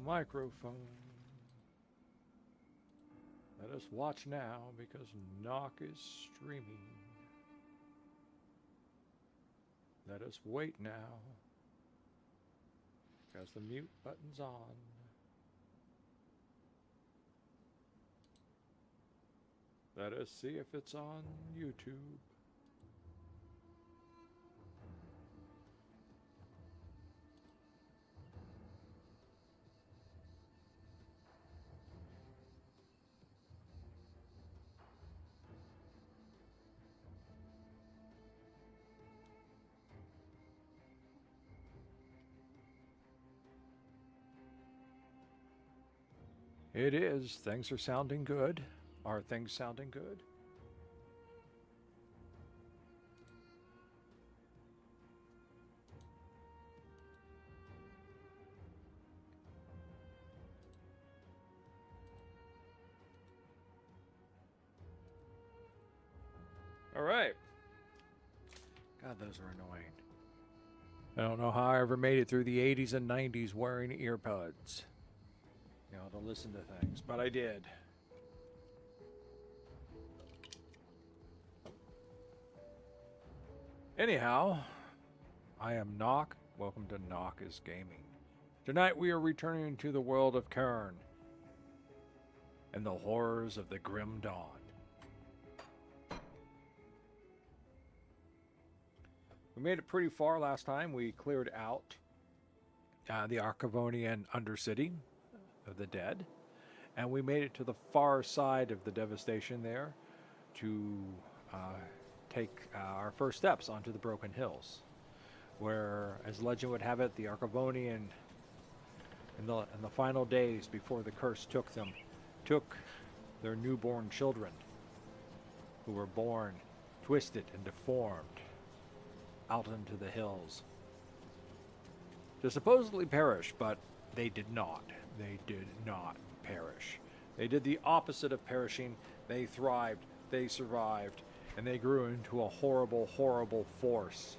microphone. Let us watch now because NoC is streaming. Let us wait now because the mute button's on. Let us see if it's on YouTube. It is. Things are sounding good. Are things sounding good? All right. God, those are annoying. I don't know how I ever made it through the 80s and 90s wearing earbuds, you know, to listen to things, but I did. Anyhow, I am NoC. Welcome to NoC is Gaming. Tonight we are returning to the world of Kern and the horrors of the Grim Dawn. We made it pretty far last time. We cleared out the Arkavoina City of the dead, and we made it to the far side of the devastation there to take our first steps onto the Broken Hills, where, as legend would have it, the Arkavoina in the final days before the curse took them, took their newborn children, who were born twisted and deformed, out into the hills to supposedly perish, but they did not. They did not perish. They did the opposite of perishing. They thrived, they survived, and they grew into a horrible, horrible force.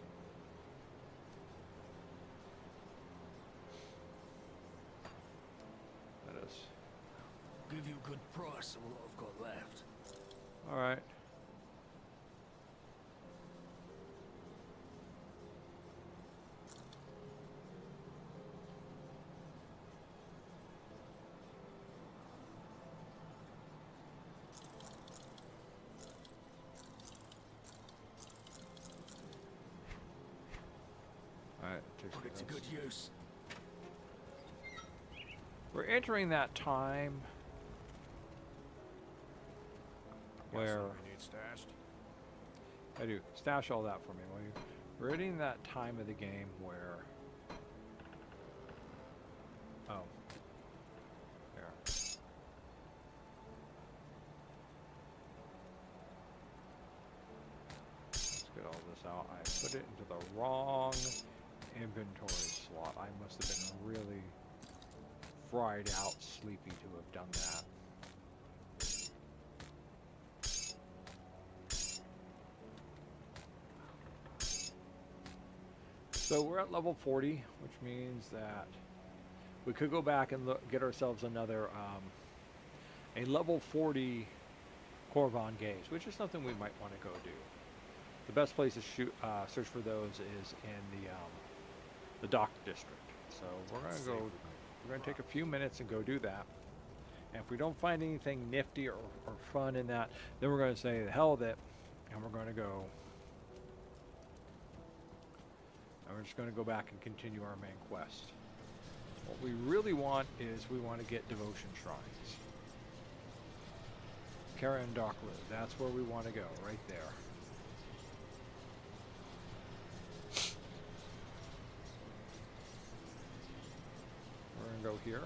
Let us give you a good price on what I've got left. All right. Put it to good use. We're entering that time where I do stash all that for me, will you? We're entering that time of the game where there. Let's get all this out. I put it into the wrong inventory slot. I must have been really fried out sleepy to have done that. So we're at level 40, which means that we could go back and get ourselves another a level 40 Corvon gauge, which is something we might want to go do. The best place to search for those is in the dock district. So we're gonna go. We're gonna take a few minutes and go do that. And if we don't find anything nifty or fun in that, then we're gonna say the hell with it, and we're gonna go. And we're just gonna go back and continue our main quest. What we really want is we want to get devotion shrines. Karen Dockwood. That's where we want to go, right there. Go here.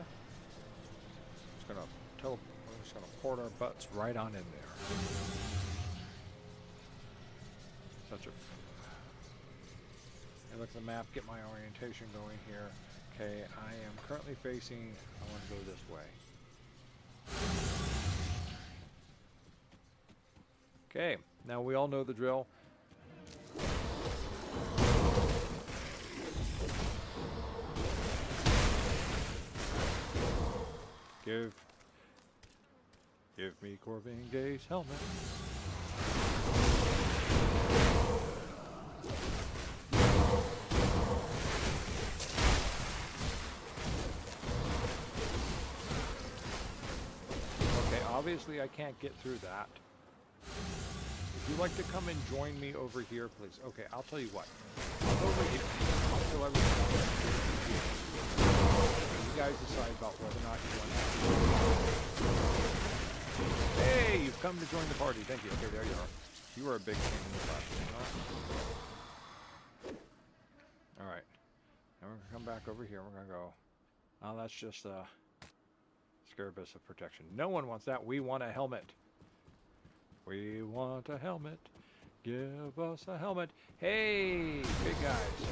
We're just gonna port our butts right on in there. Such a. I look at the map, get my orientation going here. Okay, I am currently facing. I want to go this way. Okay, now we all know the drill. Give me Corving Day's helmet. Okay, obviously I can't get through that. Would you like to come and join me over here, please? Okay, I'll tell you what. I'll go over here. I'll kill everything. You guys decide about whether or not you want to. Hey, you've come to join the party. Thank you. Okay, there you are. You are a big pain in the butt. All right. Now we're going to come back over here. We're going to go. Oh, that's just Scarabus of protection. No one wants that. We want a helmet. We want a helmet. Give us a helmet. Hey, big guys.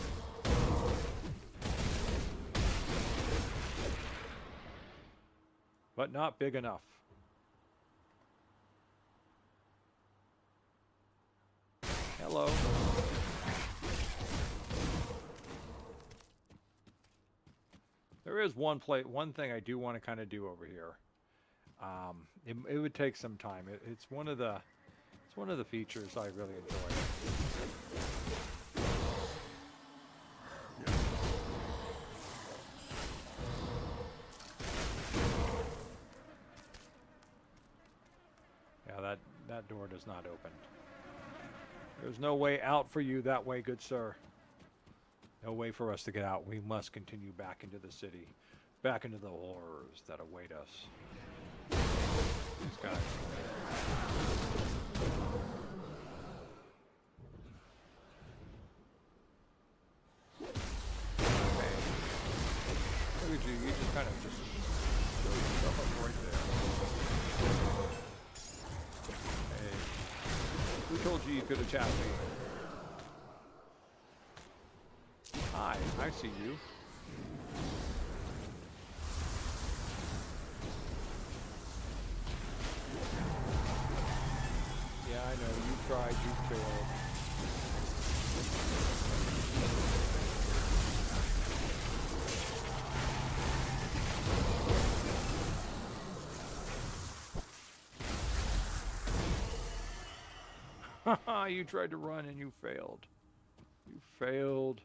But not big enough. Hello. There is one thing I do want to kind of do over here. It would take some time. It's one of the features I really enjoy. Yeah, that door does not open. There's no way out for you that way, good sir. No way for us to get out. We must continue back into the city, back into the horrors that await us. These guys. Okay. Look at you. You just kind of just throw yourself up right there. Hey. Who told you you could attack me? Hi, I see you. Yeah, I know. You tried. You failed. Haha, you tried to run and you failed. You failed.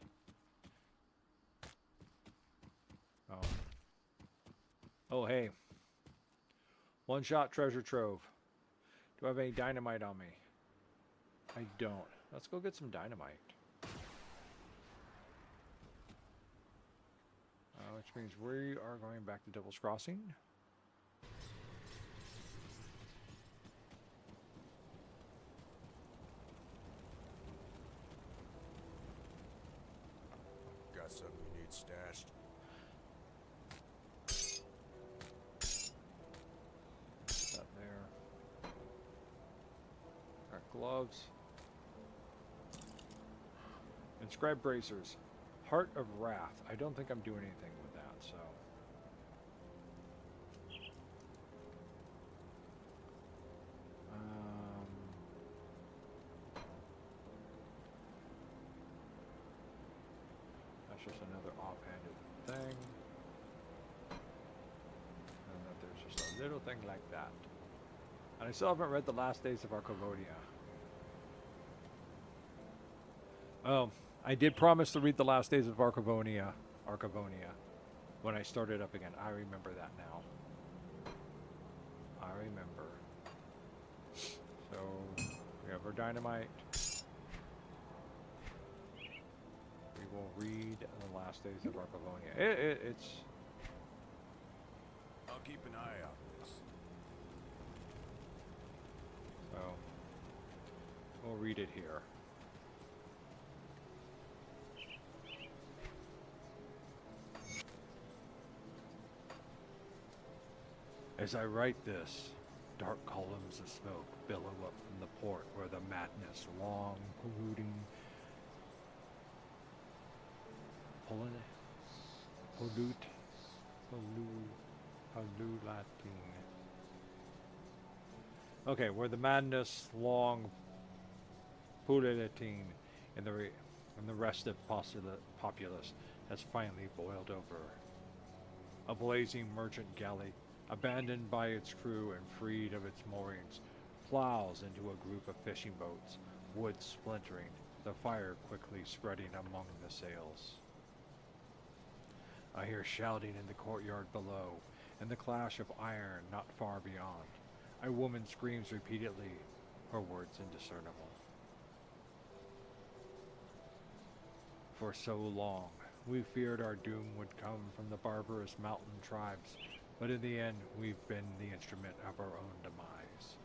Oh. Oh, hey. One-shot treasure trove. Do I have any dynamite on me? I don't. Let's go get some dynamite. Which means we are going back to Devil's Crossing. Got something you need stashed? That there. Got gloves. Inscribed bracers. Heart of Wrath. I don't think I'm doing anything with that, so. That's just another offhanded thing. And that there's just a little thing like that. And I still haven't read The Last Days of Arkavoina. Oh, I did promise to read The Last Days of Arkavonia when I started up again. I remember that now. I remember. So, we have our dynamite. We will read The Last Days of Arkavonia. It's... I'll keep an eye out for this. So, we'll read it here. As I write this, dark columns of smoke billow up from the port where the madness, long, polluting, okay, where the madness, long, polluting, and the rest of populace has finally boiled over. A blazing merchant galley abandoned by its crew and freed of its moorings, plows into a group of fishing boats, wood splintering, the fire quickly spreading among the sails. I hear shouting in the courtyard below, and the clash of iron not far beyond. A woman screams repeatedly, her words indiscernible. For so long, we feared our doom would come from the barbarous mountain tribes, but in the end, we've been the instrument of our own demise,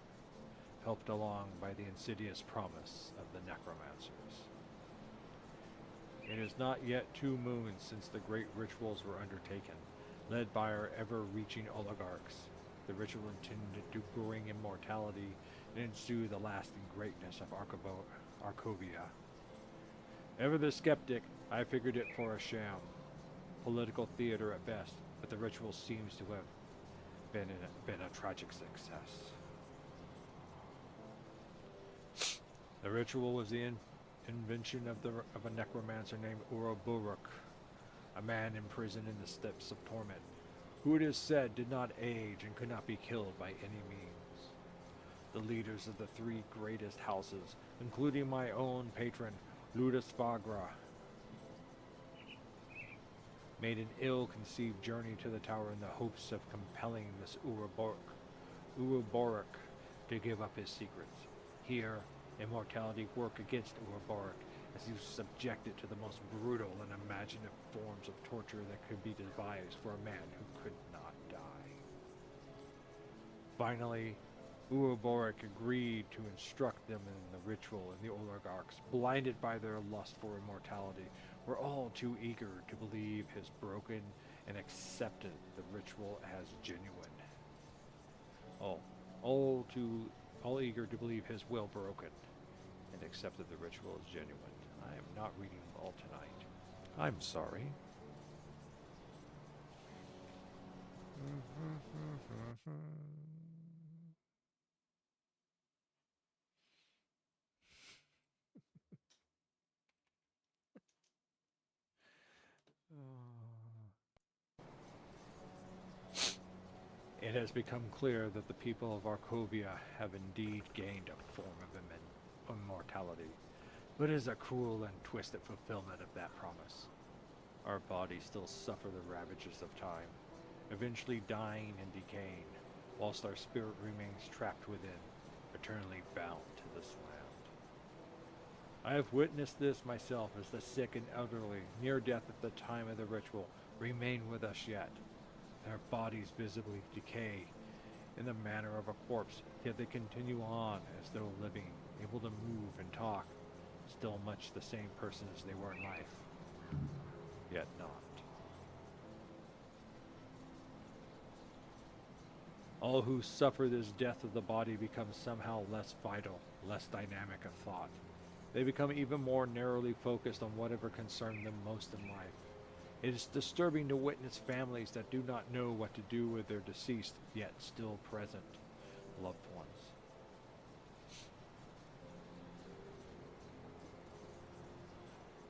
helped along by the insidious promise of the necromancers. It is not yet 2 moons since the great rituals were undertaken, led by our ever-reaching oligarchs. The ritual intended to bring immortality and ensue the lasting greatness of Arkovia. Ever the skeptic, I figured it for a sham, political theater at best, but the ritual seems to have been a tragic success. The ritual was the invention of a necromancer named Uroburuk, a man imprisoned in the steppes of torment, who it is said did not age and could not be killed by any means. The leaders of the 3 greatest houses, including my own patron, Ludus Fagra, made an ill-conceived journey to the tower in the hopes of compelling this Uroburuk to give up his secrets. Here, immortality worked against Uroburuk as he was subjected to the most brutal and imaginative forms of torture that could be devised for a man who could not die. Finally, Uroburuk agreed to instruct them in the ritual, and the oligarchs, blinded by their lust for immortality, were all too eager to believe his broken and accepted the ritual as genuine. All eager to believe his will broken and accepted the ritual as genuine. I am not reading well tonight. I'm sorry. It has become clear that the people of Arkovia have indeed gained a form of immortality, but it is a cruel and twisted fulfillment of that promise. Our bodies still suffer the ravages of time, eventually dying and decaying, whilst our spirit remains trapped within, eternally bound to this land. I have witnessed this myself as the sick and elderly, near death at the time of the ritual, remain with us yet. Their bodies visibly decay in the manner of a corpse, yet they continue on as though living, able to move and talk, still much the same person as they were in life, yet not. All who suffer this death of the body become somehow less vital, less dynamic of thought. They become even more narrowly focused on whatever concerns them most in life. It is disturbing to witness families that do not know what to do with their deceased, yet still present, loved ones.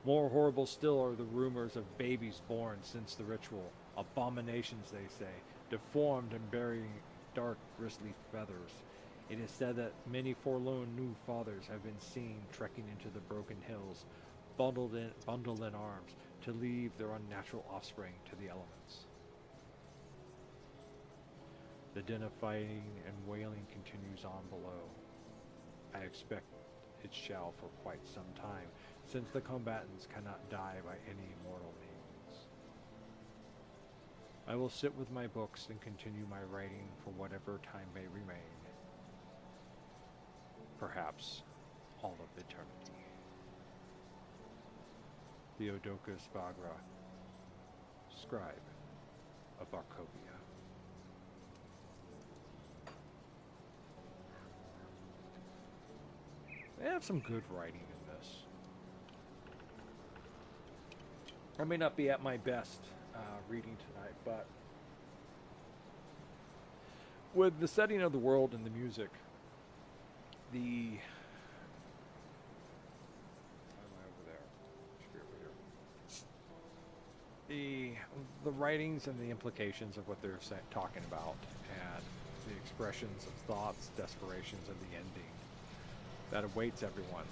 More horrible still are the rumors of babies born since the ritual, abominations they say, deformed and bearing dark bristly feathers. It is said that many forlorn new fathers have been seen trekking into the broken hills, bundled in arms, to leave their unnatural offspring to the elements. The din of fighting and wailing continues on below. I expect it shall for quite some time, since the combatants cannot die by any mortal means. I will sit with my books and continue my writing for whatever time may remain. Perhaps all of eternity. Theodocus Vagra, scribe of Arkovia. They have some good writing in this. I may not be at my best reading tonight, but with the setting of the world and the music, the the the writings and the implications of what they're talking about, and the expressions of thoughts, desperations, and the ending that awaits everyone.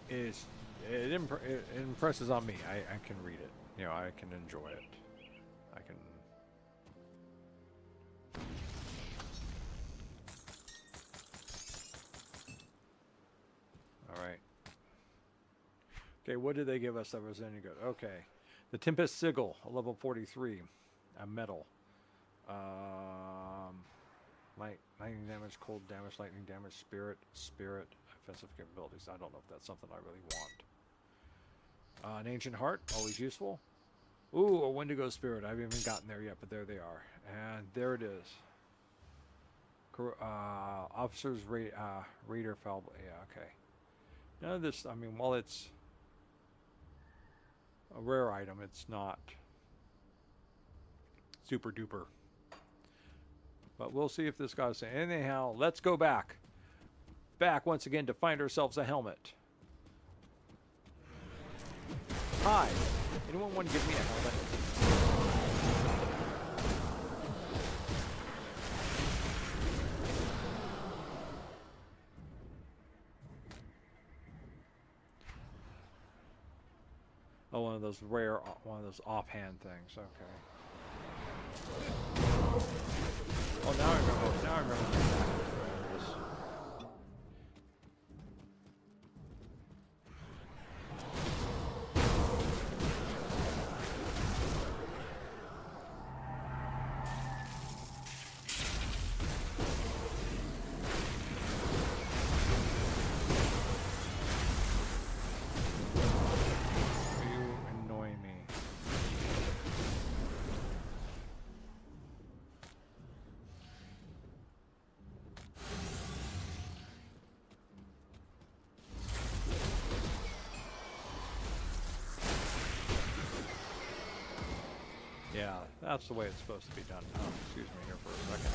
It impresses on me. I can read it. You know, I can enjoy it. I can. All right. Okay, what did they give us that was any good? Okay. The Tempest Sigil, a level 43. A metal. Lightning damage, cold damage, lightning damage, spirit, offensive capabilities. I don't know if that's something I really want. An Ancient Heart, always useful. Ooh, a Wendigo Spirit. I haven't even gotten there yet, but there they are. And there it is. Officer's Raider Fallible. Yeah, okay. None of this, I mean, while it's a rare item, it's not super duper. But we'll see if this guy's saying. Anyhow, let's go back. Back once again to find ourselves a helmet. Hi. Anyone want to give me a helmet? Oh, one of those rare, one of those offhand things. Okay. Oh, now I remember. Now I remember. Yeah, that's the way it's supposed to be done. Oh, excuse me here for a second.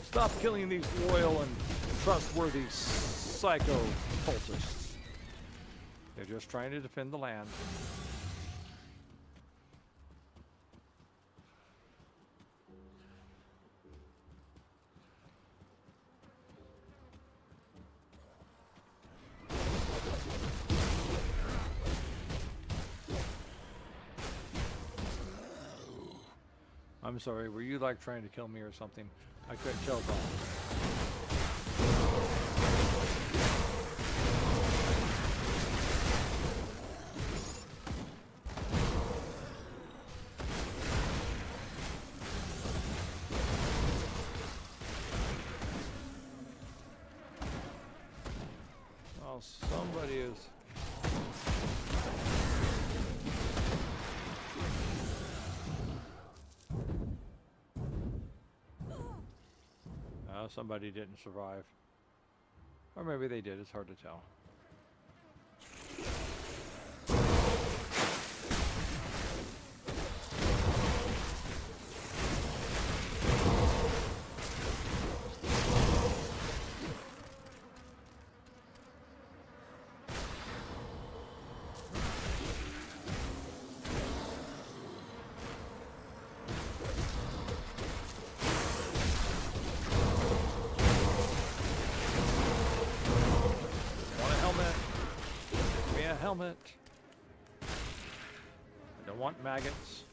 Stop killing these loyal and trustworthy psycho cultists. They're just trying to defend the land. I'm sorry, were you like trying to kill me or something? I couldn't tell that. Well, somebody is... somebody didn't survive. Or maybe they did, it's hard to tell. Helmet. I don't want maggots.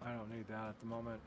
I don't need that at the moment.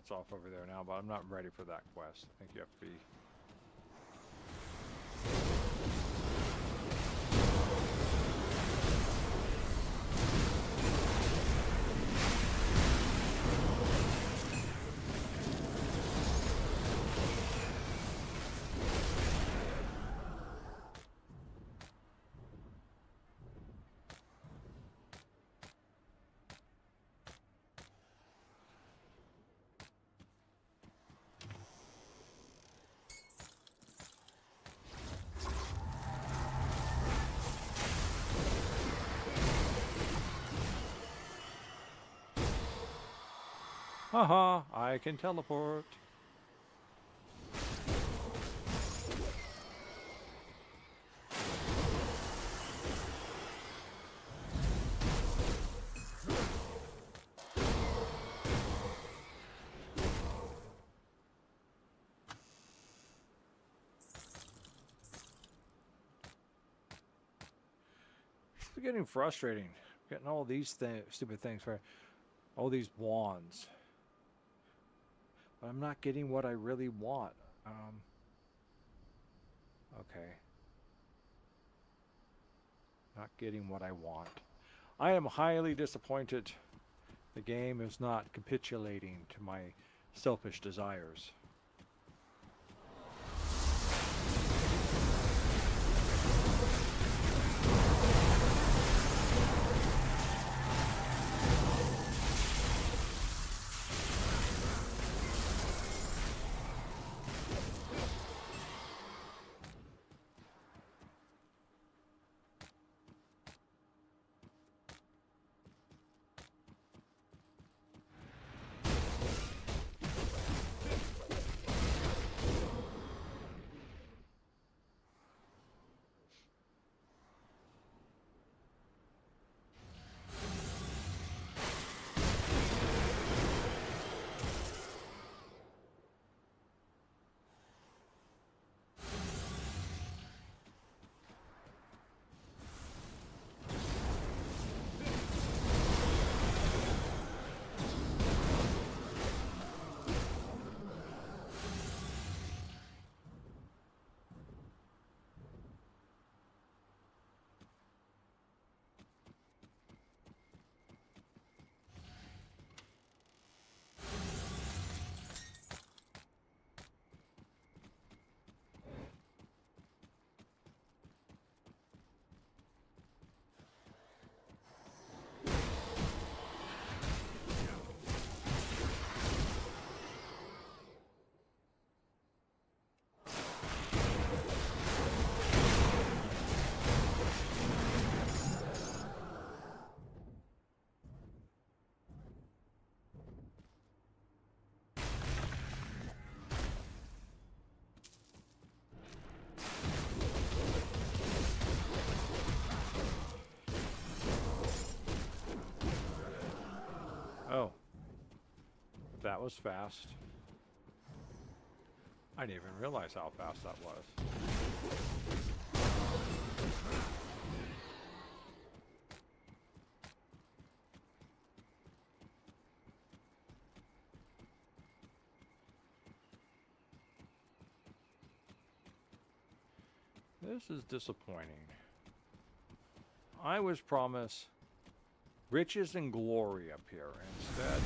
that's off over there now, but I'm not ready for that quest. I think you have to be... Haha, I can teleport. It's getting frustrating. Getting all these stupid things for all these wands. But I'm not getting what I really want. Okay. Not getting what I want. I am highly disappointed. The game is not capitulating to my selfish desires. Oh. That was fast. I didn't even realize how fast that was. This is disappointing. I was promised riches and glory up here. Instead,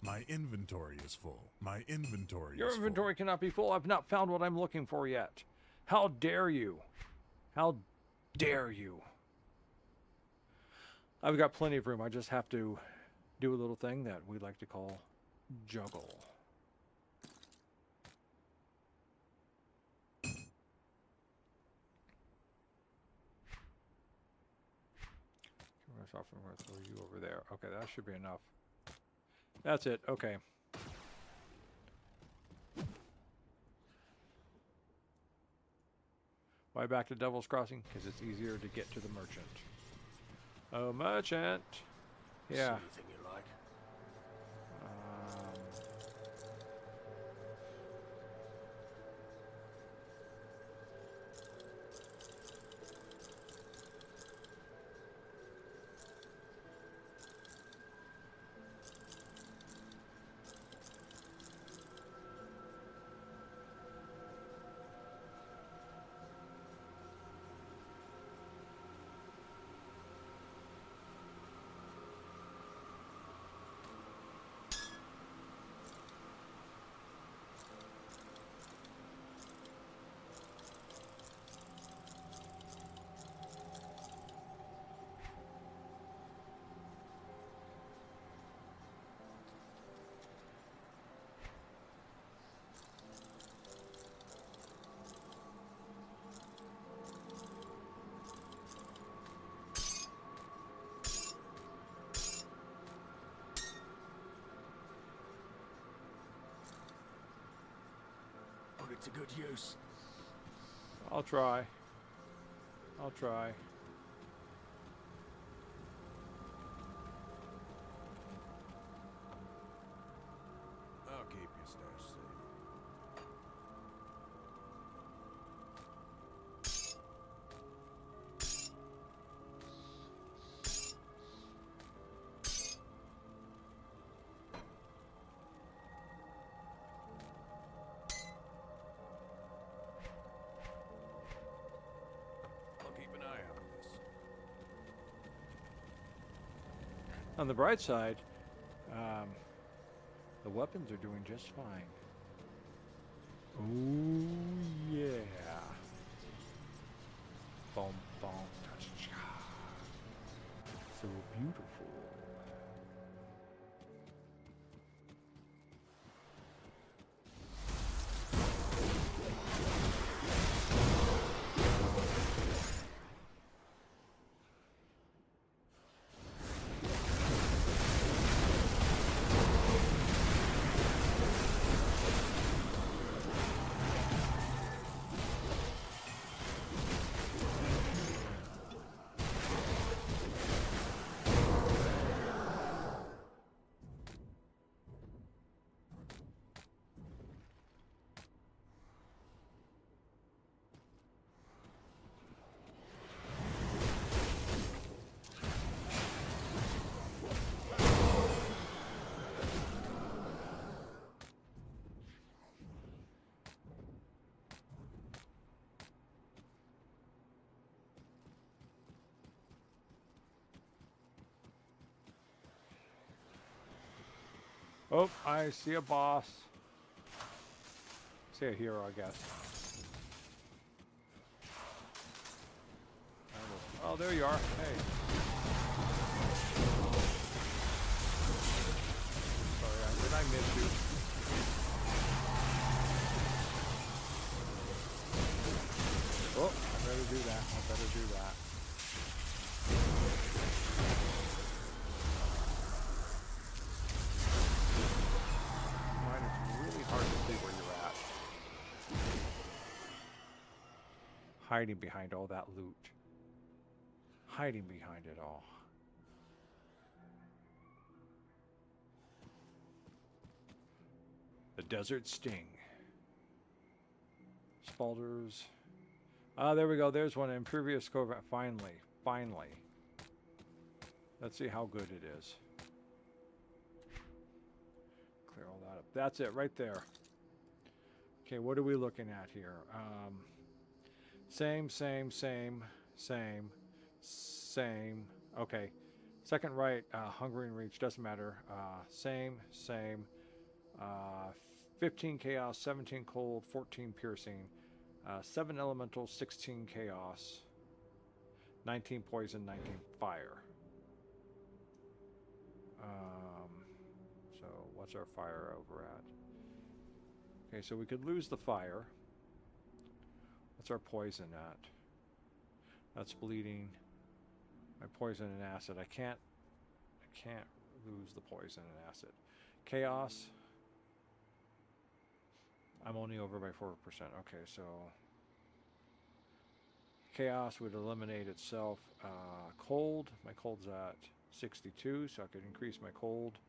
My inventory is full. My inventory Your is inventory cannot be full. I've not found what I'm looking for yet. How dare you? How dare you? I've got plenty of room. I just have to do a little thing that we like to call juggle. Off and we're gonna throw you over there. Okay, that should be enough. That's it. Okay. Why back to Devil's Crossing? Because it's easier to get to the merchant. Oh, merchant. Yeah. See anything you like? Put it to good use. I'll try. I'll try. I'll keep your stash safe. I'll keep an eye on this. On the bright side, the weapons are doing just fine. Ooh, yeah. Boom, boom, ta-cha. So beautiful. Oh, I see a boss. See a hero, I guess. Oh, there you are. Hey. Sorry, did I miss you? Oh, I better do that. I better do that. Hiding behind all that loot. Hiding behind it all. The Desert Sting. Spalders. Ah, there we go. There's one. Impervious Covert. Finally. Finally. Let's see how good it is. Clear all that up. That's it right there. Okay, what are we looking at here? Same. Okay. Second right, Hungering Reach, doesn't matter. Same. 15 chaos, 17 cold, 14 piercing, 7 elemental, 16 chaos, 19 poison, 19 fire. So what's our fire over at? Okay, so we could lose the fire. What's our poison at? That's bleeding. My poison and acid. I can't lose the poison and acid. Chaos. I'm only over by 4%. Okay, so chaos would eliminate itself. Cold. My cold's at 62, so I could increase my cold.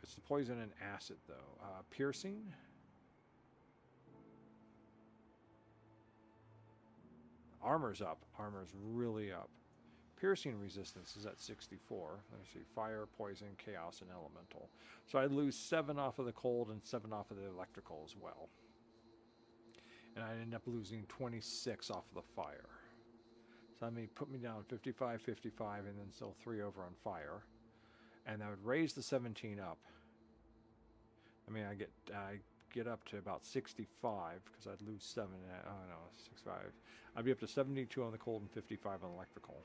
It's the poison and acid, though. Piercing. Armor's up. Armor's really up. Piercing resistance is at 64. Let me see. Fire, poison, chaos, and elemental. So I'd lose 7 off of the cold and 7 off of the electrical as well. And I'd end up losing 26 off of the fire. So that mean put me down 55, 55, and then still 3 over on fire. And that would raise the 17 up. I mean, I get up to about 65 because I'd lose 7. Oh no, 65. I'd be up to 72 on the cold and 55 on electrical.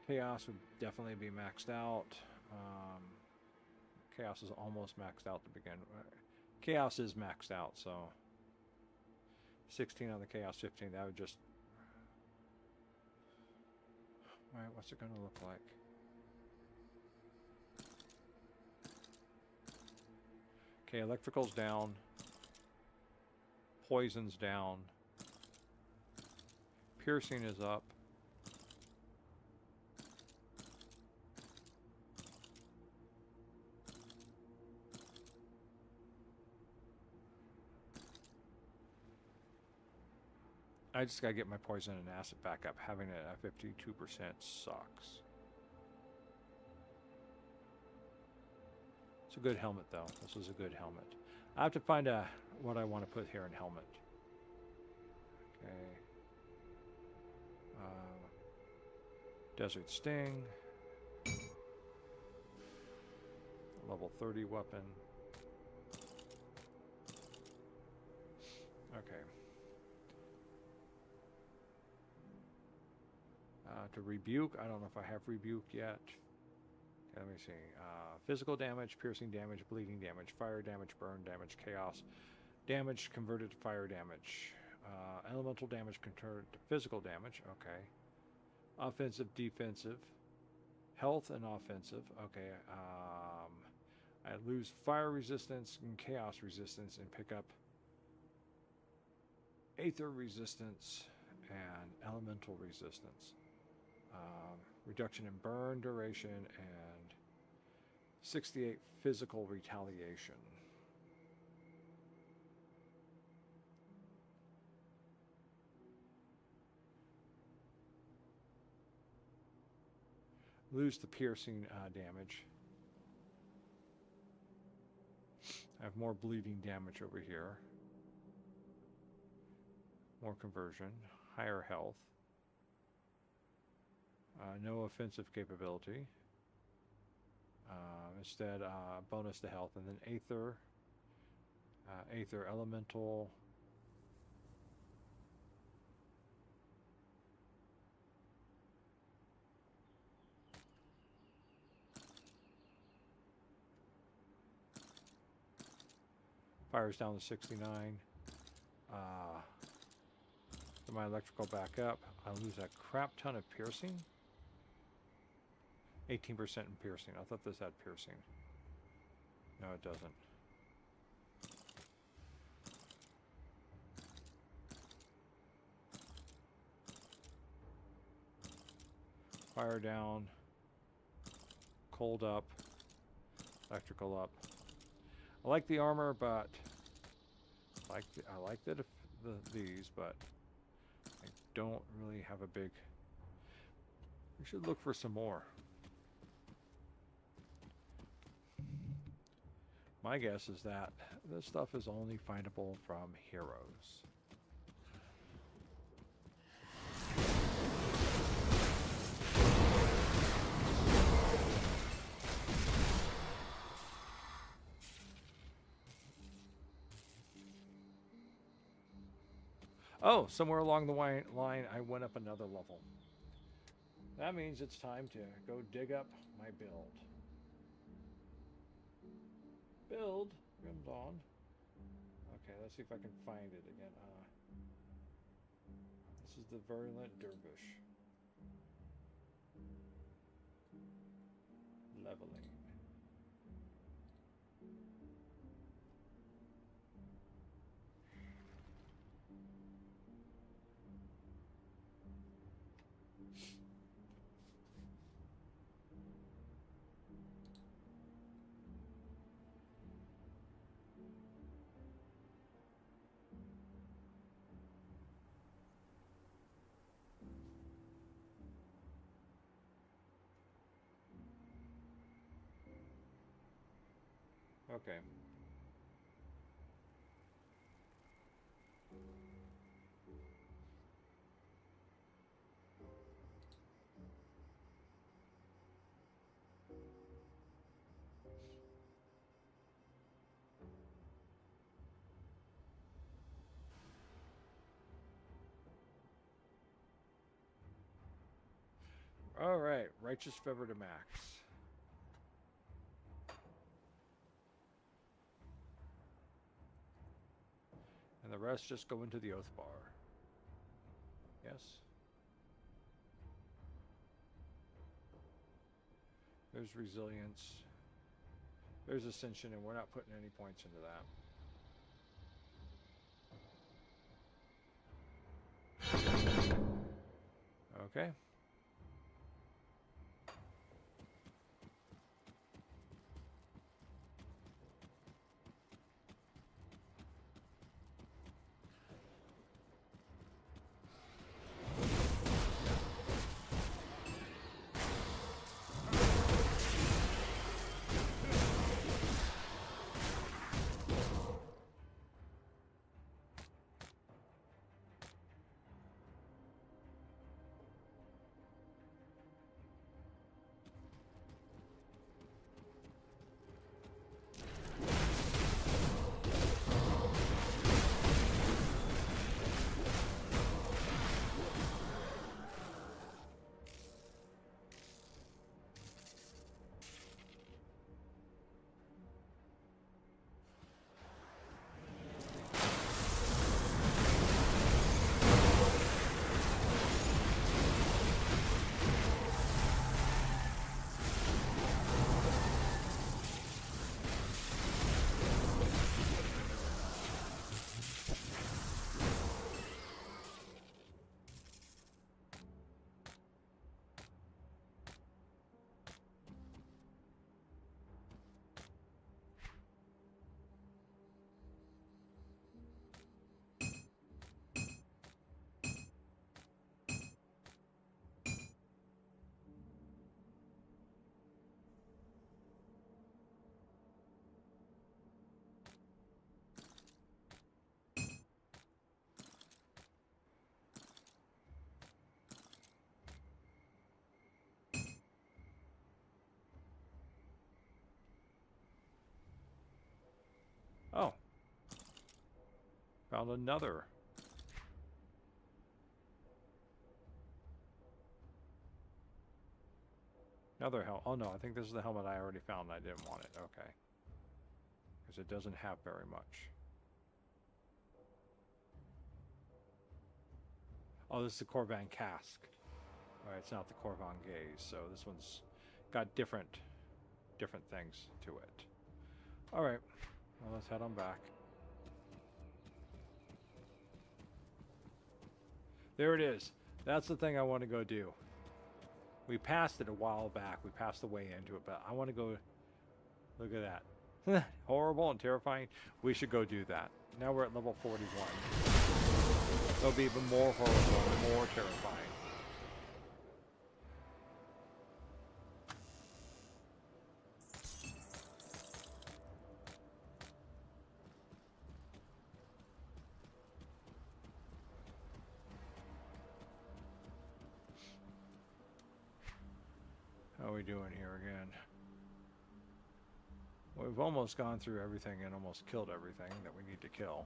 Chaos would definitely be maxed out. Chaos is almost maxed out to begin with. Chaos is maxed out, so 16 on the chaos, 15. That would just. Alright, what's it going to look like? Okay, electrical's down. Poison's down. Piercing is up. I just gotta get my poison and acid back up. Having it at 52% sucks. It's a good helmet, though. This is a good helmet. I have to find what I want to put here in helmet. Okay. Desert Sting. Level 30 weapon. Okay. To rebuke, I don't know if I have rebuke yet. Okay, let me see. Physical damage, piercing damage, bleeding damage, fire damage, burn damage, chaos damage converted to fire damage, elemental damage converted to physical damage. Okay. Offensive, defensive, health, and offensive. Okay. I lose fire resistance and chaos resistance and pick up aether resistance and elemental resistance. Reduction in burn duration and 68 physical retaliation. Lose the piercing damage. I have more bleeding damage over here. More conversion. Higher health. No offensive capability. Instead, bonus to health. And then Aether. Aether Elemental. Fire's down to 69. Get my electrical back up. I lose a crap ton of piercing. 18% in piercing. I thought this had piercing. No, it doesn't. Fire down. Cold up. Electrical up. I like the armor, but I like these, but I don't really have a big. We should look for some more. My guess is that this stuff is only findable from heroes. Oh, somewhere along the line, I went up another level. That means it's time to go dig up my build. Build comes on. Okay, let's see if I can find it again. This is the Virulent Dervish. Leveling. Okay. All right, righteous favor to max. And the rest just go into the oath bar. Yes. There's resilience. There's ascension, and we're not putting any points into that. Okay. Oh. Found another. Another helmet. Oh no, I think this is the helmet I already found. I didn't want it. Okay. Because it doesn't have very much. Oh, this is the Corvan Cask. Alright, it's not the Corvan Gaze, so this one's got different things to it. Alright. Well, let's head on back. There it is. That's the thing I want to go do. We passed it a while back. We passed the way into it, but I want to go... Look at that. Horrible and terrifying. We should go do that. Now we're at level 41. It'll be even more horrible and more terrifying. How are we doing here again? We've almost gone through everything and almost killed everything that we need to kill.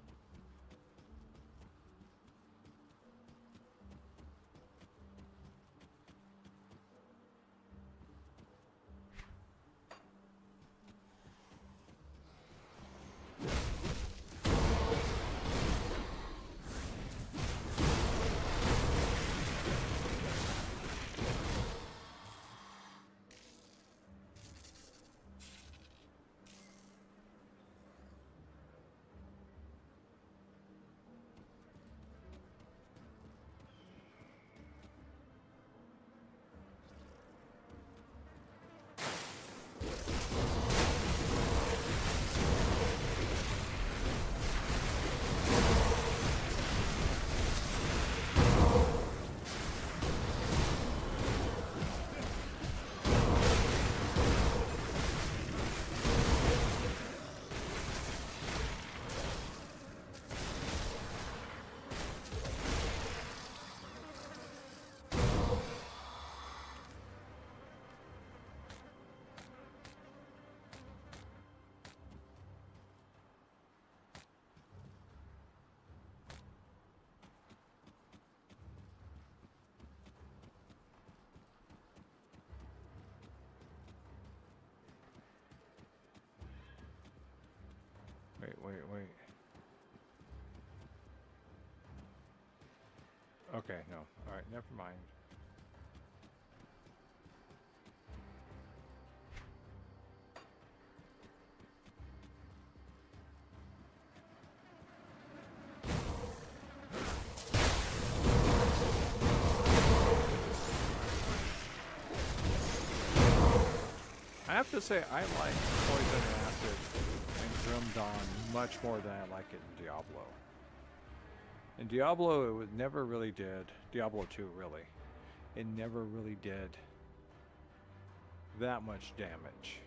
Wait. Okay, no. Alright, never mind. I have to say, I like Poison Acid and Grim Dawn much more than I like it in Diablo. In Diablo, it never really did. Diablo 2, really. It never really did that much damage.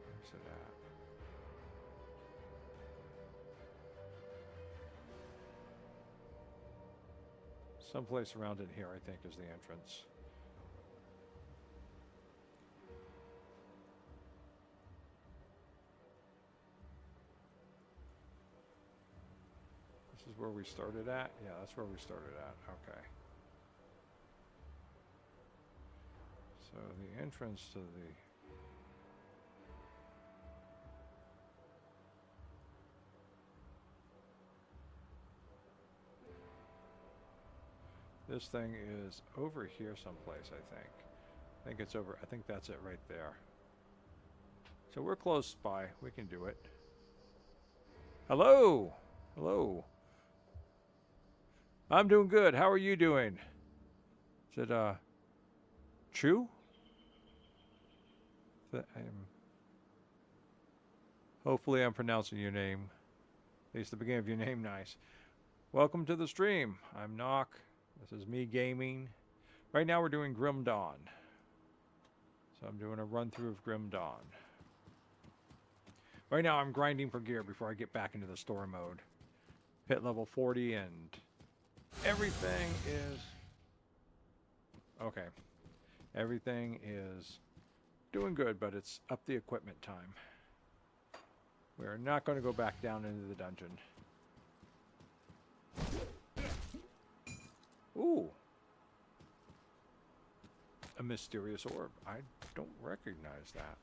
Where's it at? Someplace around in here, I think, is the entrance. This is where we started at? Yeah, that's where we started at. Okay. So the entrance to the... This thing is over here someplace, I think. I think it's over. I think that's it right there. So we're close by. We can do it. Hello! Hello. I'm doing good. How are you doing? Is it, Chu? Hopefully I'm pronouncing your name. At least the beginning of your name nice. Welcome to the stream. I'm NoC. This is me gaming. Right now we're doing Grim Dawn. So I'm doing a run through of Grim Dawn. Right now I'm grinding for gear before I get back into the story mode. Hit level 40 and everything is... Okay. Everything is doing good, but it's up the equipment time. We're not going to go back down into the dungeon. Ooh. A mysterious orb. I don't recognize that.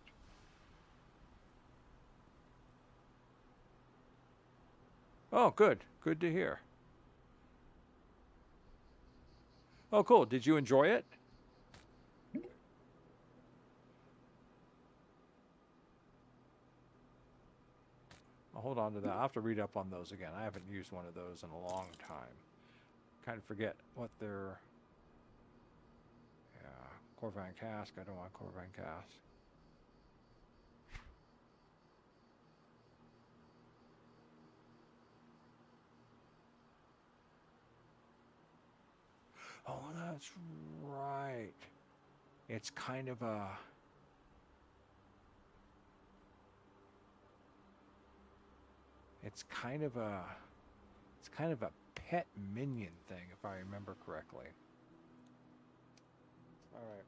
Oh, good. Good to hear. Oh, cool. Did you enjoy it? I'll hold on to that. I'll have to read up on those again. I haven't used one of those in a long time. Kind of forget what they're... Yeah, Corvine Cask. I don't want Corvine Cask. Oh, that's right. It's kind of a... It's kind of a pet minion thing, if I remember correctly. All right.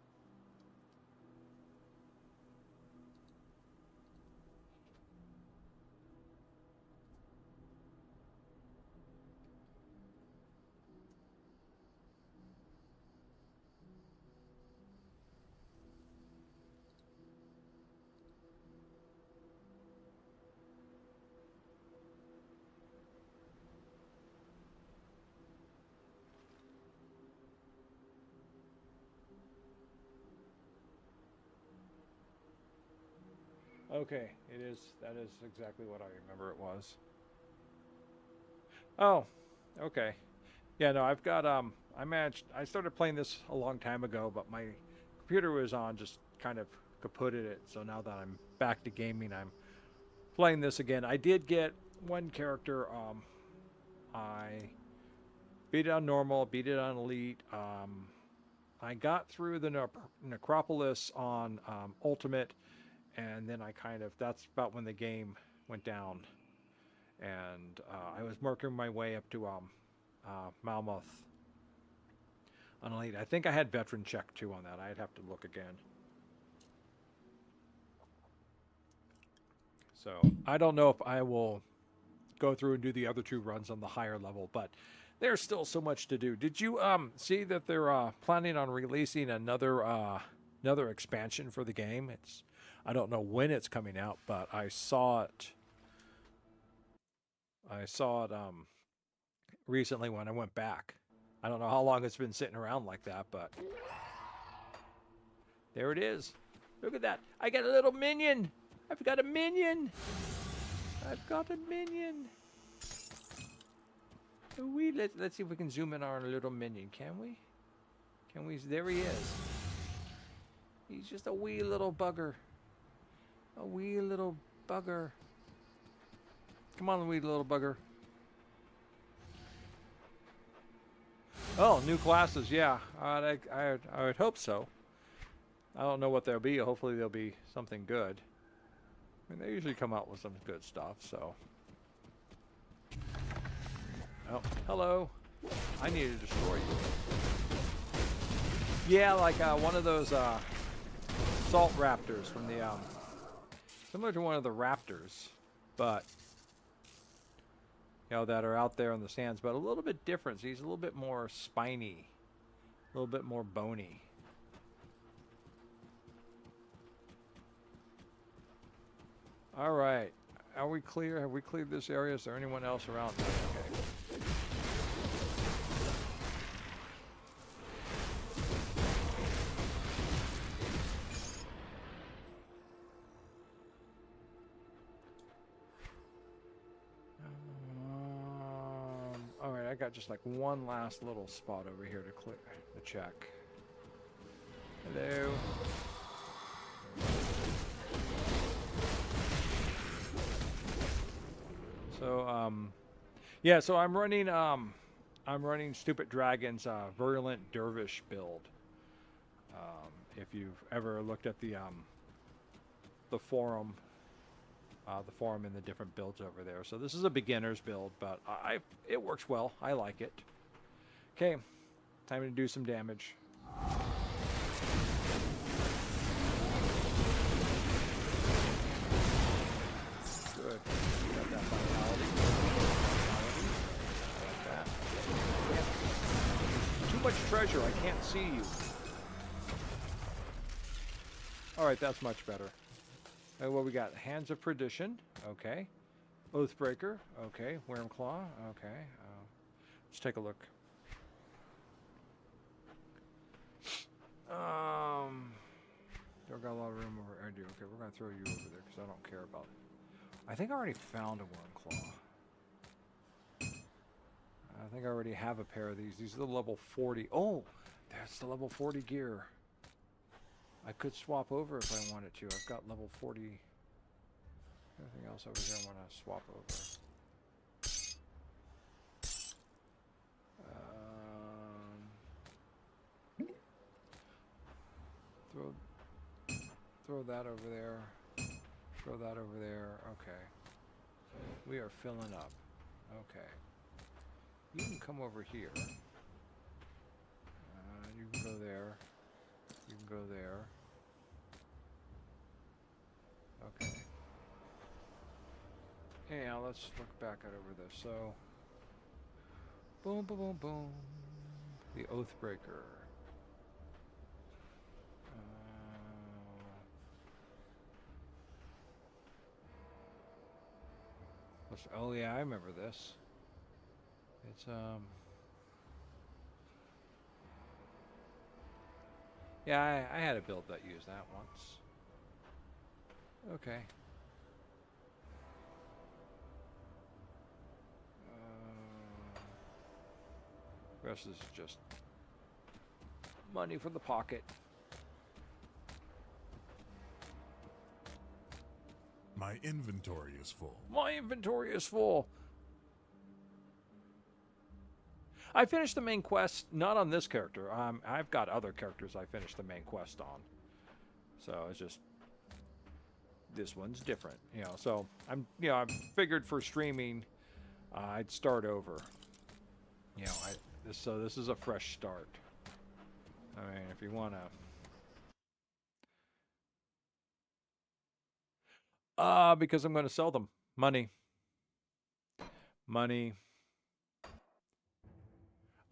Okay, it is. That is exactly what I remember it was. Oh, okay. Yeah, no, I've got I started playing this a long time ago, but my computer was on, just kind of kaputted it. So now that I'm back to gaming, I'm playing this again. I did get one character. I beat it on normal, beat it on elite. I got through the necropolis on ultimate. And then that's about when the game went down. And I was working my way up to Malmoth on elite. I think I had veteran check too on that. I'd have to look again. So I don't know if I will go through and do the other two runs on the higher level, but There's still so much to do. Did you see that they're planning on releasing another expansion for the game? I don't know when it's coming out, but I saw it recently when I went back. I don't know how long it's been sitting around like that, but there it is. Look at that. I got a little minion. I've got a minion. I've got a minion. Let's see if we can zoom in on our little minion. Can we? Can we? There he is. He's just a wee little bugger. A wee little bugger. Come on, wee little bugger. Oh, new classes. Yeah, I would hope so. I don't know what they'll be. Hopefully they'll be something good. I mean, they usually come out with some good stuff, so. Oh, hello. I need to destroy you. Yeah, like one of those salt raptors from the similar to one of the raptors, but you know, that are out there on the sands, but a little bit different. He's a little bit more spiny, a little bit more bony. All right, are we clear? Have we cleared this area? Is there anyone else around? Okay. All right, I got just like one last little spot over here to check. Hello. So yeah, so I'm running Stupid Dragon's Virulent Dervish build. If you've ever looked at the forum and the different builds over there. So this is a beginner's build, but it works well. I like it. Okay, time to do some damage. Good. Got that vitality. I like that. Yeah. Too much treasure. I can't see you. All right, that's much better. What we got? Hands of Perdition. Okay. Oathbreaker. Okay. Wormclaw. Okay. Let's take a look. Don't got a lot of room over. I do. Okay, we're gonna throw you over there because I don't care about it. I think I already found a Wormclaw. I think I already have a pair of these. These are the level 40. Oh, that's the level 40 gear. I could swap over if I wanted to. I've got level 40. Anything else over here I want to swap over? Throw that over there. Throw that over there. Okay. We are filling up. Okay. You can come over here. You can go there. You can go there. Okay. Yeah, let's look back at over this. So, boom, boom, boom, boom. The Oathbreaker. Oh yeah, I remember this. It's yeah, I had a build that used that once. Okay. The rest is just money for the pocket. My inventory is full. My inventory is full. I finished the main quest, not on this character. I've got other characters I finished the main quest on. So it's just, this one's different, you know. So I figured for streaming, I'd start over. You know, so this is a fresh start. I mean, if you want to, because I'm going to sell them. Money.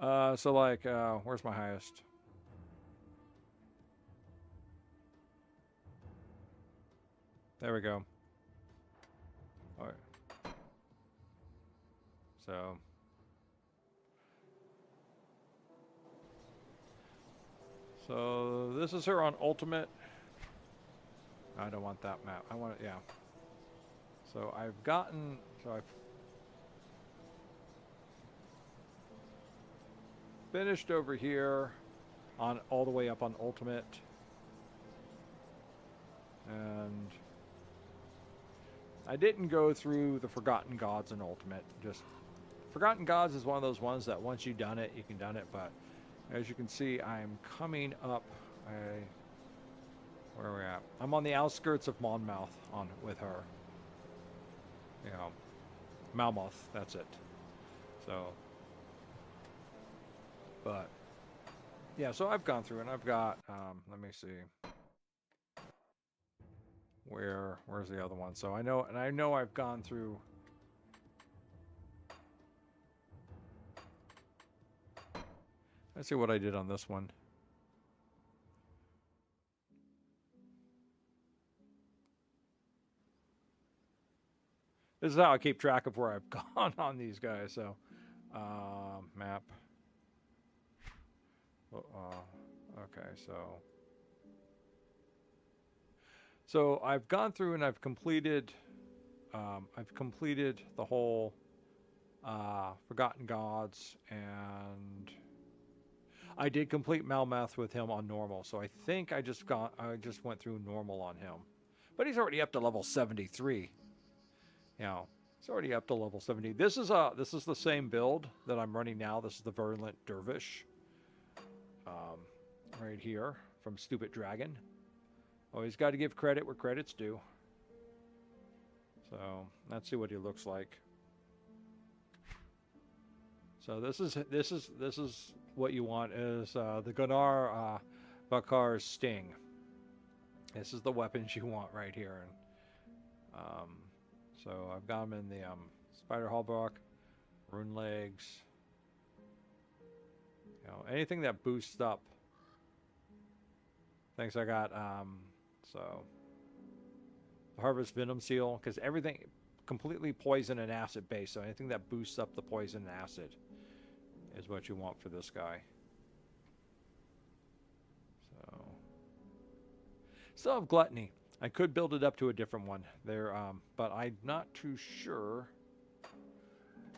So like, where's my highest? There we go. All right. So this is her on ultimate. I don't want that map. I want it, yeah. So I've finished over here on all the way up on ultimate. And I didn't go through the Forgotten Gods in ultimate. Just Forgotten Gods is one of those ones that once you've done it, you can done it, but as you can see, I'm coming up where are we at? I'm on the outskirts of Monmouth with her. You know, Malmouth, that's it. So, but yeah, so I've gone through and I've got, let me see. Where's the other one? So I know I've gone through. Let's see what I did on this one. This is how I keep track of where I've gone on these guys. So, map. Okay, so I've gone through and I've completed the whole Forgotten Gods, and I did complete Malmouth with him on normal. So I think I just went through normal on him, but he's already up to level 73. You know, it's already up to level 70. This is the same build that I'm running now. This is the Virulent Dervish. Right here from Stupid Dragon. Always got to give credit where credit's due. So let's see what he looks like. So this is what you want is the Gunnar Bakar's Sting. This is the weapons you want right here. And so I've got them in the Spider Hallbuck, Rune Legs. You know, anything that boosts up. Thanks, I got so Harvest Venom Seal, because everything completely poison and acid based. So anything that boosts up the poison and acid is what you want for this guy. So still have Gluttony. I could build it up to a different one there, but I'm not too sure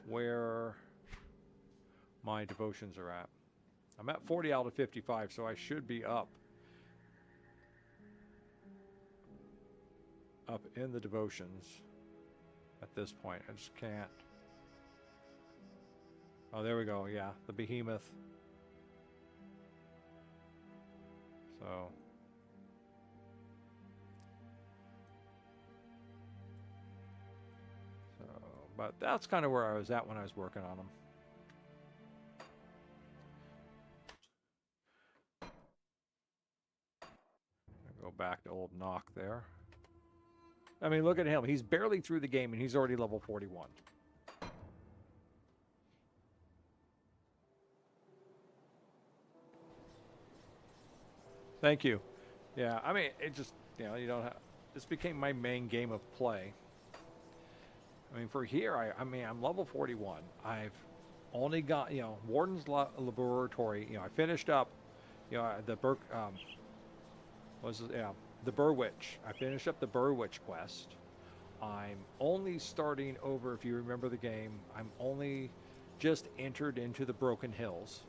where my devotions are at. I'm at 40 out of 55, so I should be up in the devotions at this point. I just can't. Oh, there we go. Yeah, the behemoth. So but that's kind of where I was at when I was working on them. Go back to old NoC there. I mean, look at him. He's barely through the game, and he's already level 41. Thank you. Yeah, I mean, it just, you know, you don't have... This became my main game of play. I mean, for here, I mean, I'm level 41. I've only got, you know, Warden's Laboratory. You know, I finished up, you know, the the Burwitch. I finished up the Burwitch quest. I'm only starting over, if you remember the game, I'm only just entered into the Broken Hills.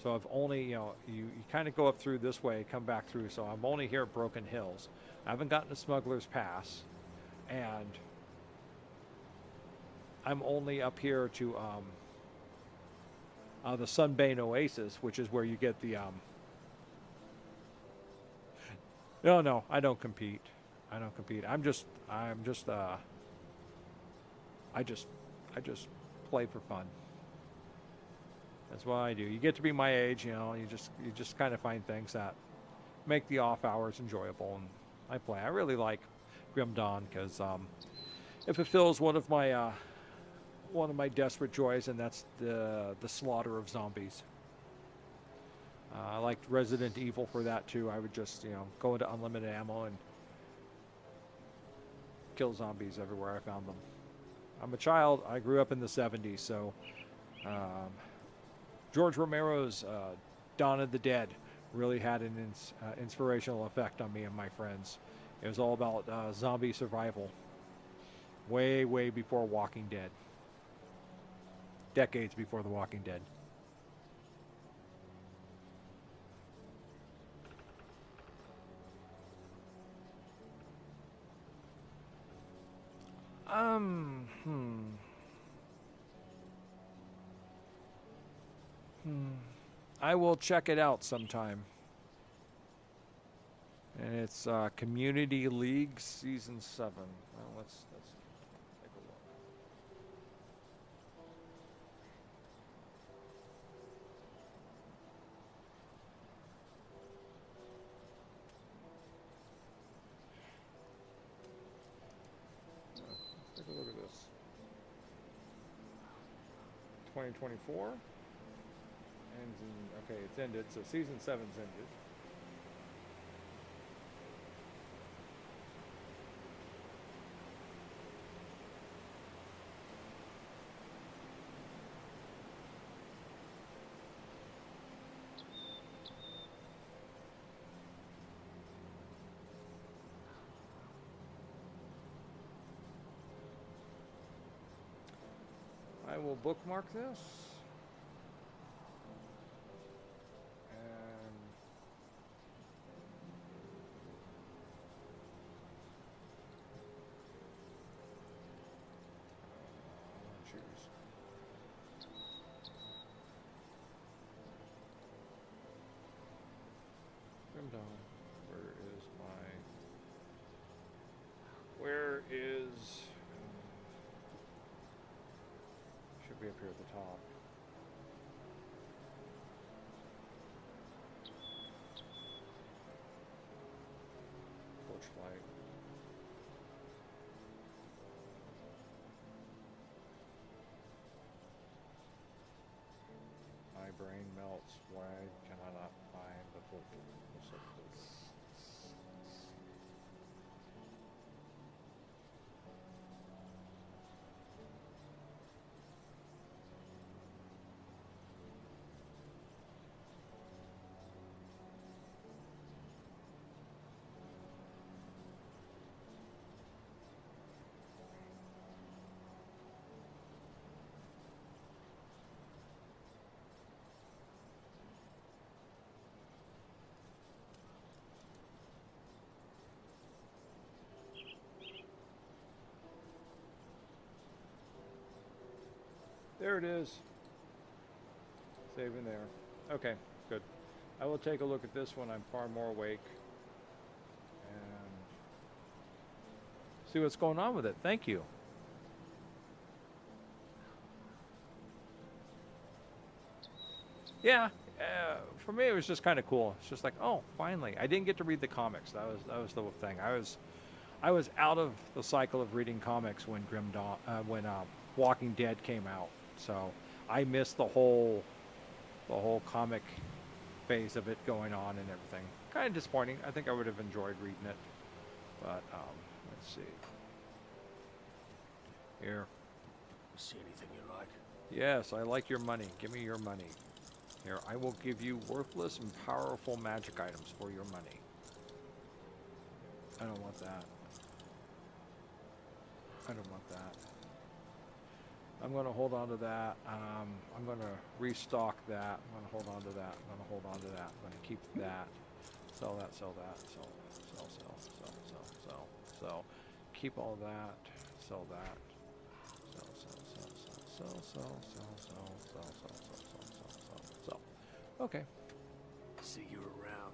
So I've only, you know, you kind of go up through this way, come back through. So I'm only here at Broken Hills. I haven't gotten to Smuggler's Pass. And I'm only up here to the Sunbane Oasis, which is where you get the... No, I don't compete. I don't compete. I just play for fun. That's what I do. You get to be my age, you know, you just kind of find things that make the off hours enjoyable, and I play. I really like Grim Dawn because it fulfills one of my one of my desperate joys, and that's the slaughter of zombies. I liked Resident Evil for that too. I would just, go into unlimited ammo and kill zombies everywhere I found them. I'm a child. I grew up in the 70s, so George Romero's Dawn of the Dead really had an inspirational effect on me and my friends. It was all about zombie survival. Way, way before Walking Dead. Decades before The Walking Dead. I will check it out sometime. And it's Community League Season 7. Well, let's take a look. Take a look at this. 2024. Ends in, okay, it's ended. So Season 7's ended. I will bookmark this. And I'll choose. Grim Dawn. Where is should be up here at the top. Torchlight. My brain melts. Why can I not find the filter? There it is. Saving there. Okay, good. I will take a look at this when I'm far more awake and see what's going on with it. Thank you. Yeah, for me it was just kind of cool. It's just like, oh, finally. I didn't get to read the comics. That was the thing. I was out of the cycle of reading comics when Walking Dead came out. So I missed the whole comic phase of it going on and everything. Kind of disappointing. I think I would have enjoyed reading it. But let's see. Here. See anything you like? Yes, I like your money. Give me your money. Here, I will give you worthless and powerful magic items for your money. I don't want that. I don't want that. I'm going to hold on to that. I'm going to restock that. I'm going to hold on to that. I'm going to hold on to that. I'm going to keep that. Sell that, sell that, sell. Keep all that. Sell that. Sell. Okay. See you around.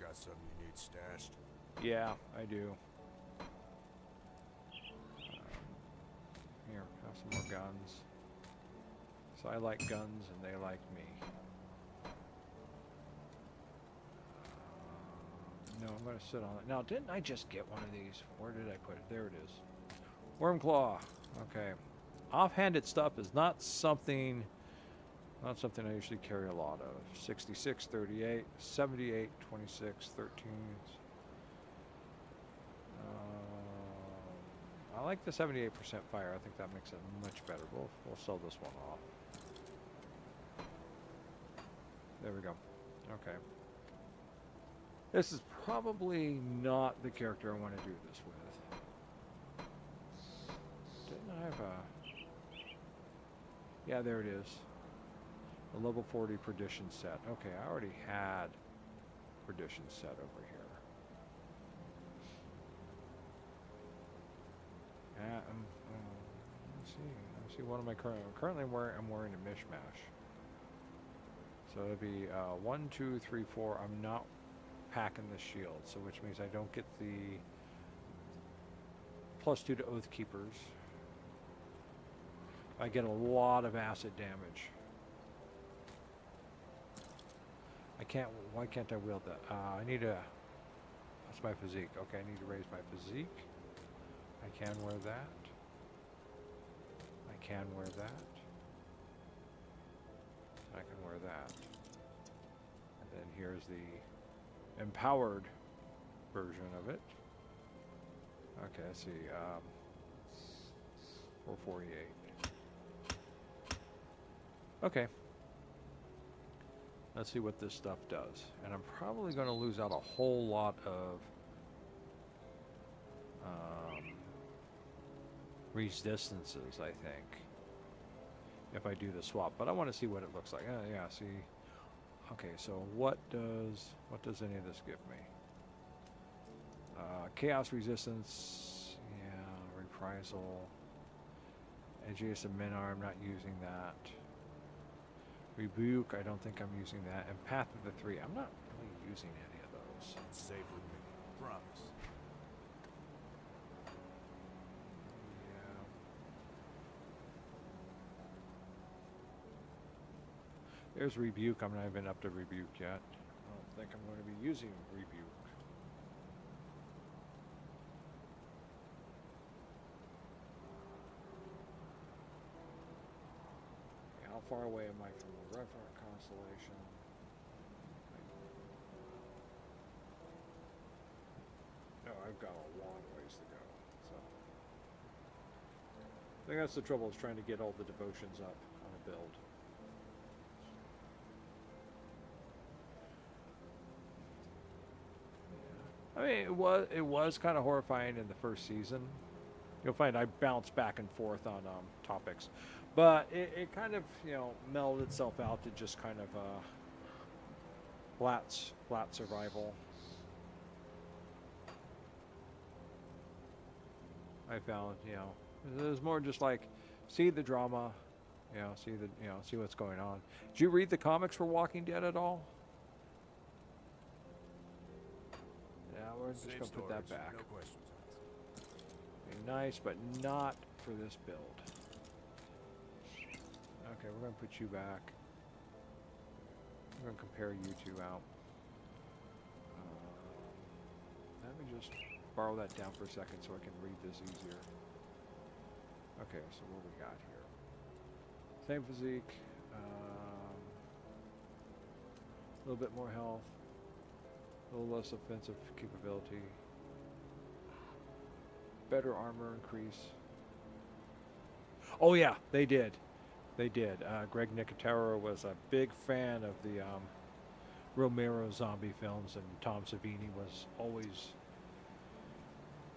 Got something you need stashed? Yeah, I do. Here, have some more guns. So I like guns and they like me. No, I'm going to sit on it. Now, didn't I just get one of these? Where did I put it? There it is. Worm claw. Okay. Offhanded stuff is not something I usually carry a lot of. 66, 38, 78, 26, 13. I like the 78% fire. I think that makes it much better. We'll sell this one off. There we go. Okay. This is probably not the character I want to do this with. Didn't I have a... Yeah, there it is. The level 40 perdition set. Okay, I already had perdition set over here. Let's see. What am I currently wearing? I'm wearing a mishmash. So it'd be 1, 2, 3, 4. I'm not packing the shield, so which means I don't get the +2 to Oath Keepers. I get a lot of acid damage. Why can't I wield that? I need a... That's my physique. Okay, I need to raise my physique. I can wear that. I can wear that. I can wear that. And then here's the empowered version of it. Okay, let's see. 448. Okay. Let's see what this stuff does. And I'm probably going to lose out a whole lot of resistances, I think, if I do the swap. But I want to see what it looks like. Yeah, see. Okay, so what does any of this give me? Chaos resistance, yeah, reprisal. Adjacent Minar, I'm not using that. Rebuke, I don't think I'm using that. And Path of the Three, I'm not really using any of those. It's safe with me. Promise. Yeah. There's Rebuke, I'm not even up to Rebuke yet. I don't think I'm going to be using Rebuke. How far away am I from the Revenant Constellation? No, I've got a long ways to go. So I think that's the trouble, is trying to get all the devotions up on a build. Yeah. I mean, it was kind of horrifying in the first season. You'll find I bounce back and forth on topics. But it kind of, melded itself out to just kind of flat survival. I found, it was more just like, see the drama, see what's going on. Did you read the comics for Walking Dead at all? Yeah, we're just going to put that back. No questions asked. Be nice, but not for this build. Okay, we're going to put you back. We're going to compare you two out. Let me just borrow that down for a second so I can read this easier. Okay, so what we got here? Same physique. A little bit more health. A little less offensive capability. Better armor increase. Oh yeah, they did. They did. Greg Nicotero was a big fan of the Romero zombie films, and Tom Savini was always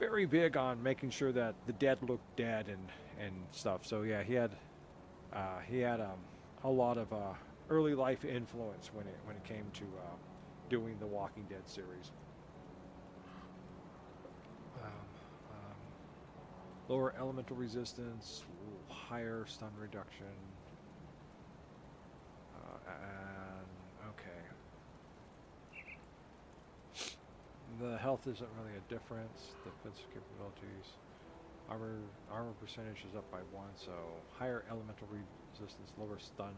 very big on making sure that the dead looked dead and stuff. So yeah, he had a lot of early life influence when it came to doing the Walking Dead series. Lower elemental resistance, higher stun reduction, and okay. The health isn't really a difference. Defensive capabilities, armor percentage is up by 1, so higher elemental resistance, lower stun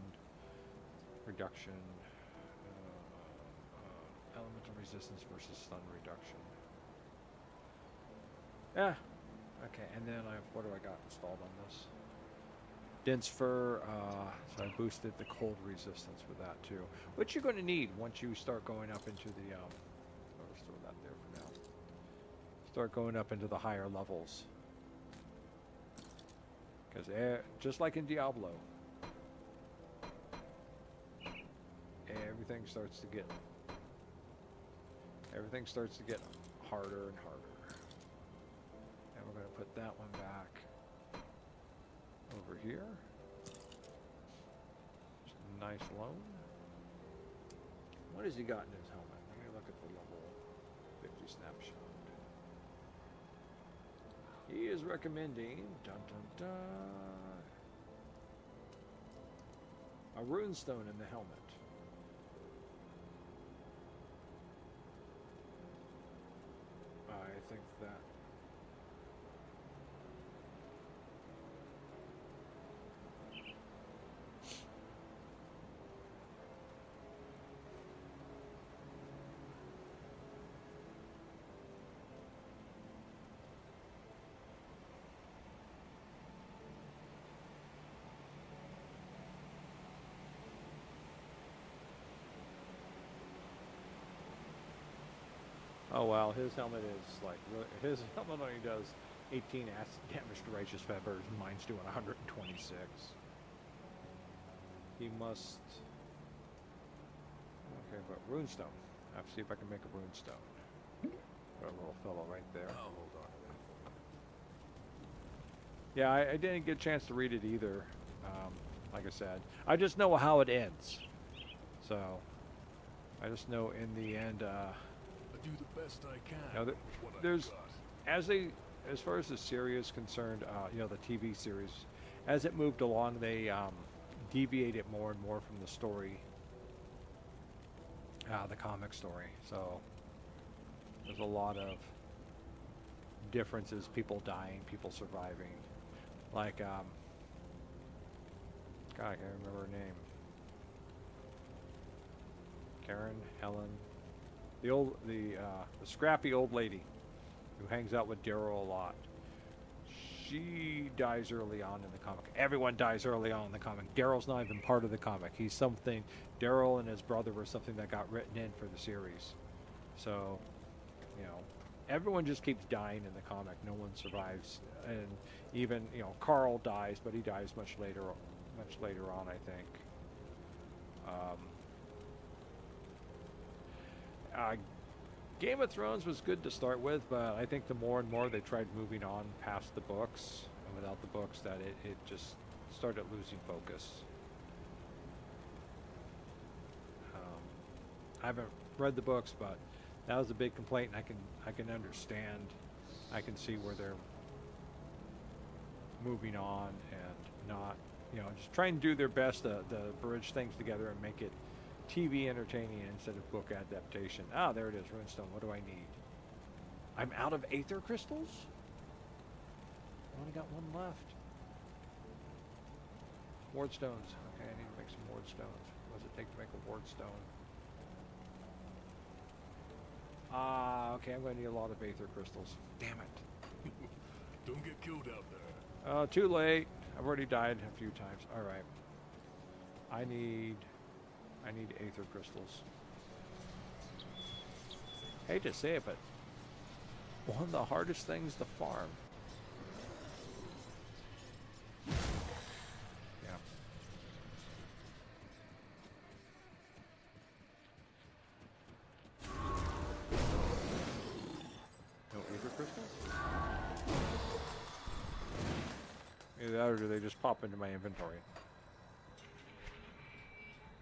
reduction, Elemental resistance versus stun reduction. Yeah. Okay, and then what do I got installed on this? Dense fur, so I boosted the cold resistance with that too. Which you're going to need once you start going up into the, let's throw that there for now. Start going up into the higher levels. Because just like in Diablo, everything starts to get harder and harder. And we're going to put that one back over here. Just a nice loan. What has he got in his helmet? Let me look at the level 50 snapshot. He is recommending a runestone in the helmet. I think that oh wow, his helmet is like his helmet only does 18 acid damage to righteous feathers. Mine's doing 126. He must. Okay, but runestone. I have to see if I can make a runestone. Got a little fellow right there. I'll hold on to that for you. Yeah, I didn't get a chance to read it either. Like I said, I just know how it ends. So I just know in the end. I do the best I can. Now with what I've there's got. as far as the series is concerned, the TV series, as it moved along, they deviated more and more from the story, the comic story. So there's a lot of differences: people dying, people surviving. Like, God, I can't remember her name. Karen, Helen. The scrappy old lady who hangs out with Daryl a lot. She dies early on in the comic. Everyone dies early on in the comic. Daryl's not even part of the comic. He's something. Daryl and his brother were something that got written in for the series. So, everyone just keeps dying in the comic. No one survives, and even Carl dies, but he dies much later on, I think. Game of Thrones was good to start with, but I think the more and more they tried moving on past the books, and without the books, that it just started losing focus. I haven't read the books, but that was a big complaint, and I can understand. I can see where they're moving on and not, just trying to do their best to bridge things together and make it TV entertaining instead of book adaptation. Ah, there it is, runestone. What do I need? I'm out of aether crystals? I only got one left. Ward stones. Okay, I need to make some ward stones. What does it take to make a ward stone? Ah, okay, I'm going to need a lot of aether crystals. Damn it. Don't get killed out there. Oh, too late. I've already died a few times. All right. I need aether crystals. Hate to say it, but one of the hardest things to farm. Yeah. No aether crystals? Either that or do they just pop into my inventory?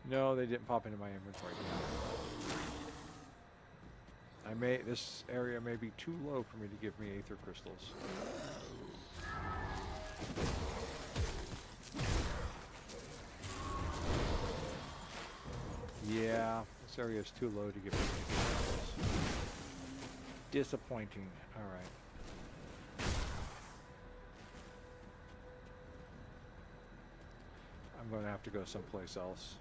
No, they didn't pop into my inventory. This area may be too low for me to give me aether crystals. Yeah, this area is too low to give me aether crystals. Disappointing. All right. I'm going to have to go someplace else.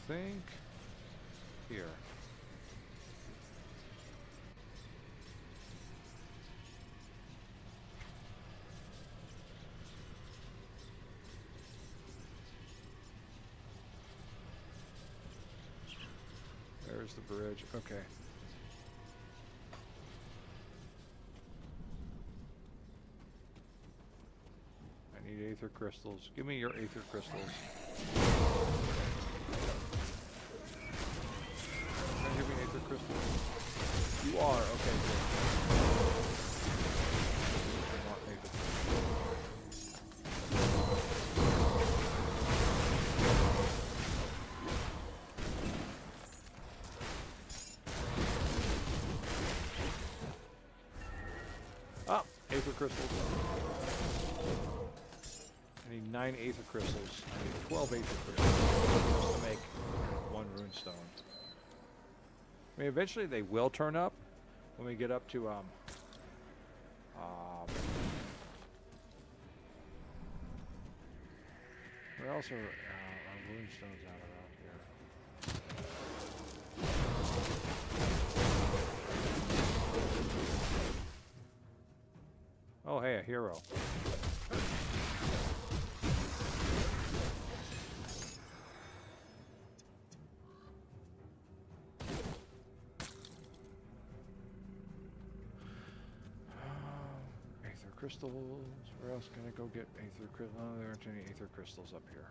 think here. There's the bridge. Okay. I need aether crystals. Give me your aether crystals. Can you give me aether crystals? You are. Okay, good. I want aether crystals. Ah, aether crystals. I need 9 aether crystals. I need 12 aether crystals to make 1 runestone. I mean, eventually they will turn up when we get up to where else are our runestones out around here? Oh, hey, a hero. Aether crystals. Where else can I go get aether crystals? Oh, there aren't any aether crystals up here.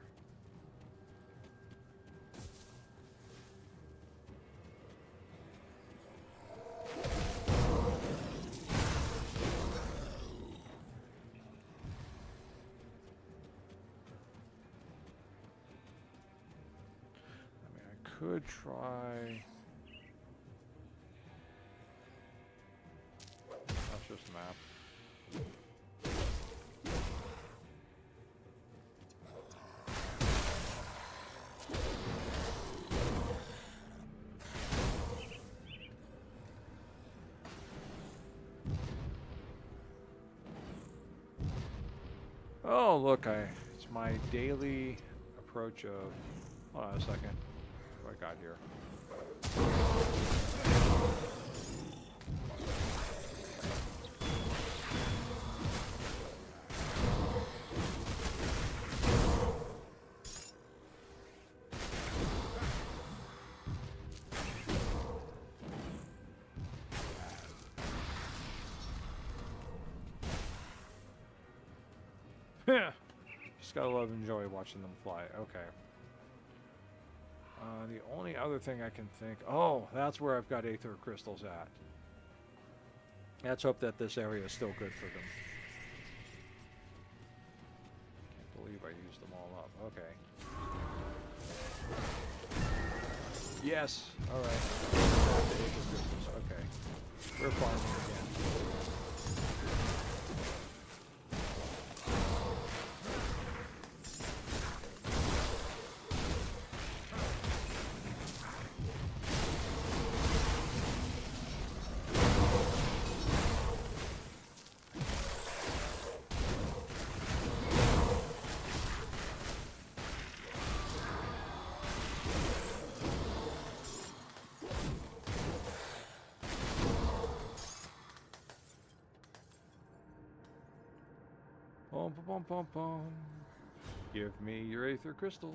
Could try. That's just a map. Oh, look, it's my daily approach of. Hold on a second. What I got here. Yeah, just gotta love and enjoy watching them fly. Okay. The only other thing I can think... Oh, that's where I've got aether crystals at. Let's hope that this area is still good for them. Can't believe I used them all up. Okay. Yes! Alright. Aether crystals. Okay. We're farming again. Bum, bum, bum, bum. Give me your aether crystals.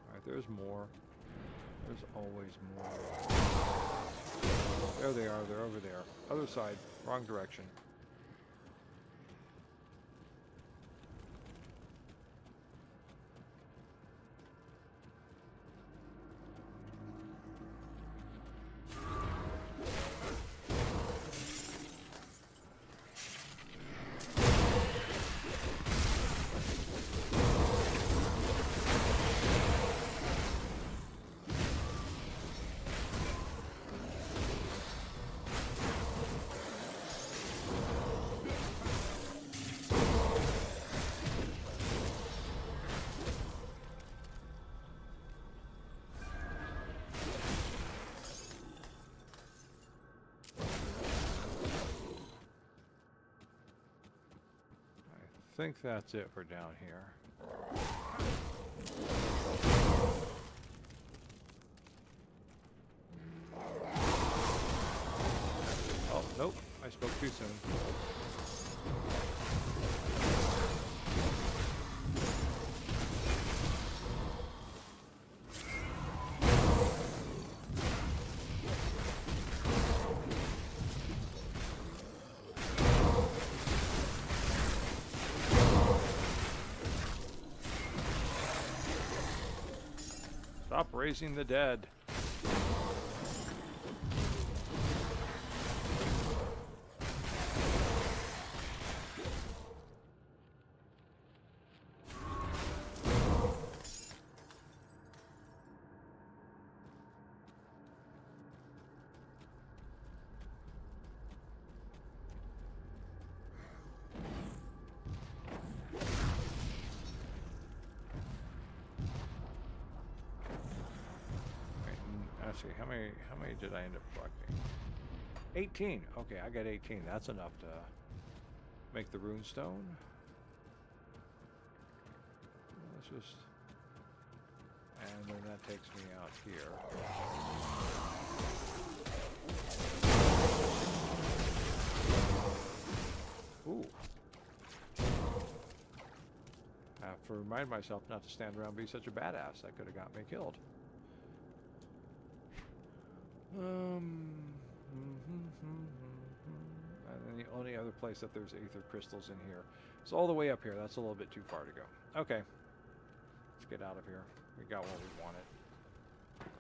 Alright, there's more. There's always more. There they are, they're over there. Other side, wrong direction. think that's it for down here. Oh, nope. I spoke too soon. Stop raising the dead. See how many did I end up collecting? 18. Okay, I got 18. That's enough to make the rune stone. Let's just, and then that takes me out here. Ooh. I have to remind myself not to stand around and be such a badass. That could have got me killed. And then the only other place that there's aether crystals in here is all the way up here. That's a little bit too far to go. Okay. Let's get out of here. We got what we wanted. Let's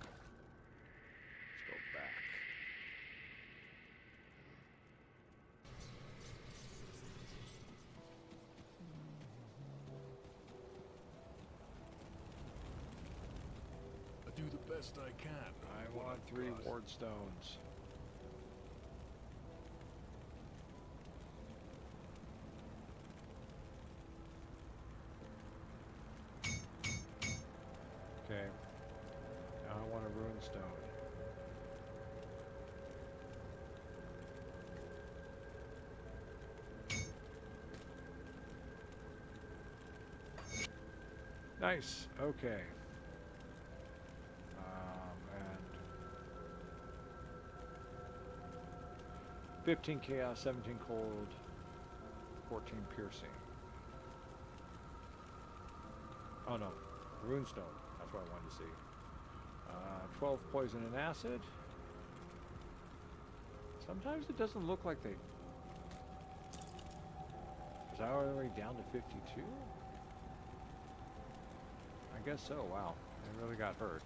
go back. I do the best I can. I want 3 ward stones. Okay. Now I want a rune stone. Nice. Okay. And 15 chaos, 17 cold, 14 piercing. Oh no, runestone. That's what I wanted to see. 12 poison and acid. Sometimes it doesn't look like they. Is I already down to 52? I guess so. Wow, I really got hurt.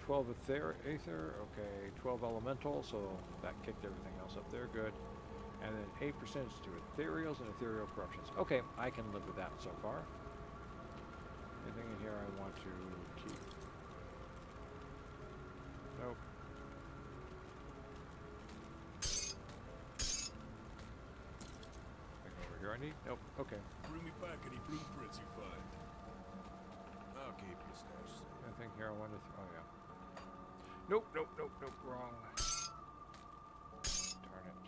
12 Aether, okay, 12 elemental, so that kicked everything else up there, good. And then 8% to Aetherials and Ethereal corruptions. Okay, I can live with that so far. Anything in here I want to keep? Nope. Anything over here I need? Nope, okay. Bring me back any blueprints you find. I'll keep your stash safe. I think here I wanted to, oh yeah. Nope, nope, nope, nope, wrong. Darn it.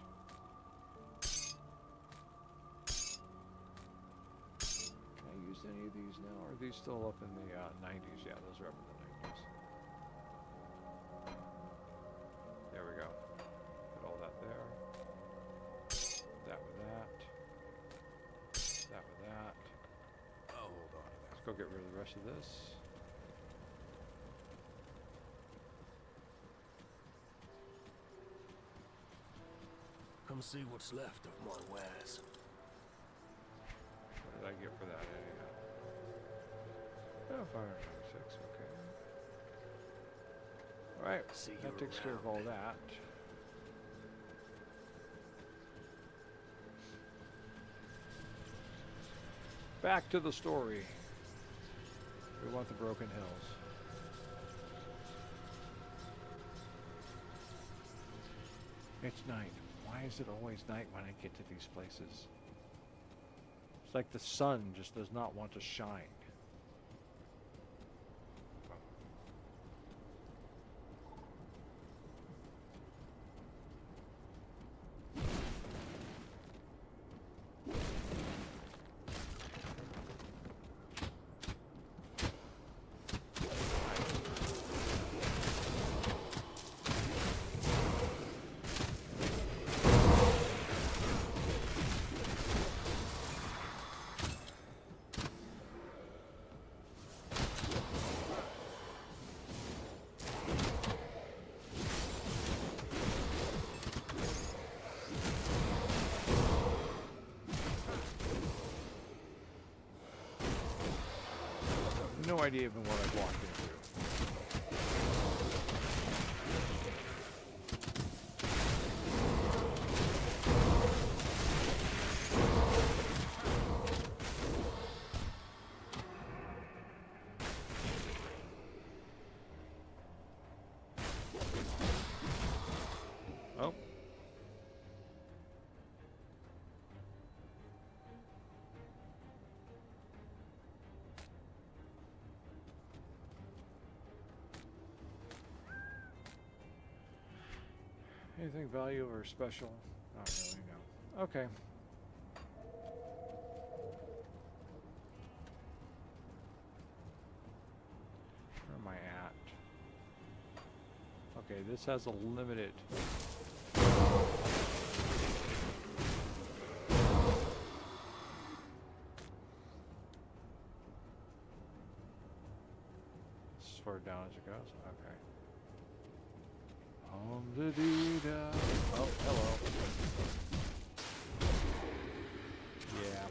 Can I use any of these now? Or are these still up in the 90s? Yeah, those are up in the 90s. There we go. Put all that there. That with that. That with that. I'll hold on to that. Let's go get rid of the rest of this. Come see what's left of my wares. What did I get for that anyhow? Oh, 596, okay. Alright, See you that takes care of all around. that. Back to the story. We want the Broken Hills. It's night. Why is it always night when I get to these places? It's like the sun just does not want to shine. idea even what I've walked into. Oh. Anything value or special? Not really, no. Okay. Where am I at? Okay, this has a limited... As far down as it goes? Okay. Da-dee-da. Oh, hello. Yeah.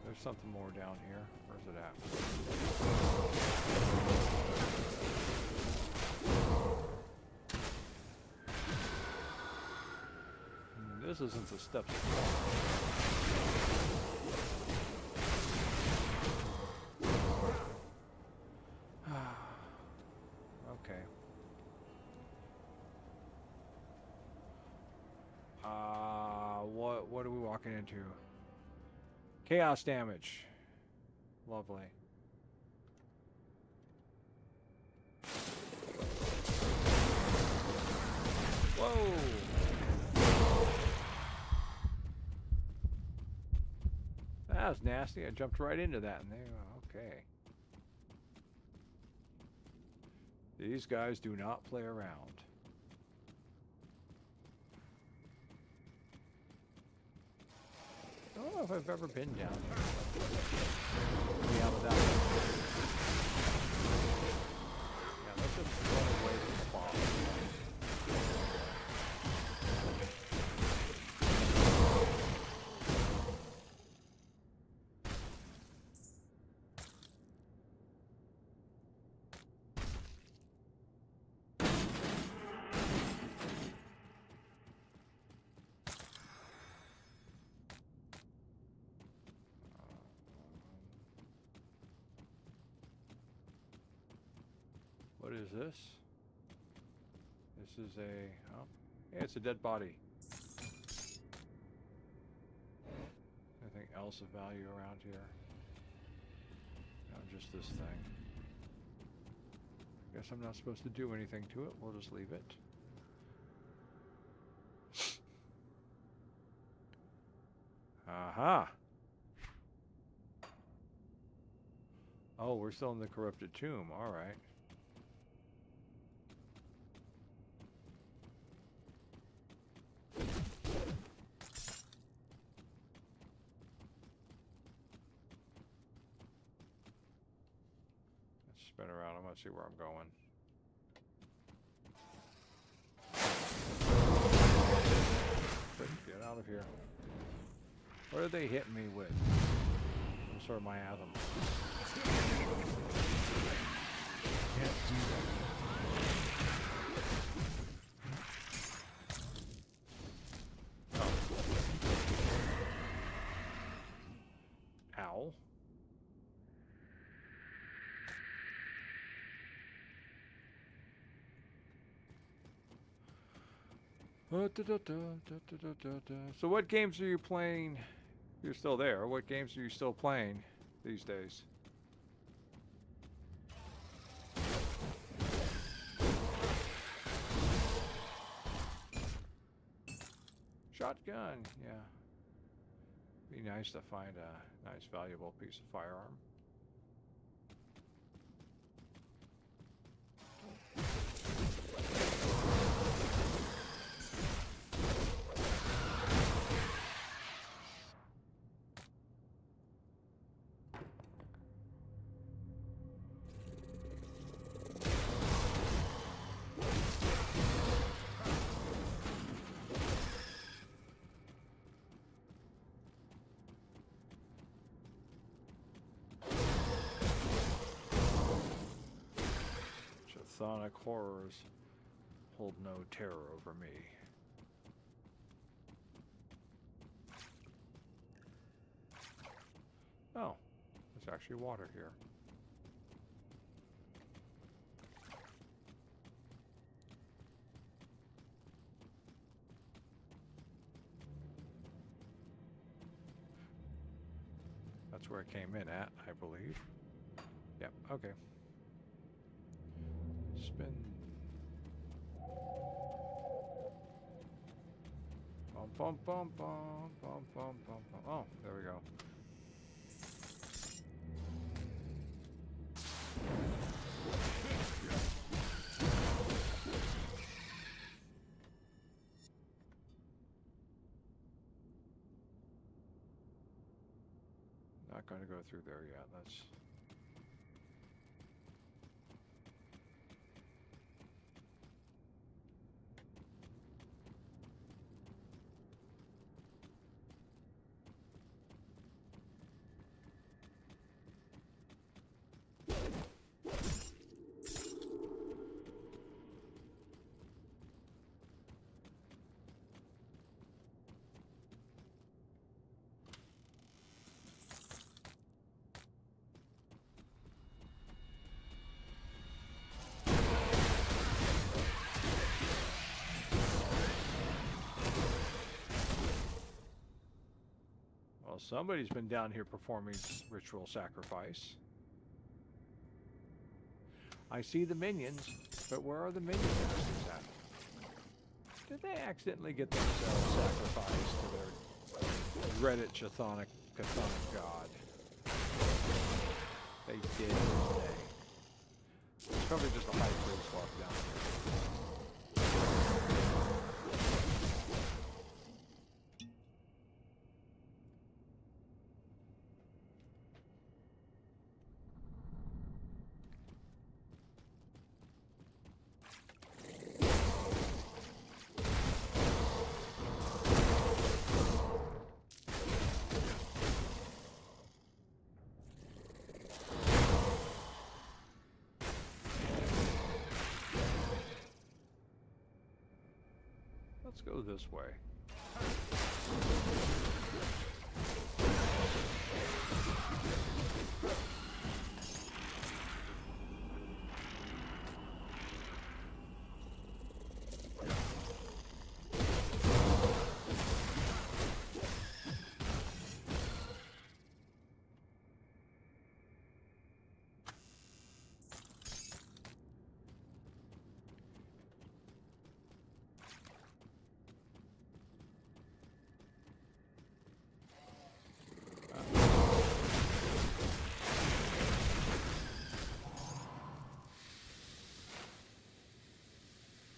There's something more down here. Where's it at? This isn't the steps. Okay. What are we walking into? Chaos damage. Lovely. Whoa! That was nasty. I jumped right into that and there. Okay. These guys do not play around. I don't know if I've ever been down here. Yeah, without it. Yeah, let's just run away from the boss. What is this? This is a... oh, yeah, it's a dead body. Anything else of value around here? No, just this thing. Guess I'm not supposed to do anything to it. We'll just leave it. Aha! Oh, we're still in the corrupted tomb. All right. Spin around. I'm gonna see where I'm going. Quick, get out of here. What are they hitting me with? Some sort of miasm. Can't do that. Oh. Ow. So what games are you playing? You're still there. What games are you still playing these days? Shotgun, yeah. Be nice to find a nice valuable piece of firearm. chthonic horrors hold no terror over me. Oh, there's actually water here. That's where it came in at, I believe. Yep, okay. Spin. Bum bum bum bum bum bum bum bum. Oh, there we go. Not going to go through there yet. Let's. Well, somebody's been down here performing ritual sacrifice. I see the minions, but where are the minion masters at? Did they accidentally get themselves sacrificed to their Reddit chthonic god? They did, didn't they? It's probably just a high priest walk down here. Let's go this way.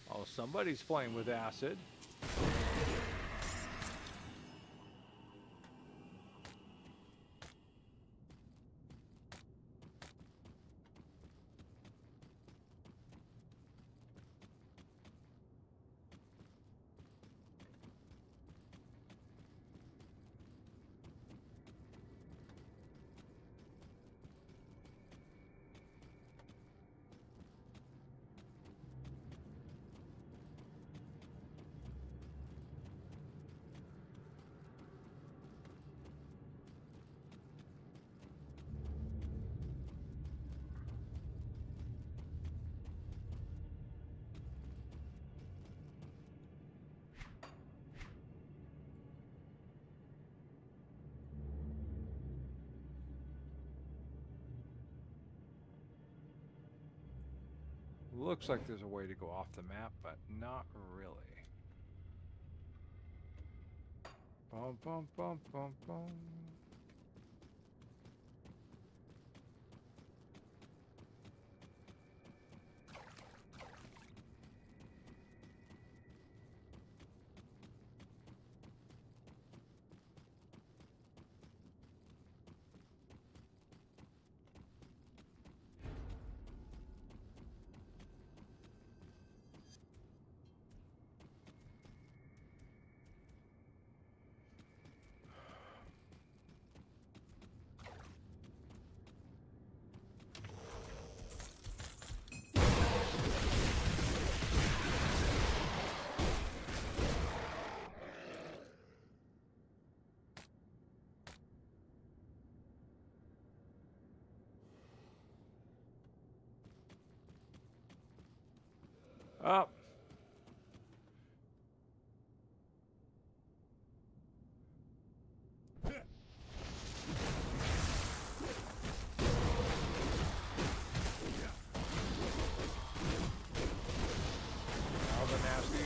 Oh, somebody's playing with acid. Looks like there's a way to go off the map, but not really. Bum bum bum bum bum. Up. Now the nasty.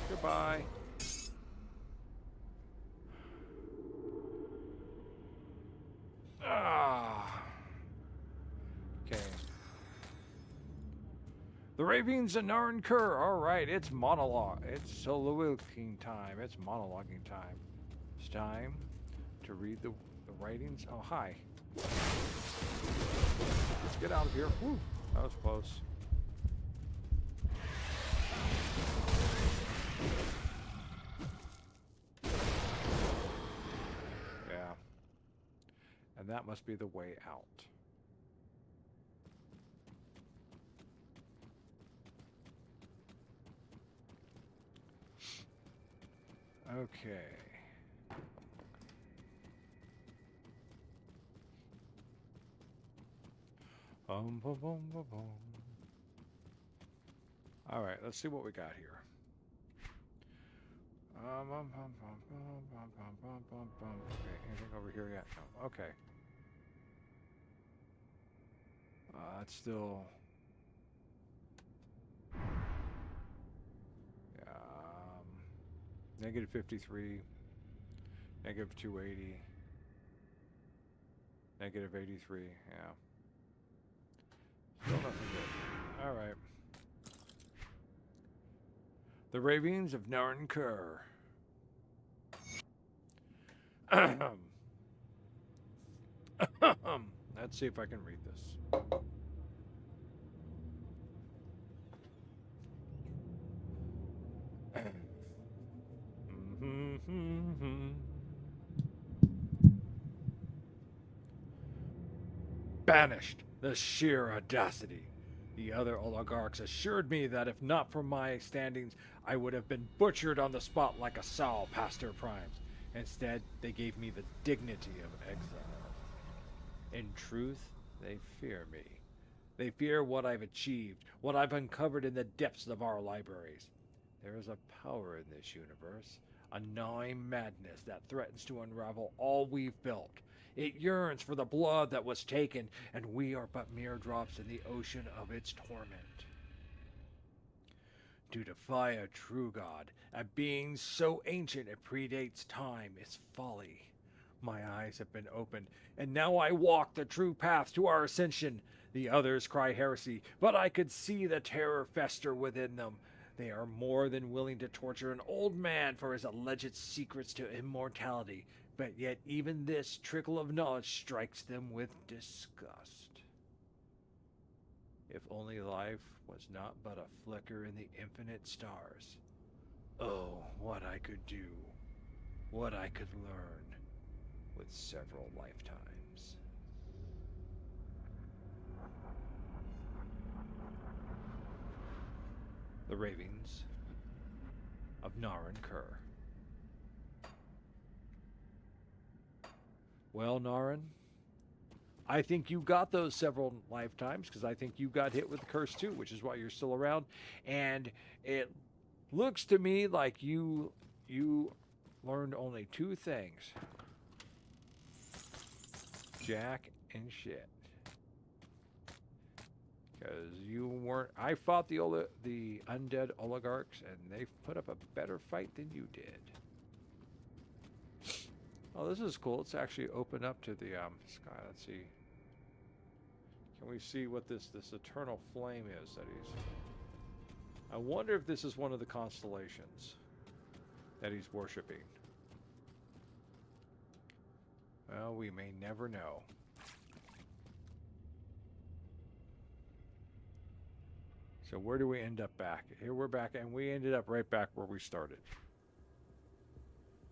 Goodbye. Ah. Okay. The Ravens and Narn Kur. All right, it's monologue. It's soliloquing time. It's monologuing time. It's time to read the writings. Oh, hi. Let's get out of here. Whew, that was close. Yeah. And that must be the way out. Okay. Boom, boom, boom, boom, boom. All right, let's see what we got here. Okay, anything over here yet? No. Okay. It's still. Negative 53, negative 280, negative 83, yeah. Still nothing good. Alright. The Ravens of Narn Kur. Let's see if I can read this. Banished, the sheer audacity. The other oligarchs assured me that if not for my standings, I would have been butchered on the spot like a sow past her primes. Instead, they gave me the dignity of exile. In truth, they fear me. They fear what I've achieved, what I've uncovered in the depths of our libraries. There is a power in this universe, a gnawing madness that threatens to unravel all we've built. It yearns for the blood that was taken, and we are but mere drops in the ocean of its torment. To defy a true god, a being so ancient it predates time, is folly. My eyes have been opened, and now I walk the true path to our ascension. The others cry heresy, but I could see the terror fester within them. They are more than willing to torture an old man for his alleged secrets to immortality, but yet even this trickle of knowledge strikes them with disgust. If only life was not but a flicker in the infinite stars. Oh, what I could do, what I could learn with several lifetimes. The Ravens of Narn Kur. Well, Narn, I think you got those several lifetimes because I think you got hit with the curse too, which is why you're still around. And it looks to me like you learned only two things: jack and shit. Because you weren't. I fought the undead oligarchs, and they put up a better fight than you did. Oh, this is cool. Let's actually open up to the sky. Let's see. Can we see what this eternal flame is that he's... I wonder if this is one of the constellations that he's worshiping. Well, we may never know. So where do we end up back? Here we're back, and we ended up right back where we started.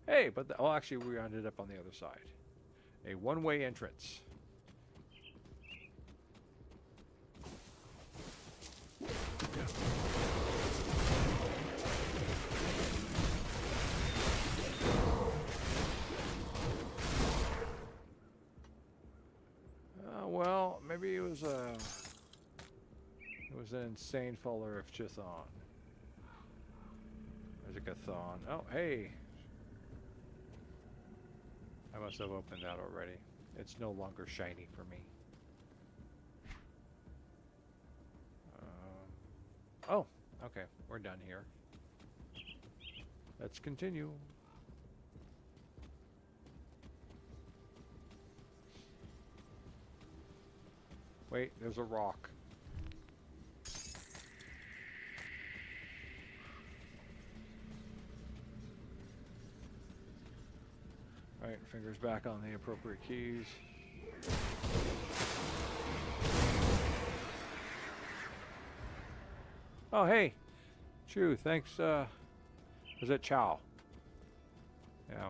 Hey, but actually we ended up on the other side. A one-way entrance. Well, was an insane faller of Chithon. There's a Gathon. Oh, hey! I must have opened that already. It's no longer shiny for me. Oh, okay. We're done here. Let's continue. Wait, there's a rock. Alright, fingers back on the appropriate keys. Oh, hey! Chew, thanks, was it Chow? Yeah.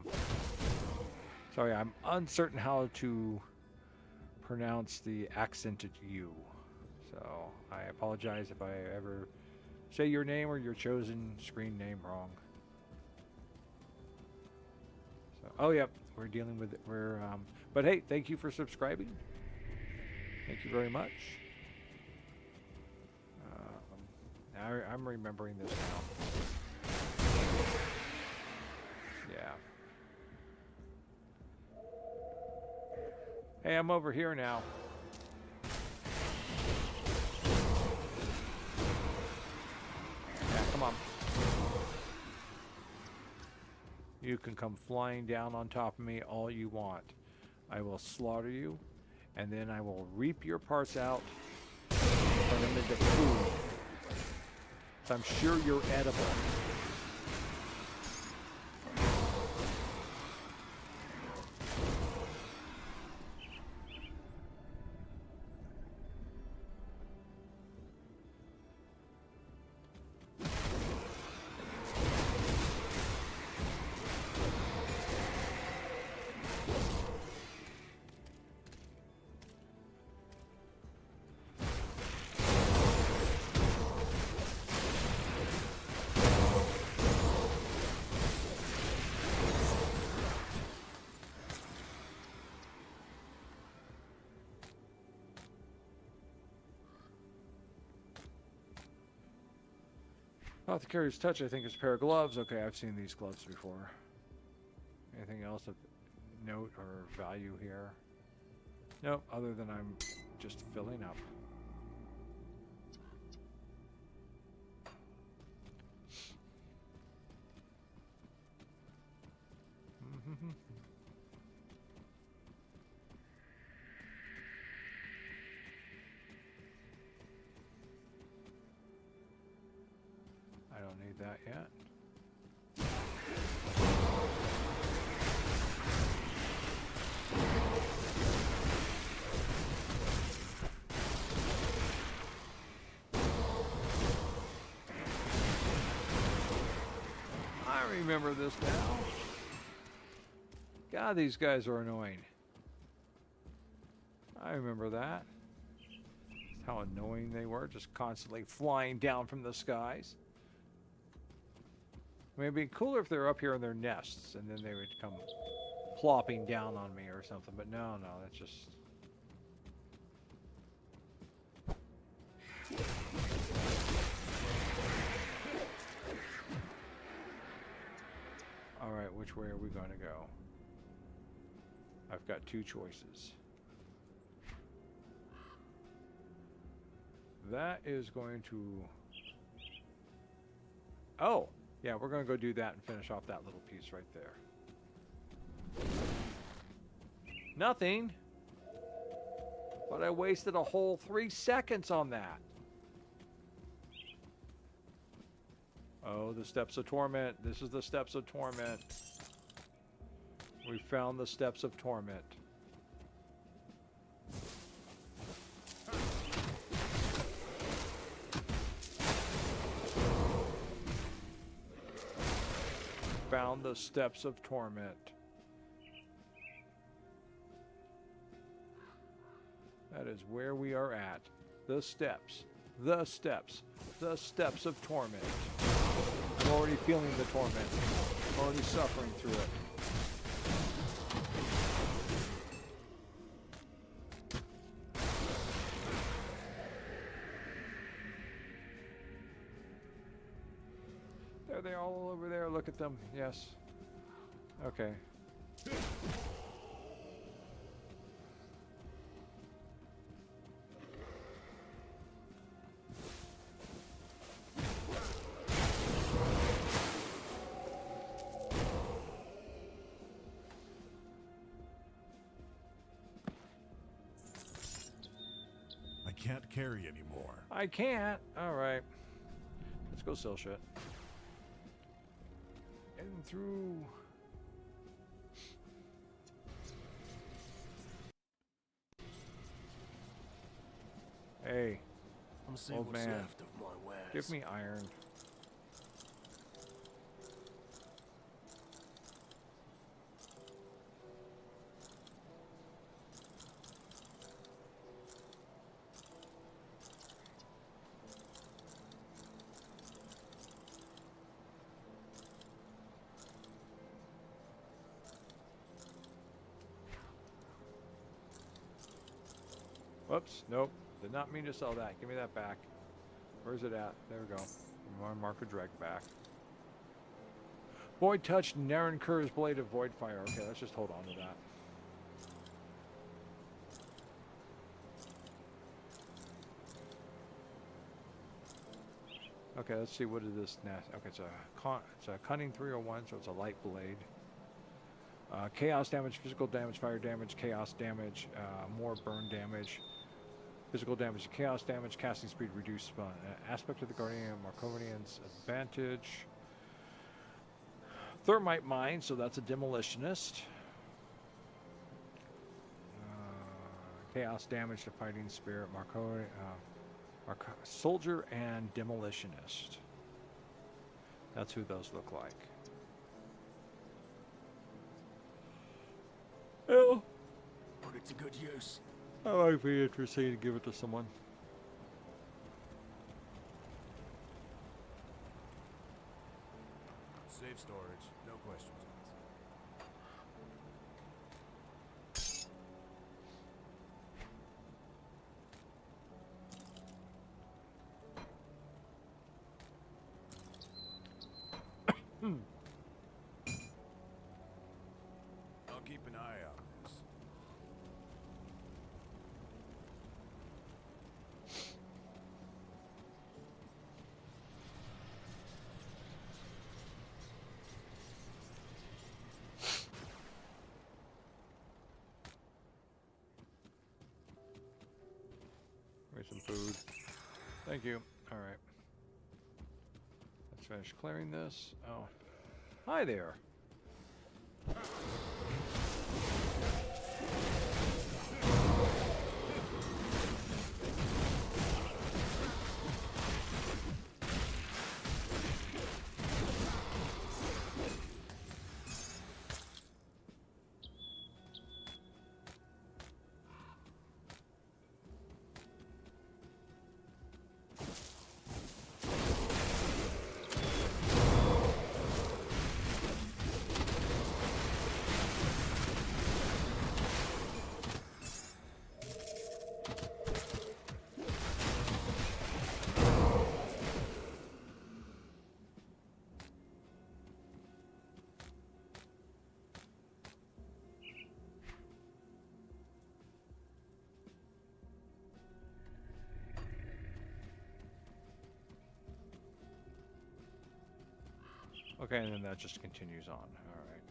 Sorry, I'm uncertain how to pronounce the accented U. So, I apologize if I ever say your name or your chosen screen name wrong. So, oh, yep, we're dealing with it. But hey, thank you for subscribing. Thank you very much. I'm remembering this now. Yeah. Hey, I'm over here now. Yeah, come on. You can come flying down on top of me all you want. I will slaughter you, and then I will reap your parts out, turn them into food. So I'm sure you're edible. Aetherials touch, I think, is a pair of gloves. Okay, I've seen these gloves before. Anything else of note or value here? Nope, other than I'm just filling up. I don't need that yet. I remember this now. God, these guys are annoying. I remember that. How annoying they were, just constantly flying down from the skies. I mean, it'd be cooler if they were up here in their nests, and then they would come plopping down on me or something, but no, that's just... Alright, which way are we going to go? I've got two choices. That is going to... Oh! Yeah, we're going to go do that and finish off that little piece right there. Nothing! But I wasted a whole 3 seconds on that. Oh, the Steps of Torment. This is the Steps of Torment. We found the Steps of Torment. Found the Steps of Torment. That is where we are at. The steps. The steps. The Steps of Torment. I'm already feeling the torment. I'm already suffering through it. look at them? Yes. Okay. I can't carry anymore. I can't. All right. Let's go sell shit. Getting through. Hey, I'm see Old what's man. left of my wares. give me iron. Whoops, nope. Did not mean to sell that. Give me that back. Where's it at? There we go. Marker drag back. Void touch, Naren Kerr's blade of void fire. Okay, let's just hold on to that. Okay, let's see what is this nest. Okay, it's a cunning 301, so it's a light blade. Chaos damage, physical damage, fire damage, chaos damage, more burn damage. Physical damage, chaos damage, casting speed reduced. Aspect of the Guardian Markovanian's advantage. Thermite mine, so that's a demolitionist. Chaos damage to fighting spirit, soldier and demolitionist. That's who those look like. Well, Put it to good use. that might be interesting to give it to someone. Safe storage, no questions asked. I'll keep an eye out this. Here's some food. Thank you. All right. Let's finish clearing this. Oh. Hi there. Okay, and then that just continues on. All right.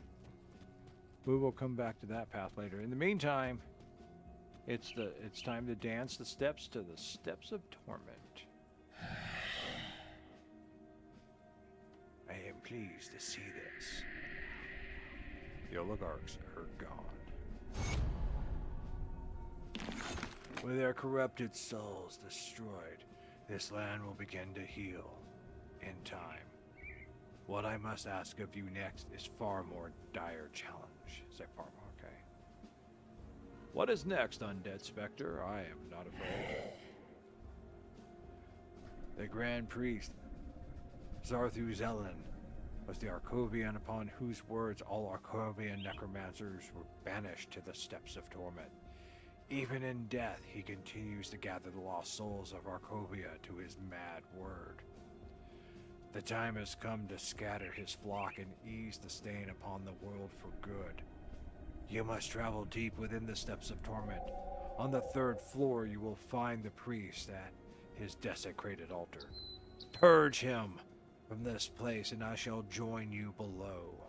We will come back to that path later. In the meantime, it's time to dance the steps to the steps of torment. I am pleased to see this. The oligarchs are gone. With their corrupted souls destroyed, this land will begin to heal in time. What I must ask of you next is far more dire challenge. Say far more, okay. What is next, Undead Spectre? I am not afraid. The Grand Priest, Zarthuzelin, was the Arkovian upon whose words all Arkovian necromancers were banished to the steppes of torment. Even in death, he continues to gather the lost souls of Arkovia to his mad word. The time has come to scatter his flock and ease the stain upon the world for good. You must travel deep within the steps of torment. On the 3rd floor you will find the priest at his desecrated altar. Purge him from this place, and I shall join you below.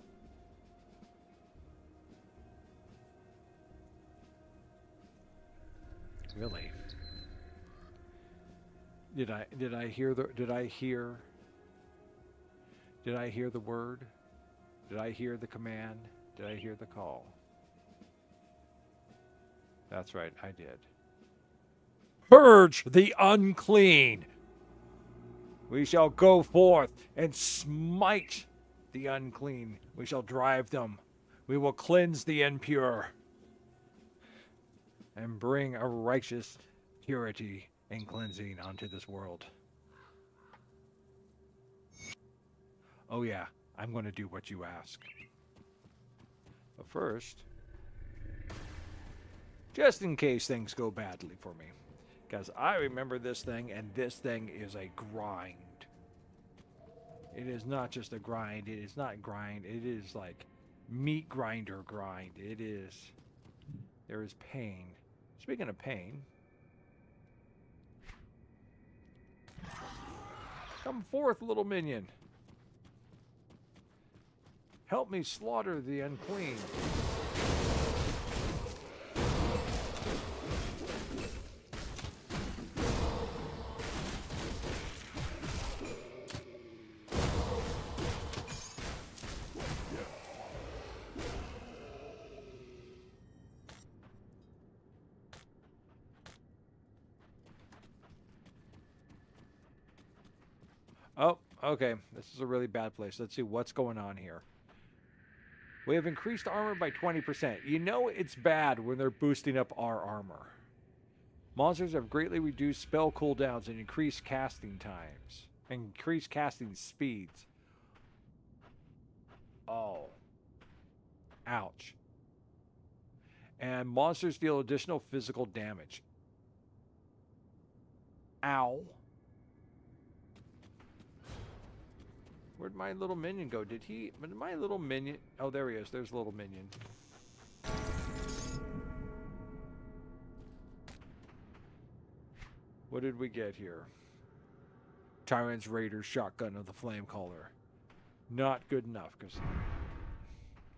Really? Did I hear the word? Did I hear the command? Did I hear the call? That's right, I did. Purge the unclean! We shall go forth and smite the unclean. We shall drive them. We will cleanse the impure and bring a righteous purity and cleansing onto this world. Oh yeah, I'm going to do what you ask. But first, just in case things go badly for me, because I remember this thing, and this thing is a grind. It is not just a grind. It is not grind. It is like meat grinder grind. It is. There is pain. Speaking of pain, come forth, little minion. Help me slaughter the unclean. Oh, okay. This is a really bad place. Let's see what's going on here. We have increased armor by 20%. You know it's bad when they're boosting up our armor. Monsters have greatly reduced spell cooldowns and increased casting times. Increased casting speeds. Oh. Ouch. And monsters deal additional physical damage. Ow. Where'd my little minion go? Did my little minion... Oh, there he is. There's little minion. What did we get here? Tyrant's Raider Shotgun of the Flame Caller. Not good enough, because...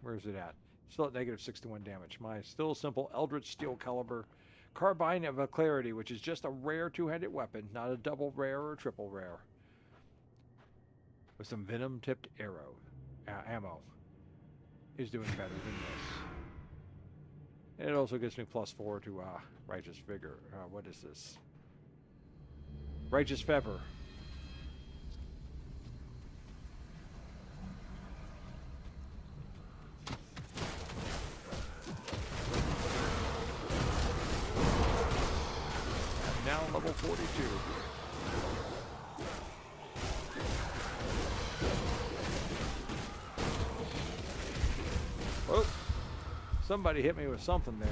Where's it at? Still at negative 61 damage. My still simple Eldritch Steel Caliber Carbine of a Clarity, which is just a rare two-handed weapon, not a double rare or triple rare. With some venom-tipped ammo, is doing better than this. And it also gives me +4 to Righteous Vigor. What is this? Righteous Fever. I'm now level 42. Oh, somebody hit me with something there.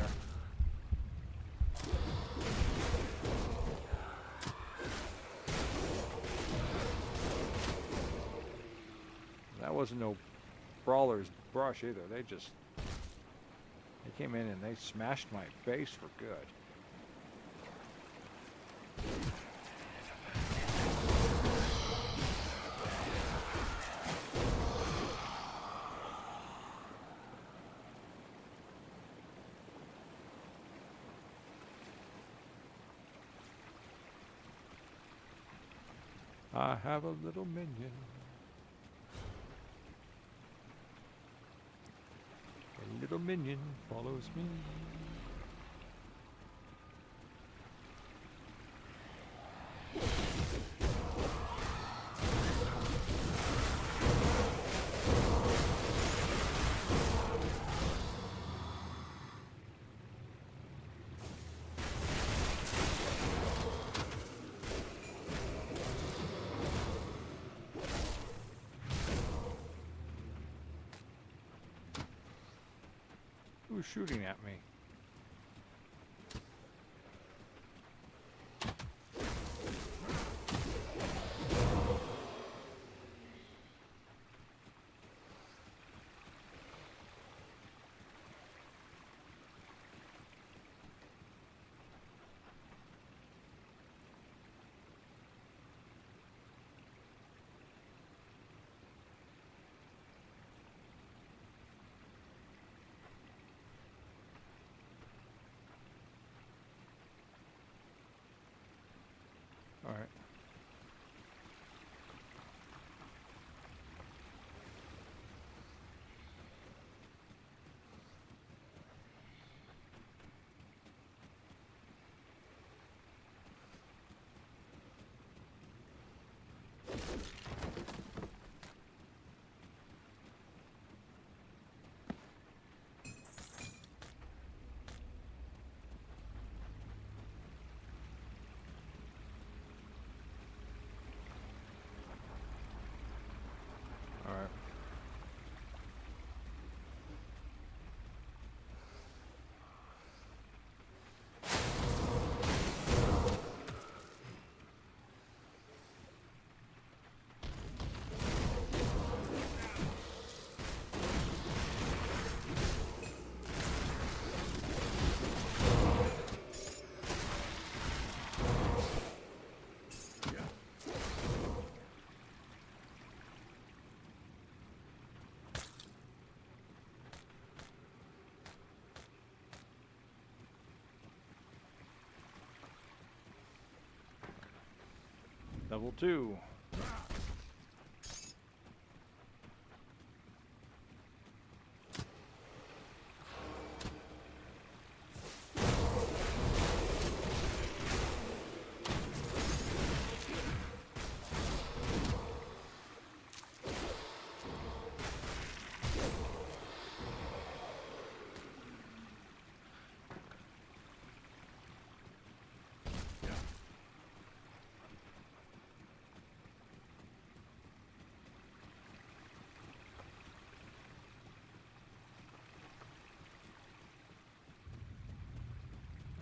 That wasn't no brawler's brush either. They came in and they smashed my face for good. I have a little minion. A little minion follows me. Who's shooting at me? All right. Level 2.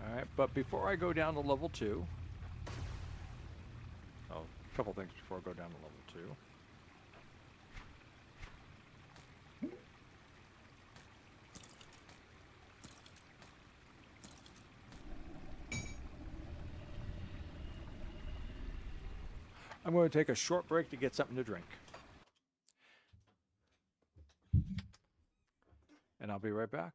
All right, but before I go down to level 2, oh, a couple things before I go down to level 2. I'm going to take a short break to get something to drink. And I'll be right back.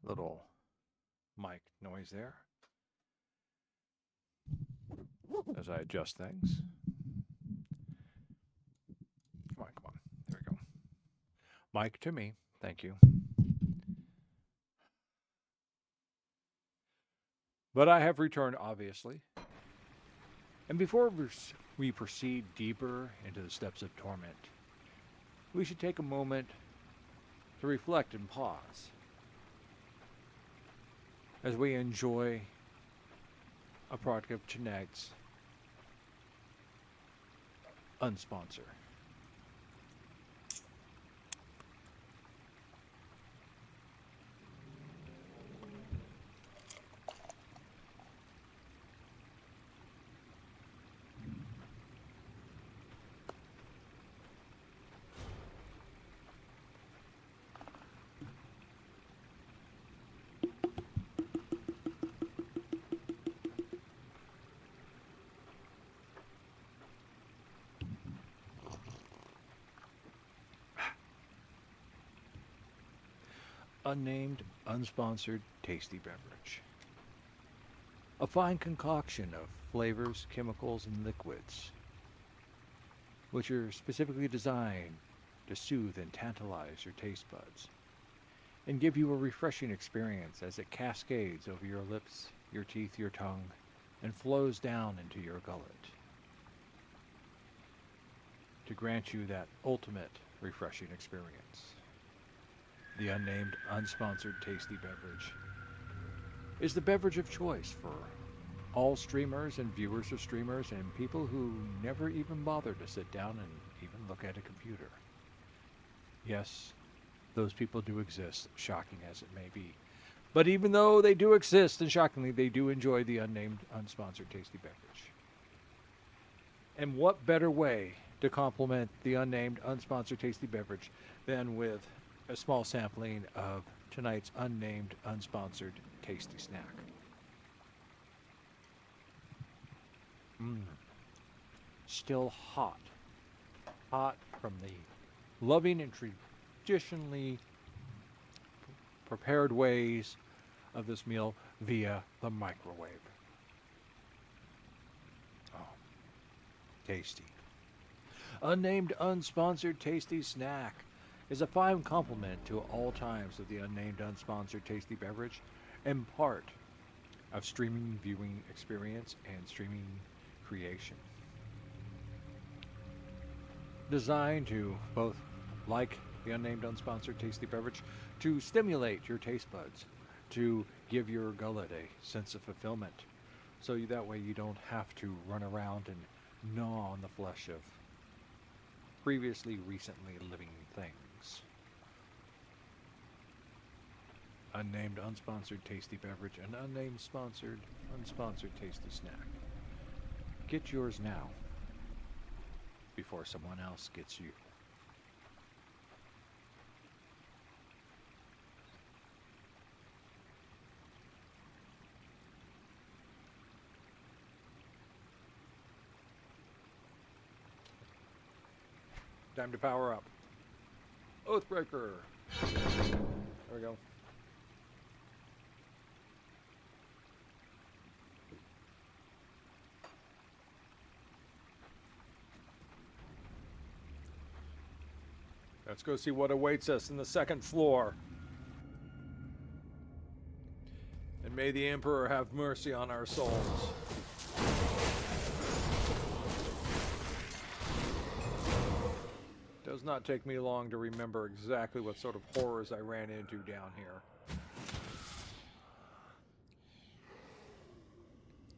Little mic noise there as I adjust things. Come on, come on. There we go. Mic to me. Thank you. But I have returned, obviously. And before we proceed deeper into the steps of torment, we should take a moment to reflect and pause as we enjoy a product of Chineg's unsponsor. Unnamed, unsponsored, tasty beverage. A fine concoction of flavors, chemicals, and liquids, which are specifically designed to soothe and tantalize your taste buds, and give you a refreshing experience as it cascades over your lips, your teeth, your tongue, and flows down into your gullet, to grant you that ultimate refreshing experience. The unnamed, unsponsored tasty beverage is the beverage of choice for all streamers and viewers of streamers and people who never even bother to sit down and even look at a computer. Yes, those people do exist, shocking as it may be. But even though they do exist, and shockingly, they do enjoy the unnamed, unsponsored tasty beverage. And what better way to complement the unnamed, unsponsored tasty beverage than with a small sampling of tonight's unnamed, unsponsored tasty snack. Still hot. Hot from the loving and traditionally prepared ways of this meal via the microwave. Oh, tasty. Unnamed, unsponsored tasty snack is a fine complement to all times of the unnamed, unsponsored tasty beverage and part of streaming viewing experience and streaming creation. Designed to both, like the unnamed, unsponsored tasty beverage, to stimulate your taste buds, to give your gullet a sense of fulfillment, so that way you don't have to run around and gnaw on the flesh of recently living things. Unnamed, unsponsored tasty beverage and unnamed, unsponsored tasty snack. Get yours now before someone else gets you. Time to power up. Oathbreaker. There we go. Let's go see what awaits us in the second floor. And may the Emperor have mercy on our souls. Does not take me long to remember exactly what sort of horrors I ran into down here.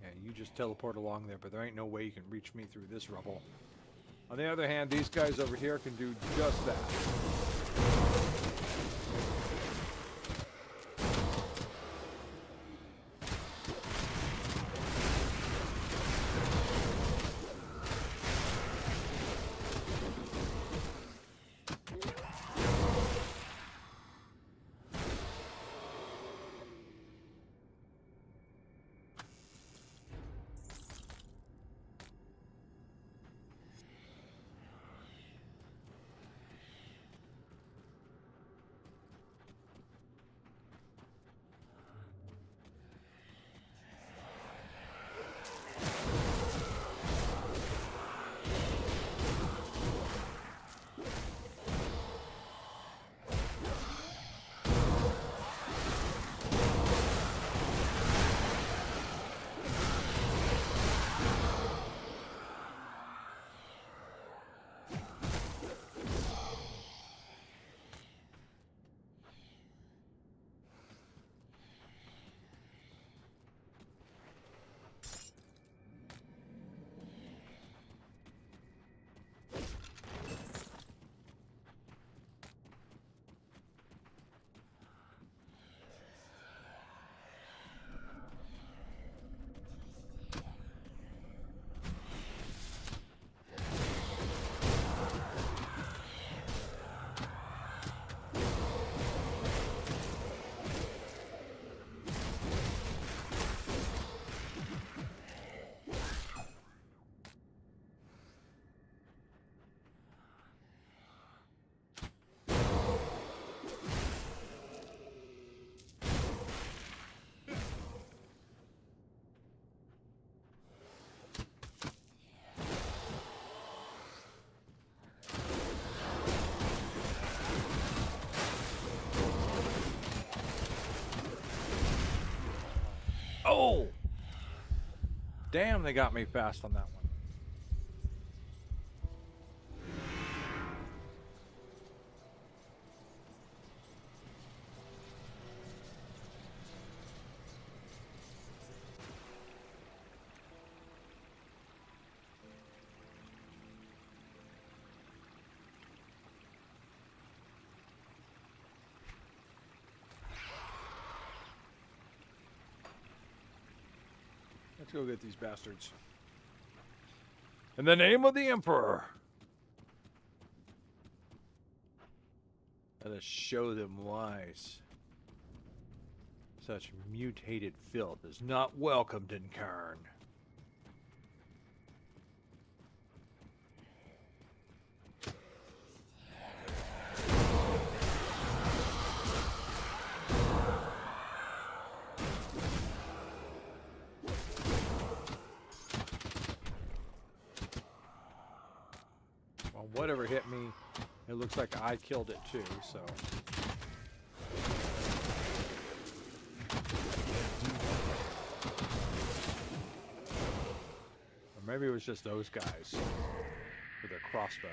Yeah, you just teleport along there, but there ain't no way you can reach me through this rubble. On the other hand, these guys over here can do just that. Damn, they got me fast on that one. Let's go get these bastards. In the name of the Emperor! Let us show them wise. Such mutated filth is not welcomed in Karn. Well, whatever hit me, it looks like I killed it too, so... Or maybe it was just those guys with their crossbow.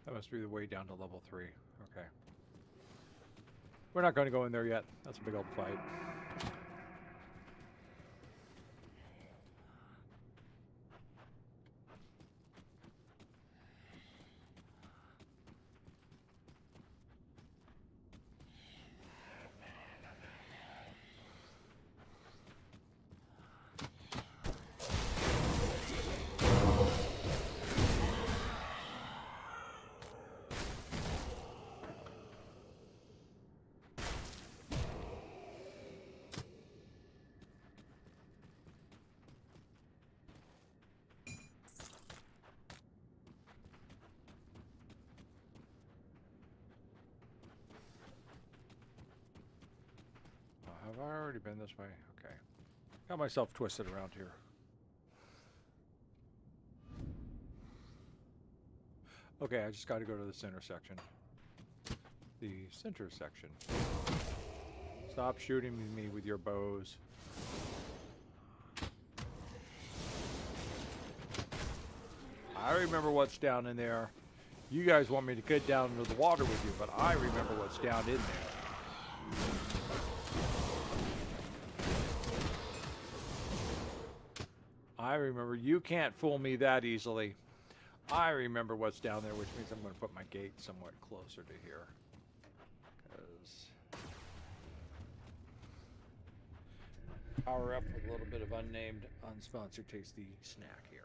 That must be the way down to level 3. Okay. We're not going to go in there yet. That's a big old fight. Have I already been this way? Okay. Got myself twisted around here. Okay, I just got to go to the center section. The center section. Stop shooting me with your bows. I remember what's down in there. You guys want me to get down into the water with you, but I remember what's down in there. I remember. You can't fool me that easily. I remember what's down there, which means I'm going to put my gate somewhat closer to here. Because power up with a little bit of unnamed, unsponsored tasty snack here.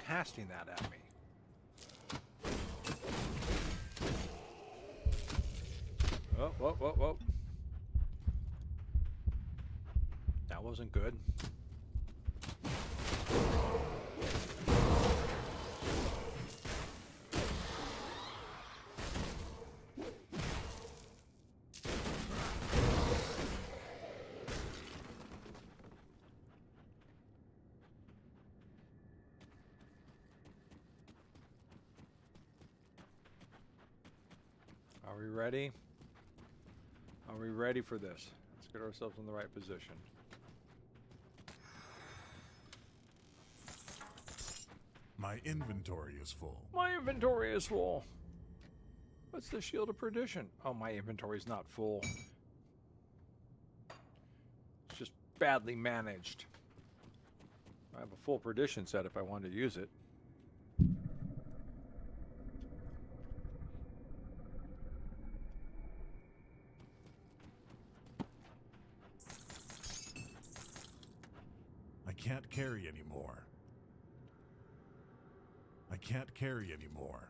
Casting that at me. Oh, whoa, whoa, whoa. That wasn't good. Are we ready? Are we ready for this? Let's get ourselves in the right position. My inventory is full. My inventory is full. What's the Shield of Perdition? Oh, my inventory's not full. It's just badly managed. I have a full Perdition set if I wanted to use it. I can't carry anymore. I can't carry anymore.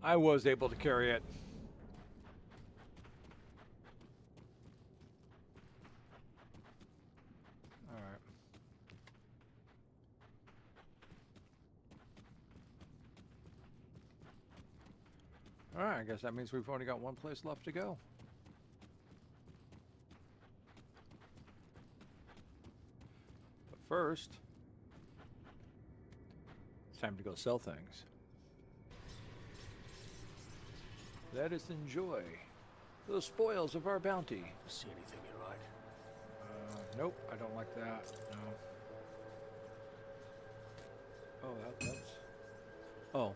I was able to carry it. Alright. Alright, I guess that means we've only got one place left to go. But first, it's time to go sell things. Let us enjoy the spoils of our bounty. See anything you like? Nope, I don't like that. No. Oh, that's... Oh.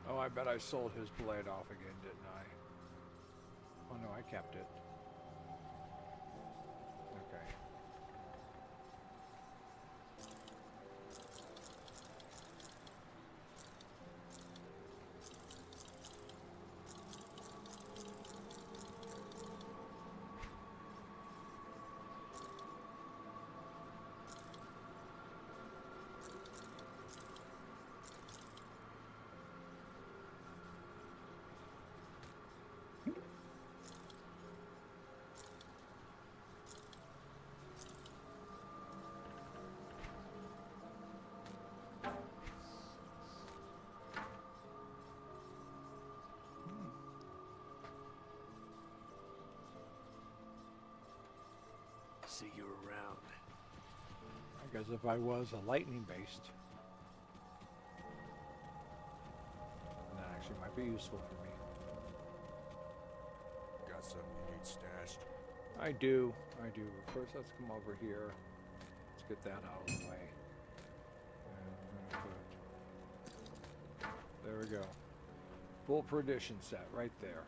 Oh, I bet I sold his blade off again, didn't I? Oh no, I kept it. Okay. See you around. I guess if I was a lightning based, that actually might be useful for me. Got something you need stashed? I do. First, let's come over here. Let's get that out of the way. And there we go. Full Perdition set right there.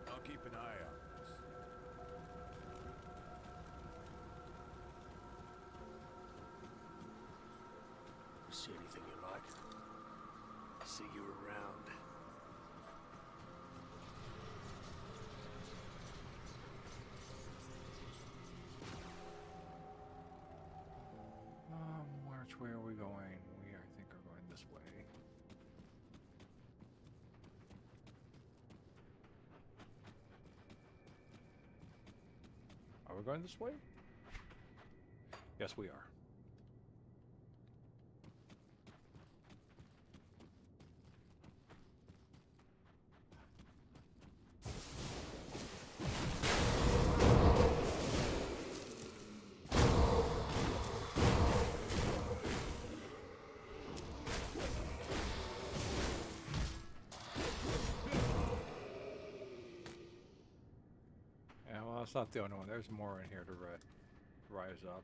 I'll keep an eye on this. See anything you like? See you around. Are we going this way? Yes, we are. Yeah, well, it's not the only one. There's more in here to rise up.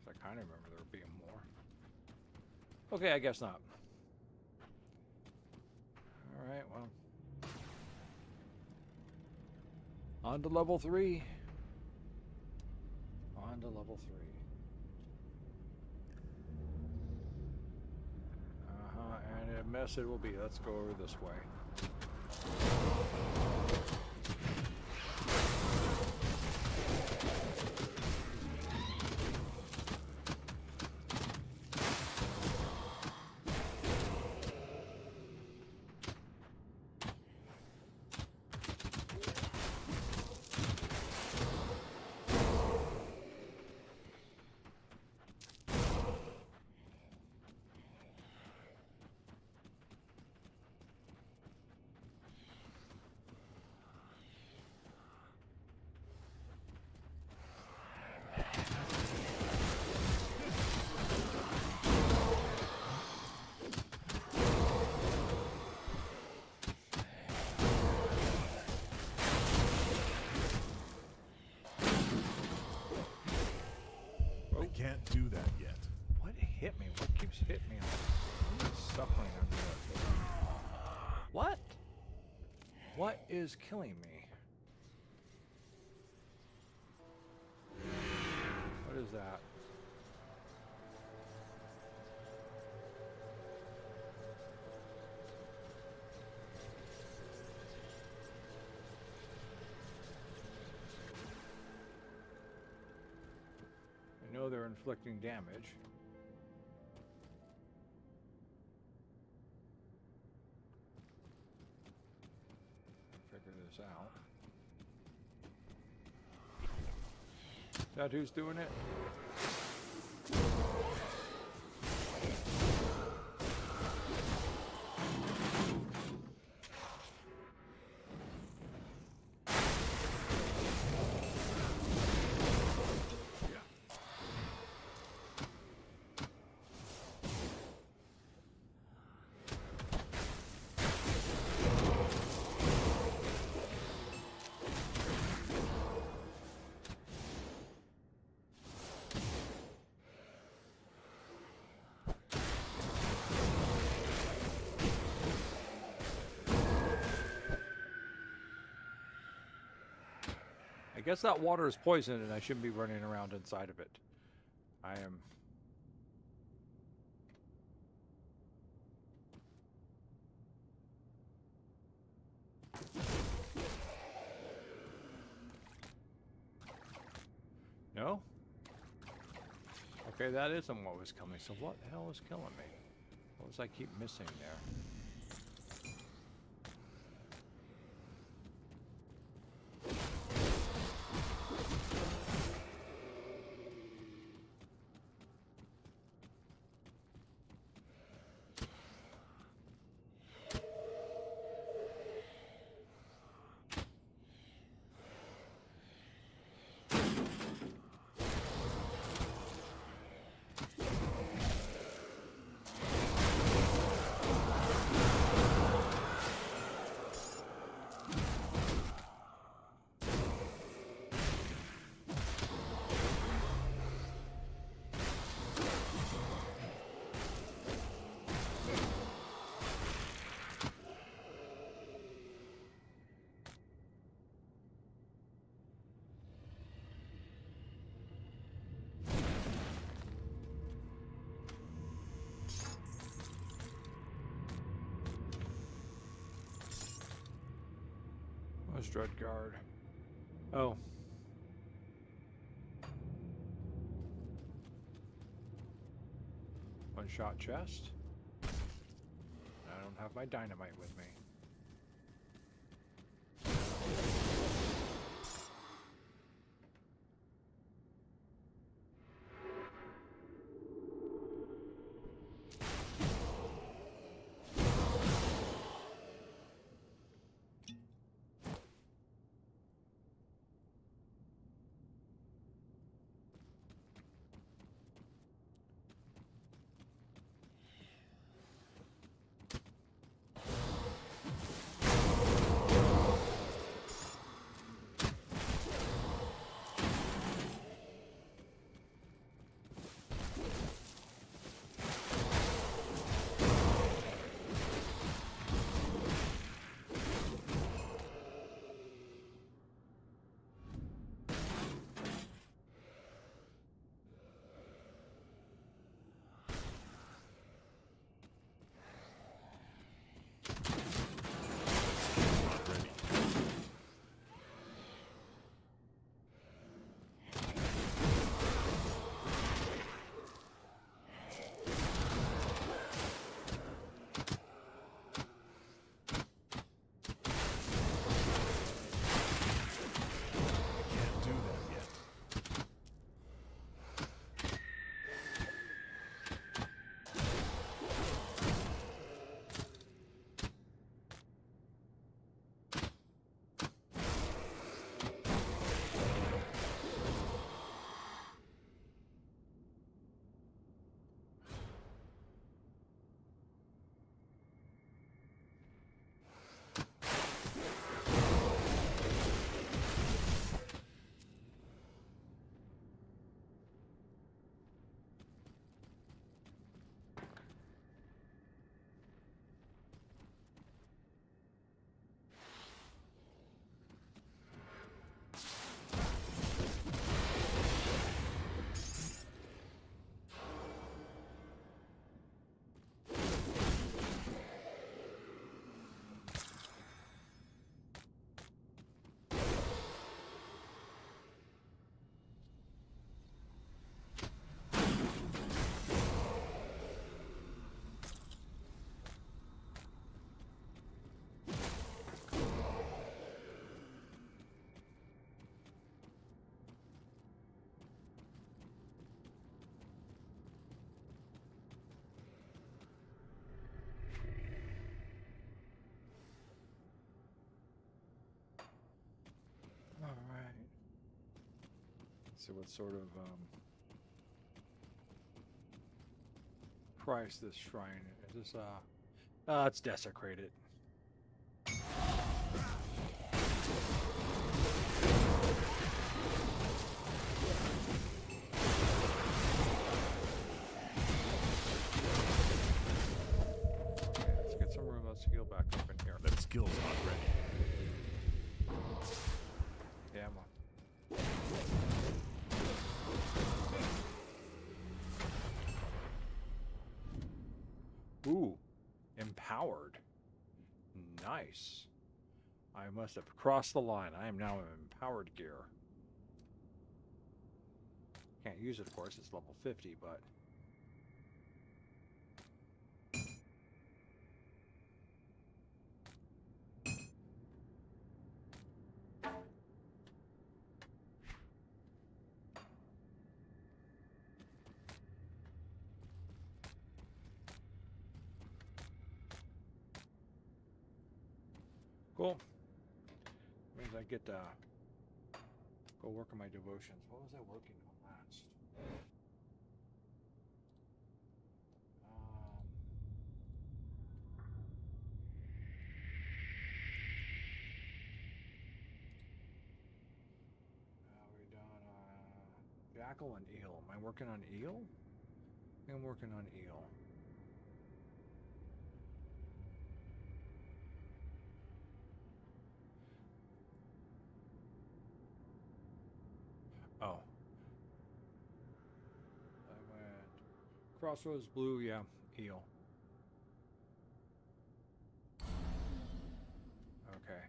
I kind of remember there being more. Okay, I guess not. Alright, well. On to level 3. On to level 3. And a mess it will be. Let's go over this way. Can't do that yet. What hit me? What keeps hitting me? I'm suffering under it. What? What is killing me? What is that? I know they're inflicting damage. Figure this out. Is that who's doing it? I guess that water is poisoned and I shouldn't be running around inside of it. I am... No? Okay, that isn't what was coming. So what the hell was killing me? What was I keep missing there? Where's Dreadguard? Oh. One-shot chest. I don't have my dynamite with me. see what sort of price this shrine is. This it's desecrated. Let's get some room. Let's heal back up in here. That skill's not ready. Yeah, I'm on. Ooh, empowered. Nice. I must have crossed the line. I am now in empowered gear. Can't use it, of course. It's level 50, but... Cool. Means I get to go work on my devotions. What was I working on last? We done Jackal and Eel. Am I working on Eel? I think I'm working on Eel. Oh. I went Crossroads Blue, yeah, Eel. Okay.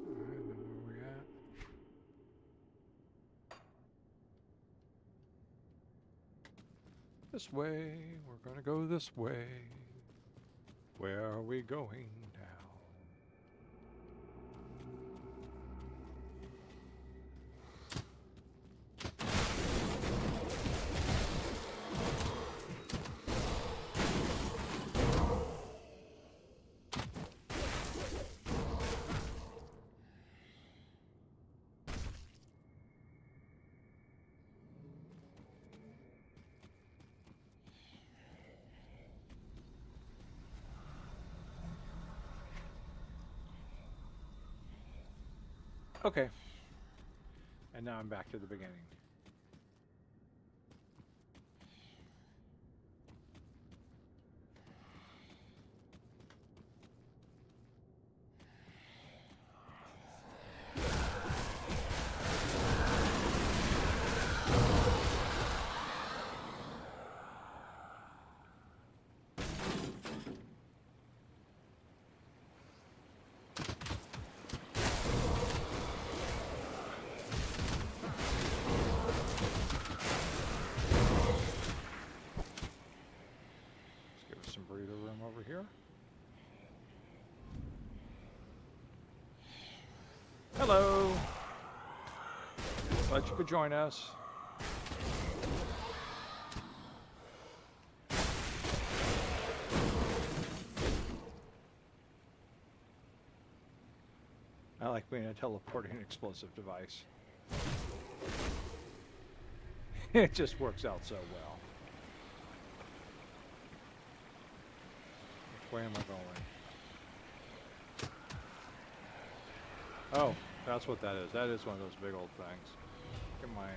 Alright, then where we at? This way, we're gonna go this way. Where are we going now? Okay. And now I'm back to the beginning. Breather room over here. Hello. Glad you could join us. I like being a teleporting explosive device. It just works out so well. Where am I going? Oh, that's what that is. That is one of those big old things. Look at my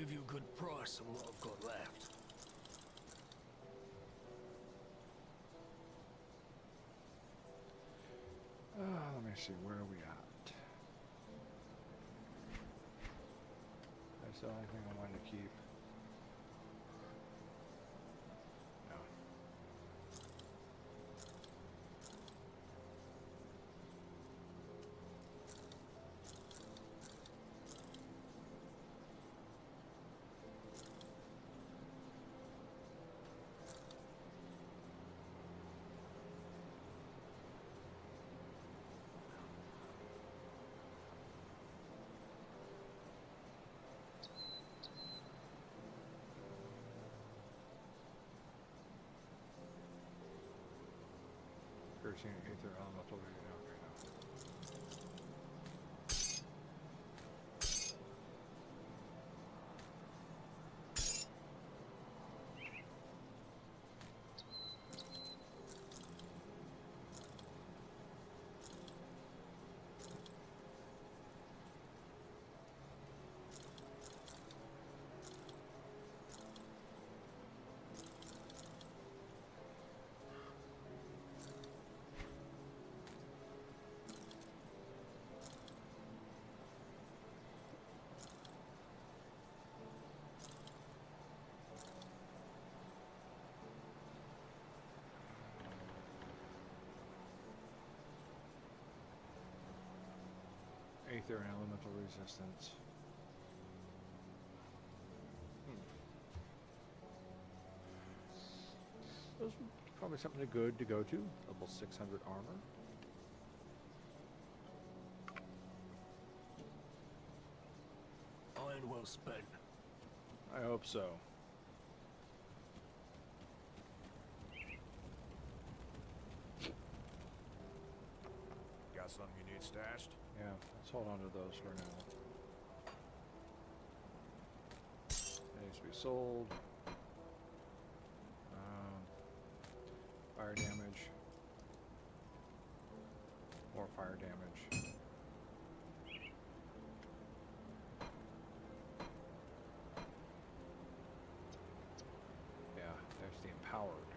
give you a good price on what I've got left. Let me see, where are we at? That's the only thing I wanted to keep. No. Piercing Aether elemental. Okay, no. Aether and elemental resistance. Those would probably something good to go to. Level 600 armor. Iron well spent. I hope so. Got something you need stashed? Yeah, let's hold on to those for now. That needs to be sold. Fire damage. More fire damage. Yeah, there's the empowered.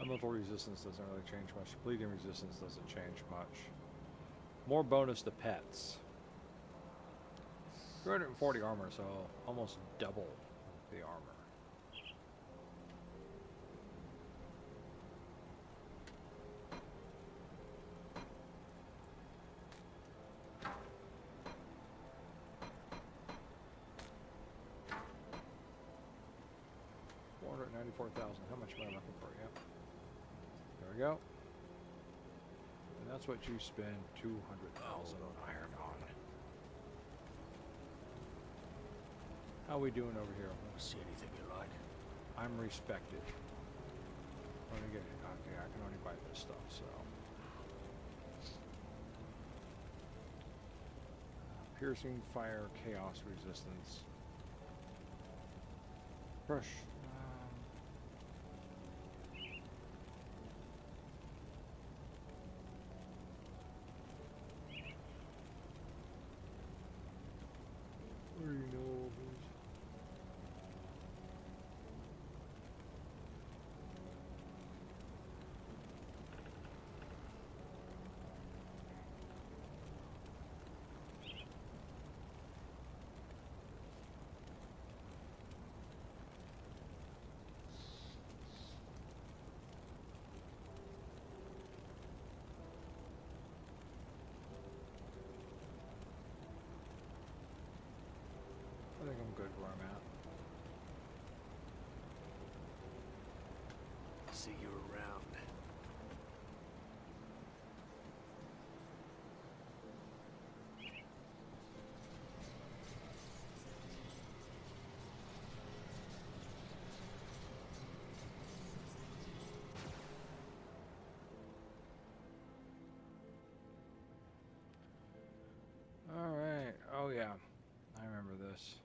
Elemental resistance doesn't really change much. Bleeding resistance doesn't change much. More bonus to pets. 340 armor, so almost double the armor. $494,000. How much am I looking for? Yep. There we go. And that's what you spend 200,000 iron on. How we doing over here? See anything you like? I'm respected. Let me get it. Okay, I can only buy this stuff, so. Piercing fire, chaos resistance. Brush. Where do you know all these? I think I'm good where I'm at. See you around. All right. Oh yeah, I remember this.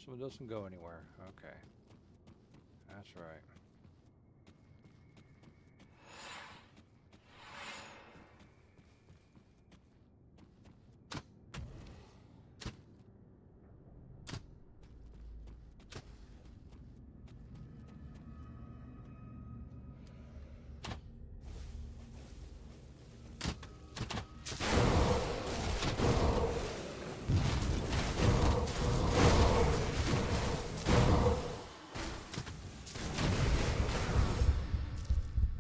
This one doesn't go anywhere. Okay. That's right.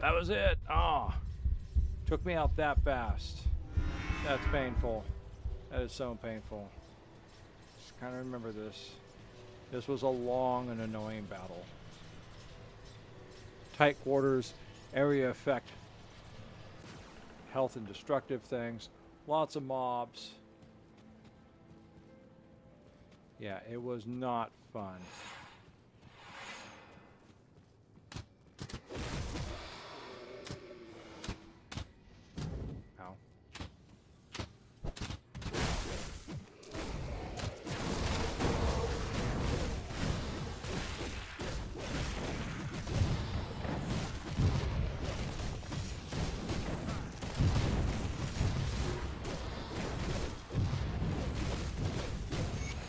That was it. Ah, took me out that fast. That's painful. That is so painful. Just kind of remember this. This was a long and annoying battle. Tight quarters, area effect, health and destructive things, lots of mobs. Yeah, it was not fun. Ow.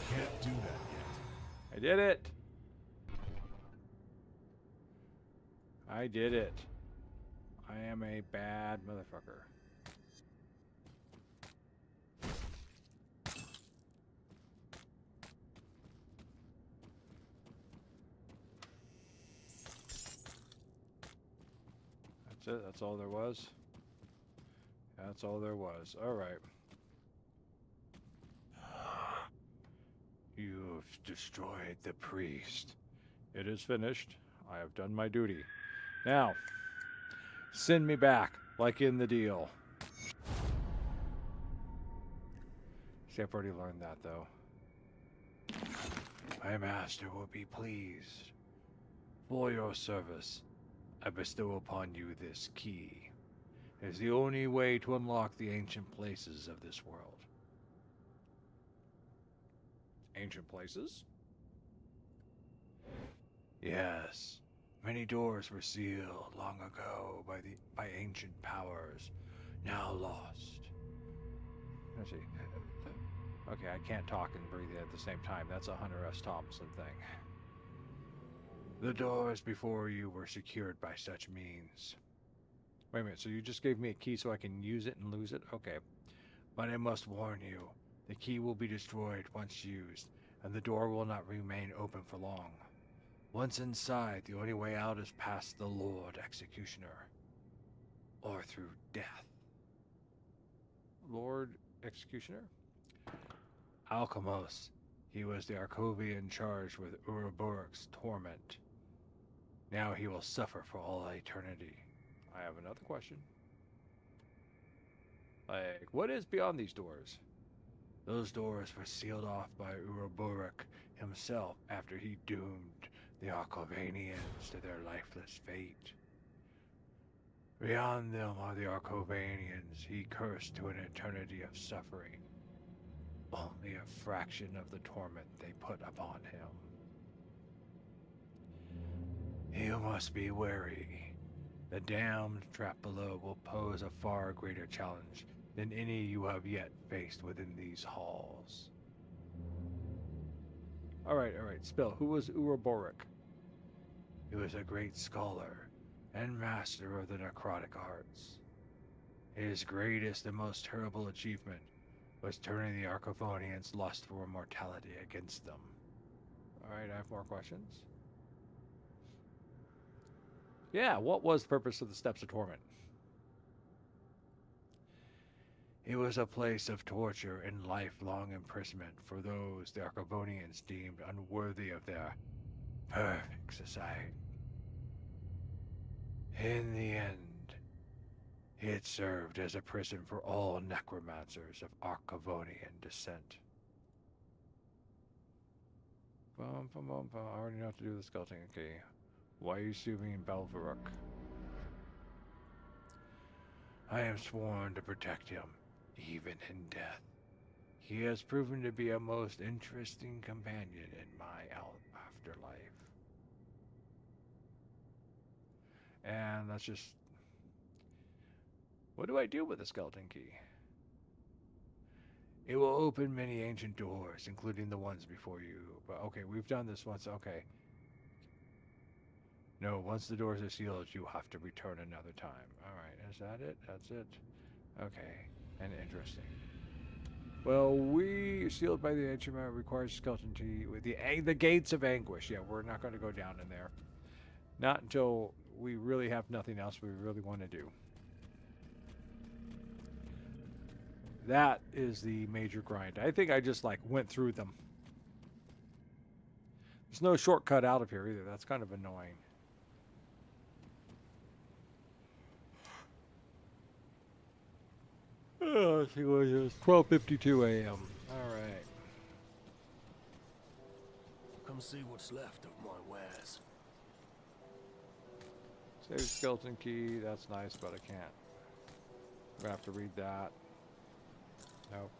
Can't do that yet. I did it! I did it. I am a bad motherfucker. That's it. That's all there was. That's all there was. All right. You've destroyed the priest. It is finished. I have done my duty. Now, send me back, like in the deal. See, I've already learned that, though. My master will be pleased. For your service, I bestow upon you this key. It is the only way to unlock the ancient places of this world. Ancient places? Yes. Many doors were sealed long ago by ancient powers, now lost. Let's see. Okay, I can't talk and breathe at the same time. That's a Hunter S. Thompson thing. The doors before you were secured by such means. Wait a minute, so you just gave me a key so I can use it and lose it? Okay. But I must warn you, the key will be destroyed once used, and the door will not remain open for long. Once inside, the only way out is past the Lord Executioner, or through death. Lord Executioner? Alchemos. He was the Arkovian charged with Uroboric's torment. Now he will suffer for all eternity. I have another question. Like, what is beyond these doors? Those doors were sealed off by Uroboric himself after he doomed the Arkavanians to their lifeless fate. Beyond them are the Arkavanians he cursed to an eternity of suffering. Only a fraction of the torment they put upon him. You must be wary. The damned trapped below will pose a far greater challenge than any you have yet faced within these halls. Alright, Spill. Who was Uroboric? He was a great scholar and master of the necrotic arts. His greatest and most terrible achievement was turning the Arkavonians' lust for immortality against them. Alright, I have more questions. Yeah, what was the purpose of the Steps of Torment? It was a place of torture and lifelong imprisonment for those the Arkavonians deemed unworthy of their perfect society. In the end, it served as a prison for all necromancers of Arkavonian descent. I already know what to do with the skeleton. Okay. Why are you suing Belvaruk? I am sworn to protect him, even in death. He has proven to be a most interesting companion in my afterlife. And that's just... What do I do with the skeleton key? It will open many ancient doors, including the ones before you. But okay, we've done this once. Okay. No, once the doors are sealed, you have to return another time. Alright, is that it? That's it. Okay, and interesting. Well, we sealed by the ancient man requires skeleton key with the gates of anguish. Yeah, we're not going to go down in there. Not until we really have nothing else we really want to do. That is the major grind. I think I just like went through them. There's no shortcut out of here either. That's kind of annoying. Let's see what it is. 12:52 a.m. All right. Come see what's left of my wares. Save skeleton key. That's nice, but I can't. I'm gonna have to read that. Nope.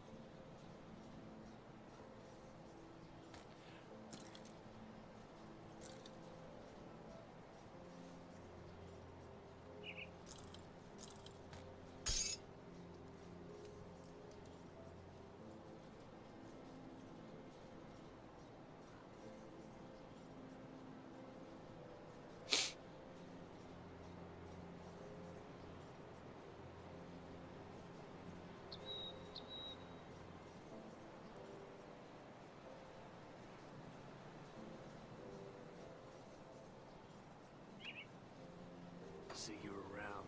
See you around.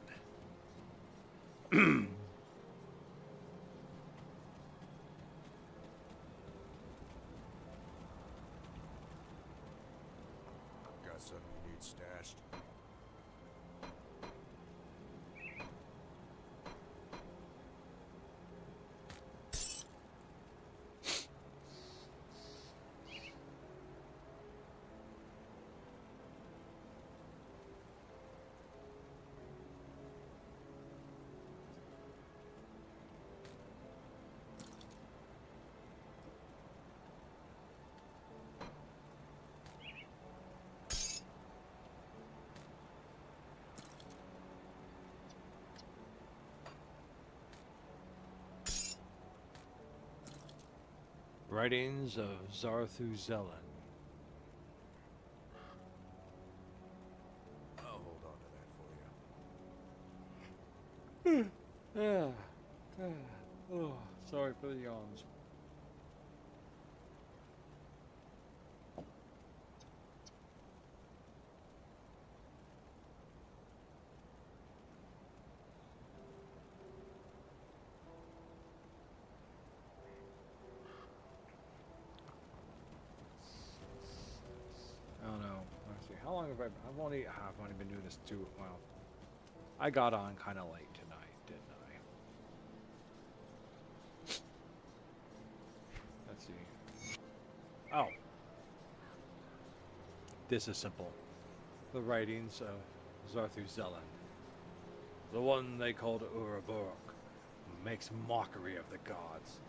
Got something you need stashed? Writings of Zarthuzellan. I'll hold on to that for you. Oh, sorry for the yawns. Oh no. Let's see. How long have I've only been doing this too. Well, I got on kind of late tonight, didn't I? Let's see. Oh. This is simple. The writings of Zarthuzellan. The one they called Uroboros makes mockery of the gods.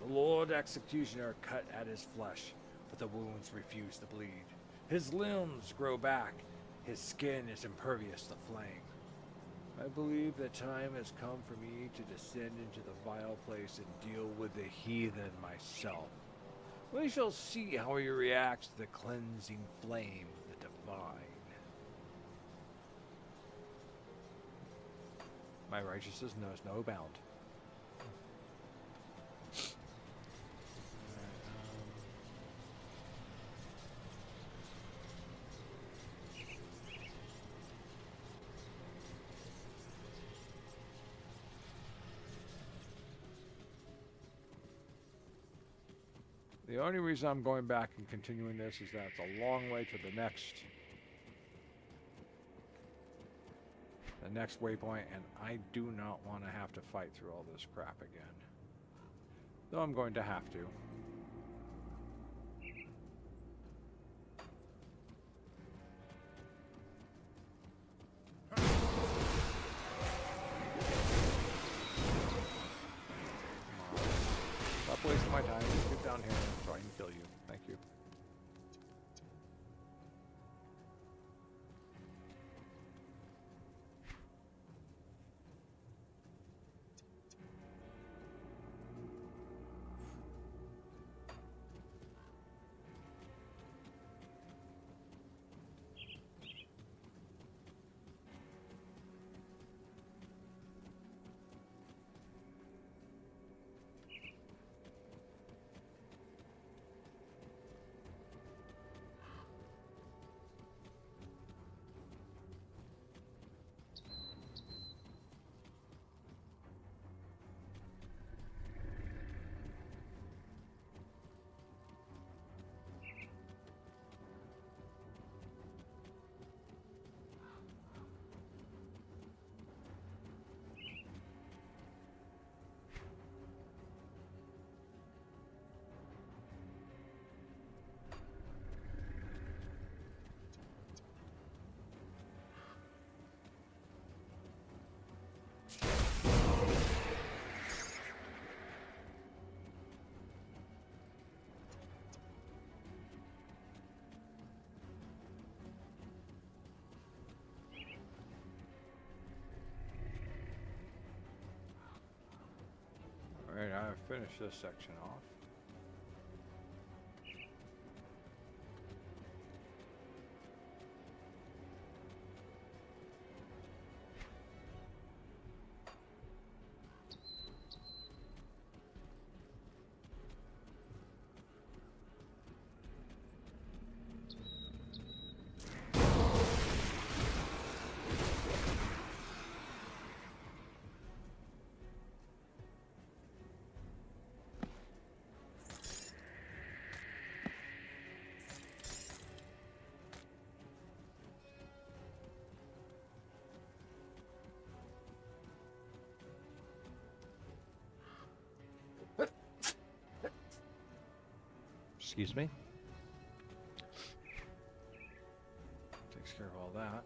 The Lord Executioner cut at his flesh, but the wounds refuse to bleed. His limbs grow back. His skin is impervious to flame. I believe the time has come for me to descend into the vile place and deal with the heathen myself. We shall see how he reacts to the cleansing flame of the divine. My righteousness knows no bound. The only reason I'm going back and continuing this is that it's a long way to the next waypoint, and I do not want to have to fight through all this crap again. Though I'm going to have to. Stop wasting my time. Get down here so I can kill you. Thank you. Alright, I've finished this section off. Excuse me. Takes care of all that.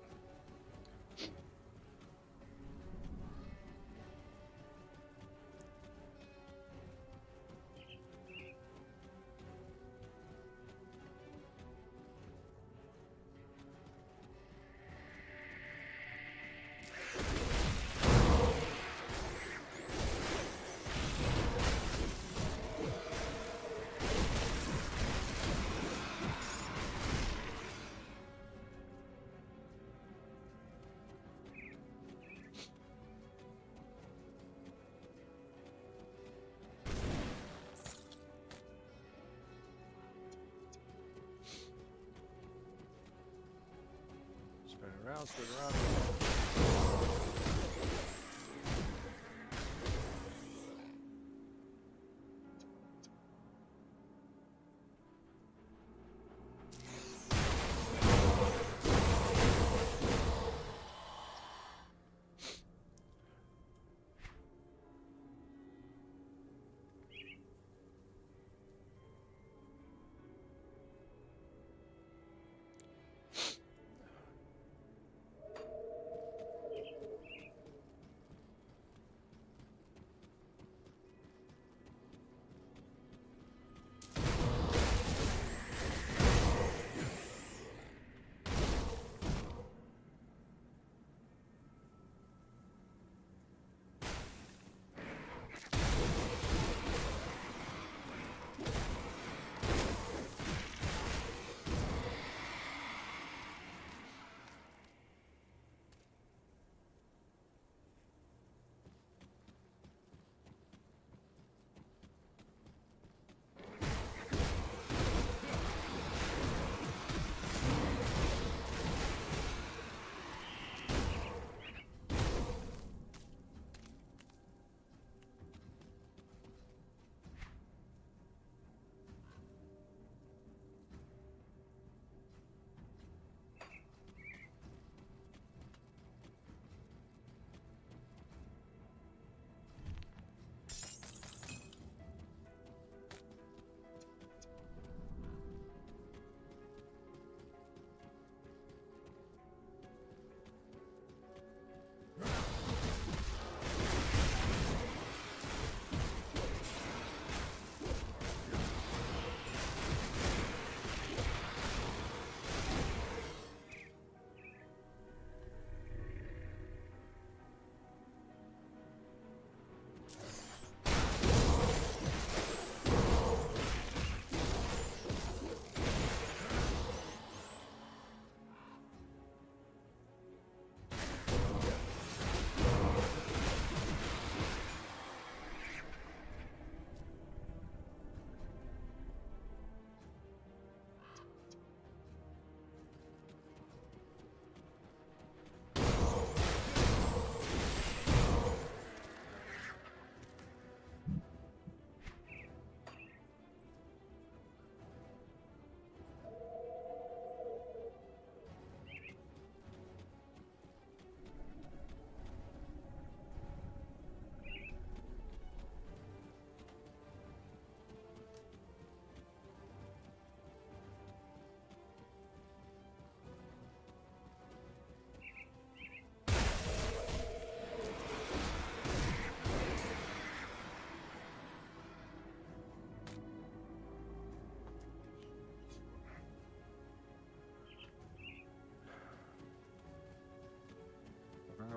Spin around.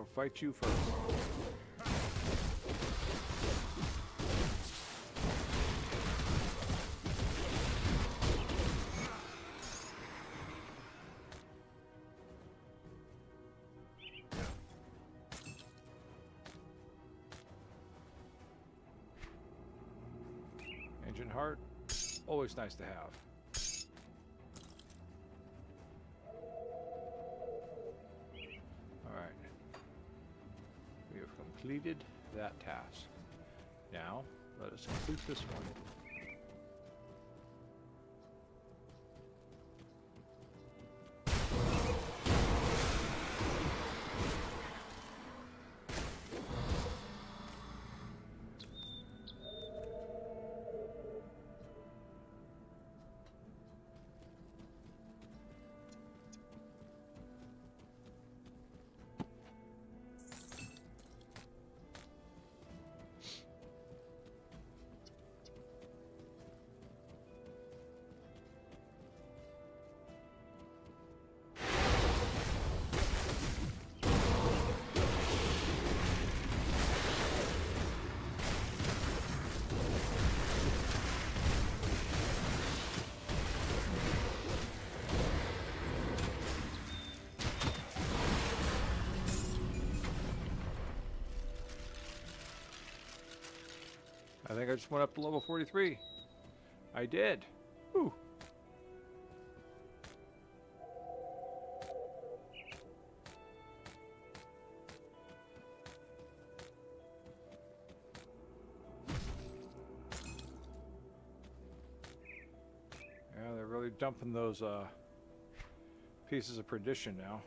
I'll fight you first. Ancient heart, always nice to have. Alright. We have completed that task. Now, let us complete this one. I think I just went up to level 43. I did. Whew. Yeah, they're really dumping those pieces of perdition now.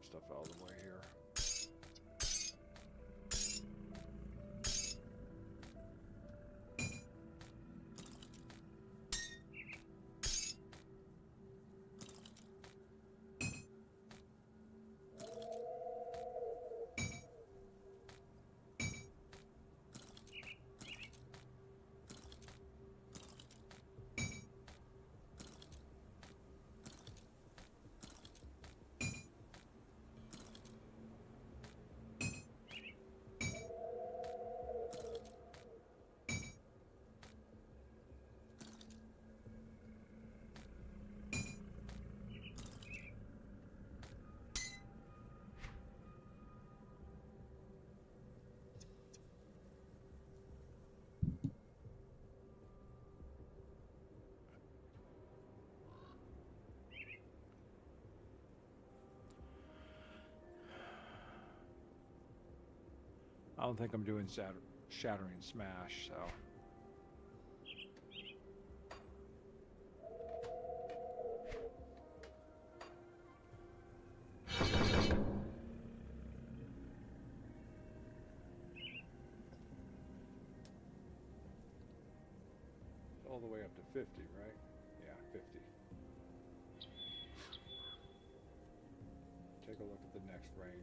Stuff out of the way here. I don't think I'm doing shattering smash, so. All the way up to 50, right? Yeah, 50. Take a look at the next range.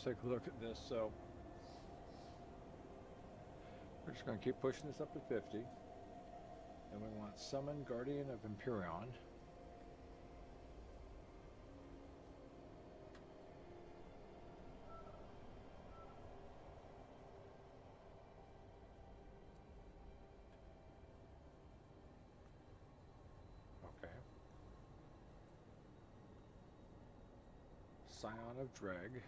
take a look at this. So we're just going to keep pushing this up to 50. And we want Summon Guardian of Empyrean. Okay. Scion of Dreg.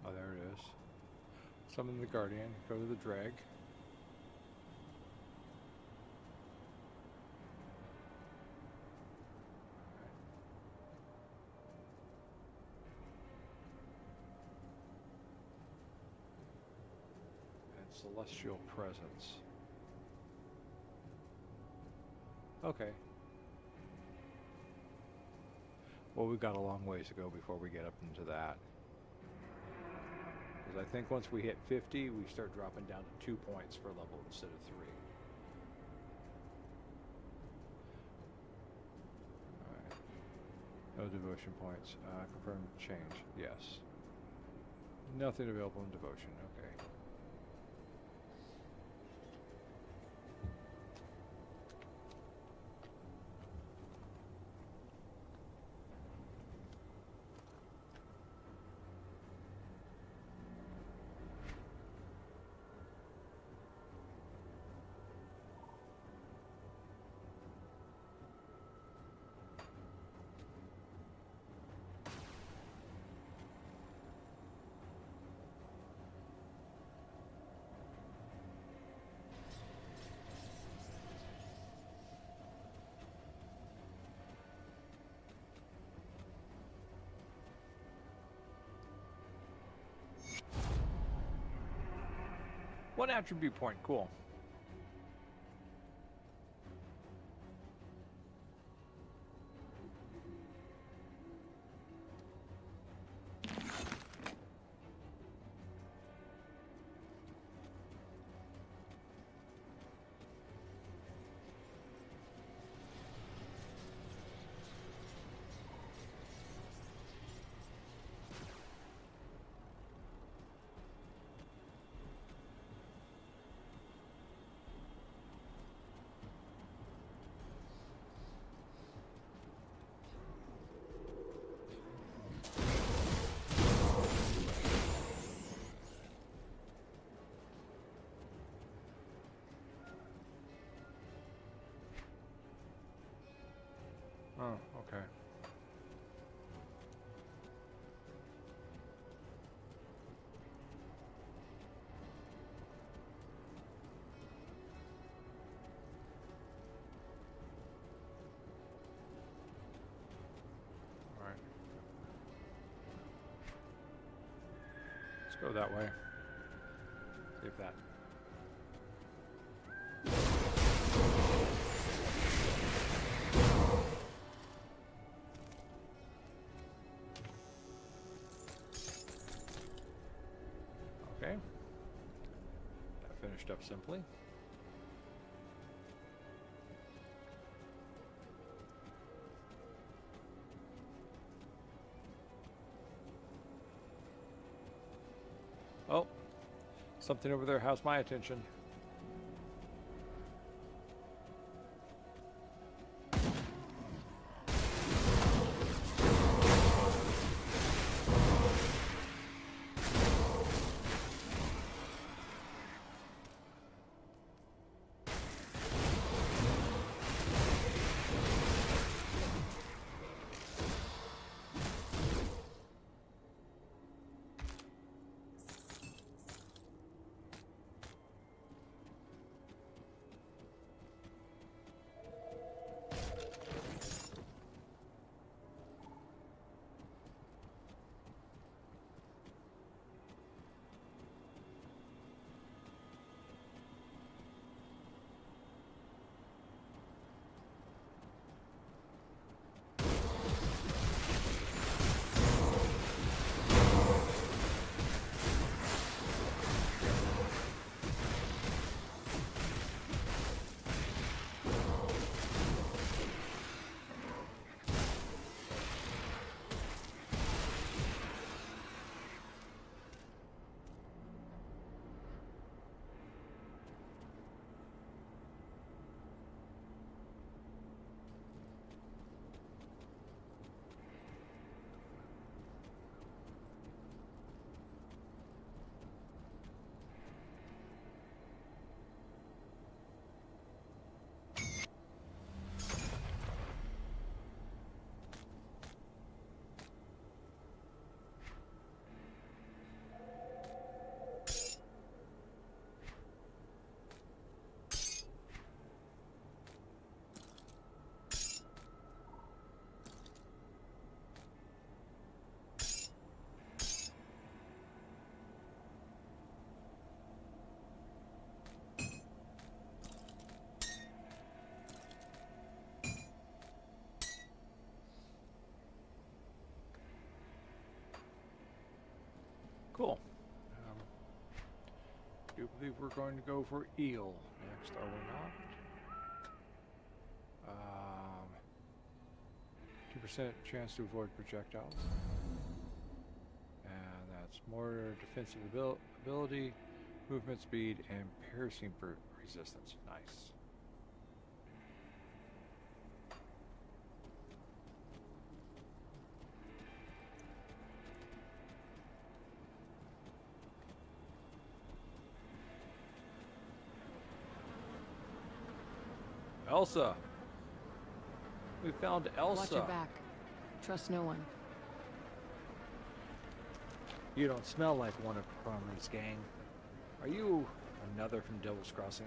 Oh, there it is. Summon the Guardian. Go to the drag. And Celestial Presence. Okay. Well, we've got a long ways to go before we get up into that. Because I think once we hit 50, we start dropping down to 2 points per level instead of 3. Alright. No devotion points. Confirm change. Yes. Nothing available in devotion. Okay. One attribute point, cool. Oh, okay. All right. Let's go that way. See if that. Okay. That finished up simply. Oh, something over there has my attention. do believe we're going to go for eel next, are we not? 2% chance to avoid projectiles. And that's mortar, defensive ability, movement speed, and piercing resistance. Nice. Elsa! We found Elsa! Watch your back. Trust no one. You don't smell like one of Cromley's gang. Are you another from Devil's Crossing?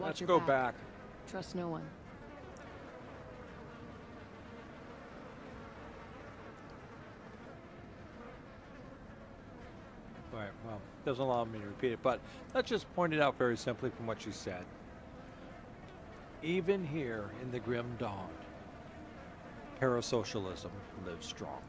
Watch Let's your go back. Trust no one. Right, well, doesn't allow me to repeat it, but let's just point it out very simply from what she said. Even here in the Grim Dawn, parasocialism lives strong.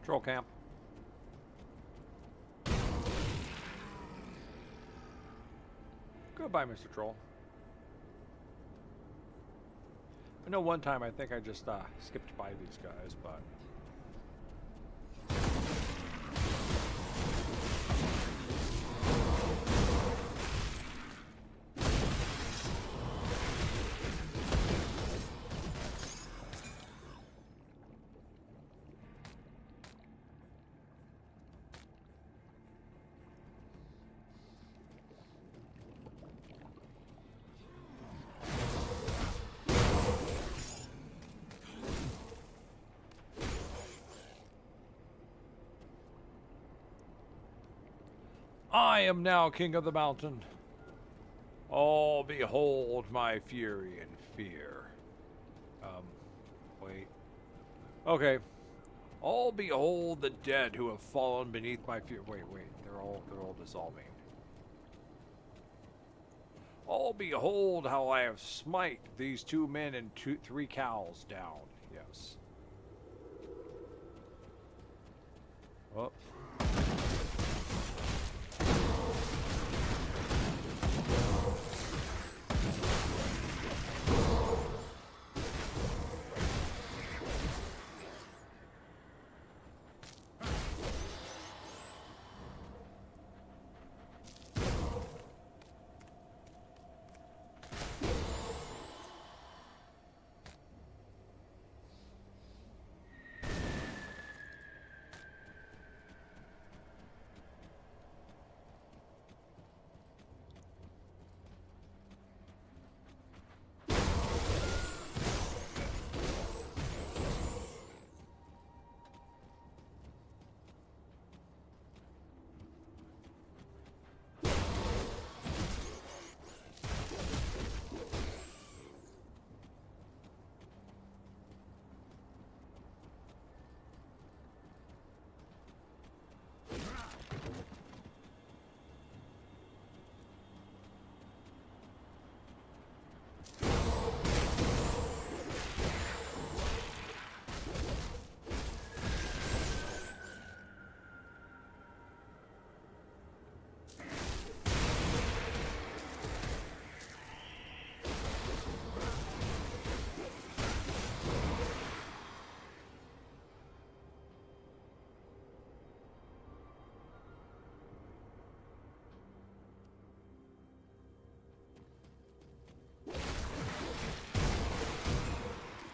Troll camp. Goodbye, Mr. Troll. I know one time I think I just skipped by these guys, but... I am now king of the mountain. Oh, behold my fury and fear. Wait. Okay. Oh, behold the dead who have fallen beneath my fear. Wait. They're all dissolving. Oh, behold how I have smite these 2 men and 3 cows down. Yes. Oh.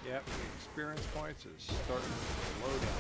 Yep, the experience points is starting to load out.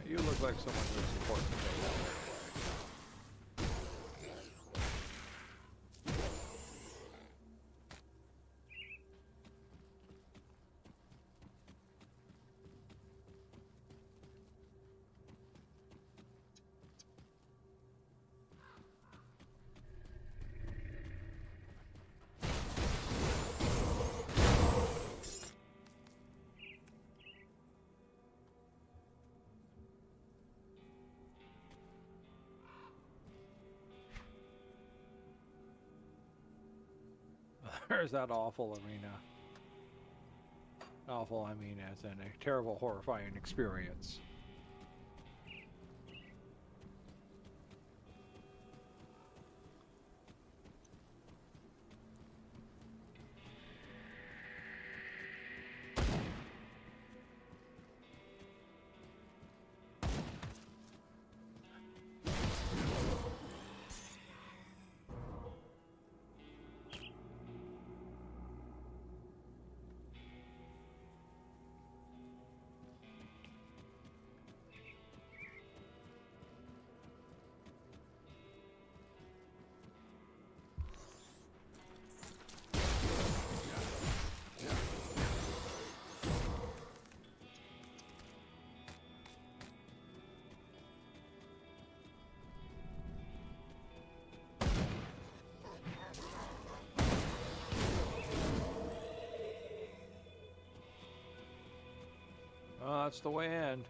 You look like someone who's important to take that way. There's that awful arena. Awful, I mean, as in a terrible, horrifying experience. that's the way in.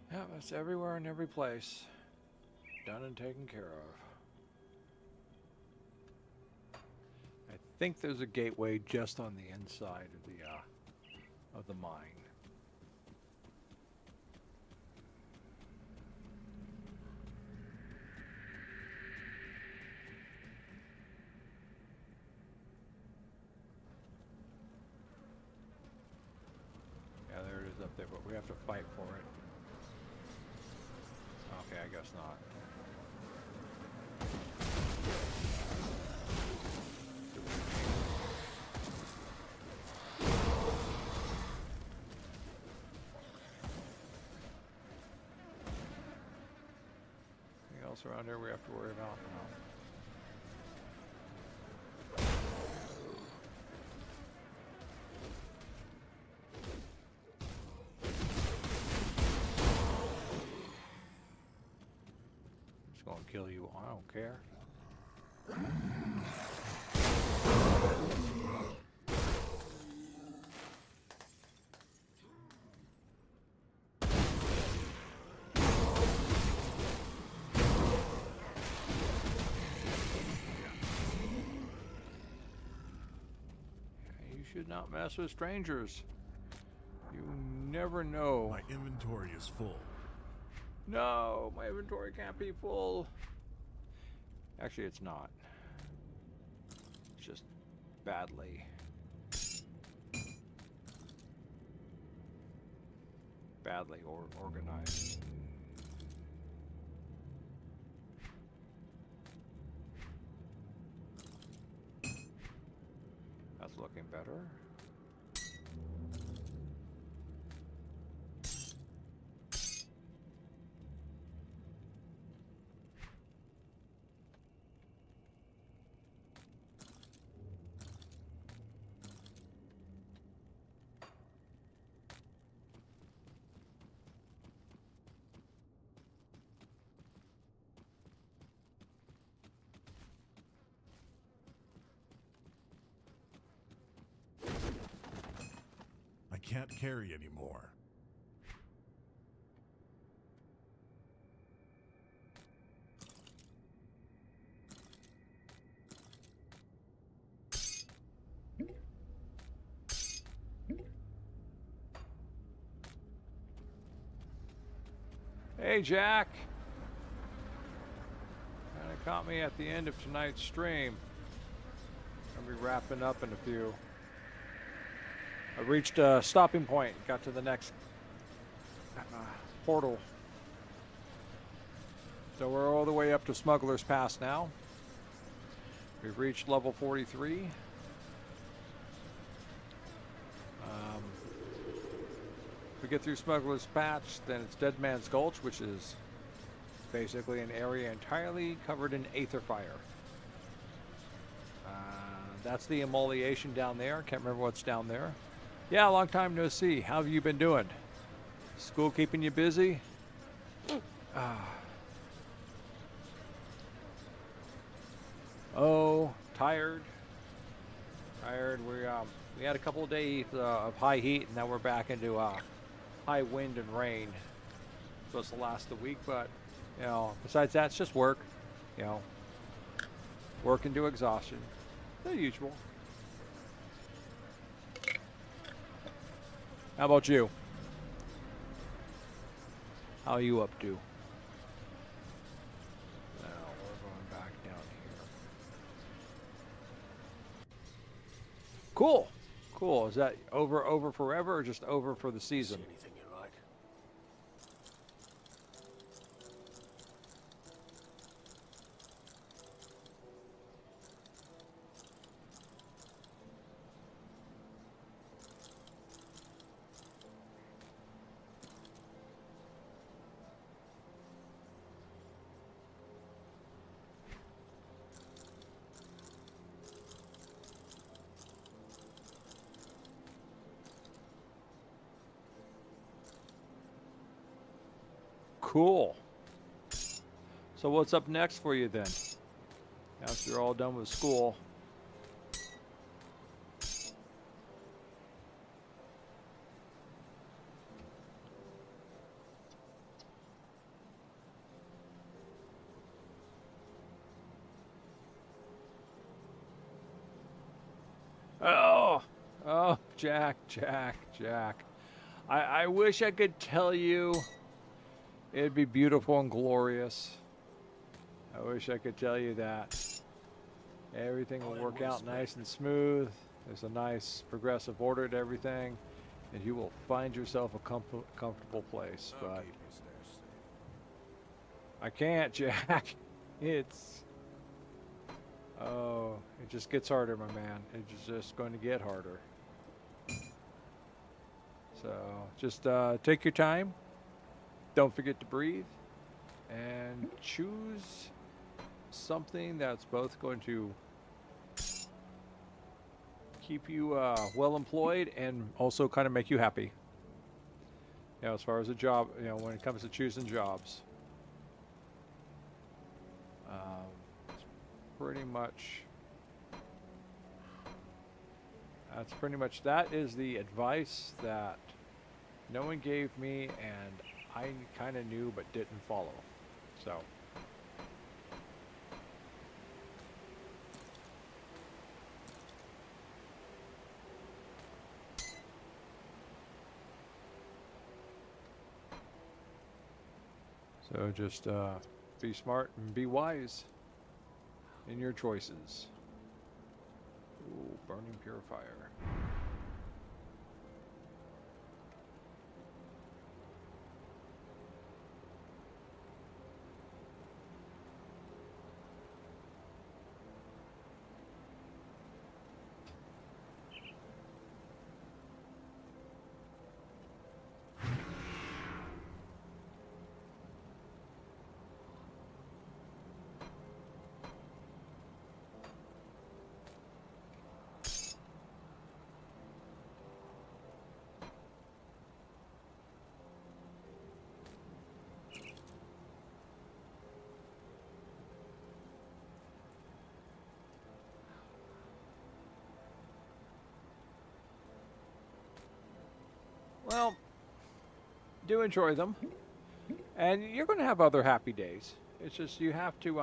Yeah, it's everywhere and every place. Done and taken care of. I think there's a gateway just on the inside of the mine. Yeah, there it is up there, but we have to fight for it. Okay, I guess not. Anything else around here we have to worry about? No. Gonna kill you. I don't care. You should not mess with strangers. You never know. My inventory is full. No, my inventory can't be full. Actually, it's not. It's just badly organized. That's looking better. I can't carry anymore. Hey, Jack. Kind of caught me at the end of tonight's stream. I'll be wrapping up in a few. I reached a stopping point, got to the next portal. So we're all the way up to Smuggler's Pass now. We've reached level 43. If we get through Smuggler's Patch, then it's Dead Man's Gulch, which is basically an area entirely covered in aether fire. That's the immolation down there. Can't remember what's down there. Yeah, long time no see. How have you been doing? School keeping you busy? Oh, tired. Tired. We had a couple of days of high heat, and now we're back into high wind and rain. Supposed to last a week, but you know, besides that, it's just work. You know, working to exhaustion. The usual. How about you? How are you up to? Now we're going back down here. Cool. Cool. Is that over forever or just over for the See season? anything you like? Cool. So what's up next for you then? After you're all done with school. Oh, oh, Jack. I wish I could tell you it'd be beautiful and glorious. I wish I could tell you that. Everything will work out nice and smooth. There's a nice progressive order to everything, and you will find yourself a comfortable place. I'll But keep your stash safe. I can't, Jack. It's... Oh, it just gets harder, my man. It's just going to get harder. So, just take your time. Don't forget to breathe. And choose something that's both going to keep you well employed and also kind of make you happy. You know, as far as a job, you know, when it comes to choosing jobs. Pretty much, that is the advice that no one gave me and I kind of knew but didn't follow. So. So just be smart and be wise in your choices. Ooh, burning purifier. Well, do enjoy them, and you're going to have other happy days. It's just you have to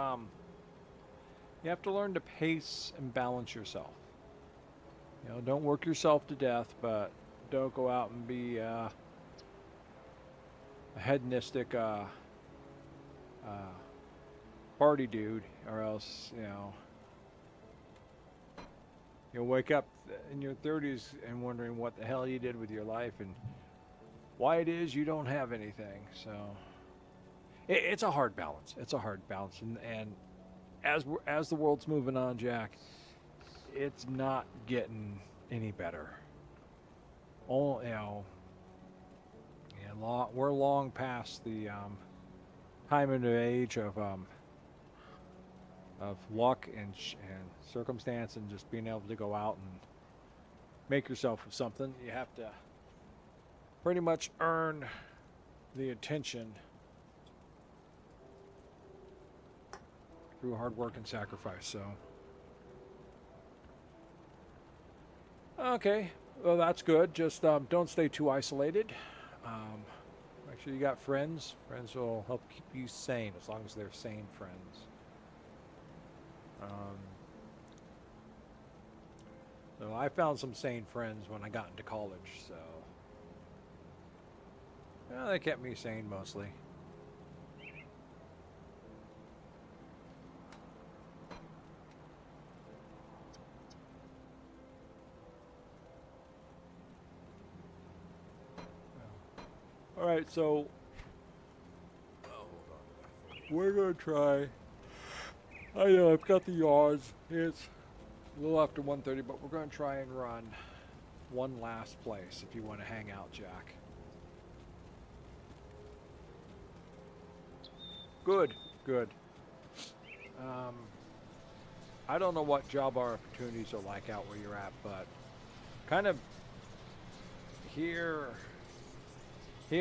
learn to pace and balance yourself. You know, don't work yourself to death, but don't go out and be a hedonistic party dude, or else you'll wake up in your 30s and wondering what the hell you did with your life and why it is you don't have anything. So it's a hard balance. It's a hard balance, and as the world's moving on, Jack, it's not getting any better. Oh, we're long past the time and the age of luck and circumstance and just being able to go out and make yourself something. You have to pretty much earn the attention through hard work and sacrifice. So, okay, well that's good. Just don't stay too isolated. Make sure you got friends. Friends will help keep you sane as long as they're sane friends. So I found some sane friends when I got into college, so they kept me sane mostly. All right, so I'll hold on to that. we're gonna try. I know I've got the yards. It's a little after 1:30, but we're gonna try and run one last place if you want to hang out, Jack. Good, good. I don't know what job opportunities are like out where you're at, but kind of here,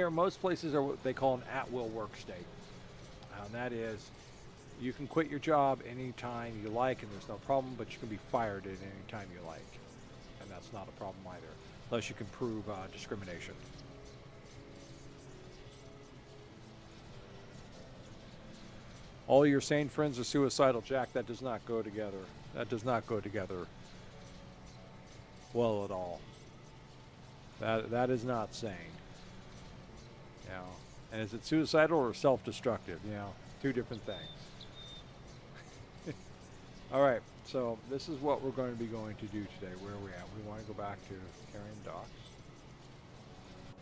most places are what they call an at-will work state. And that is, you can quit your job anytime you like, and there's no problem, but you can be fired at any time you like. And that's not a problem either, unless you can prove discrimination. All your sane friends are suicidal, Jack. That does not go together. That does not go together well at all. That is not sane. You know, and is it suicidal or self-destructive? You know, two different things. All right, so this is what we're going to be going to do today. Where are we at? We want to go back to Carrying Docks.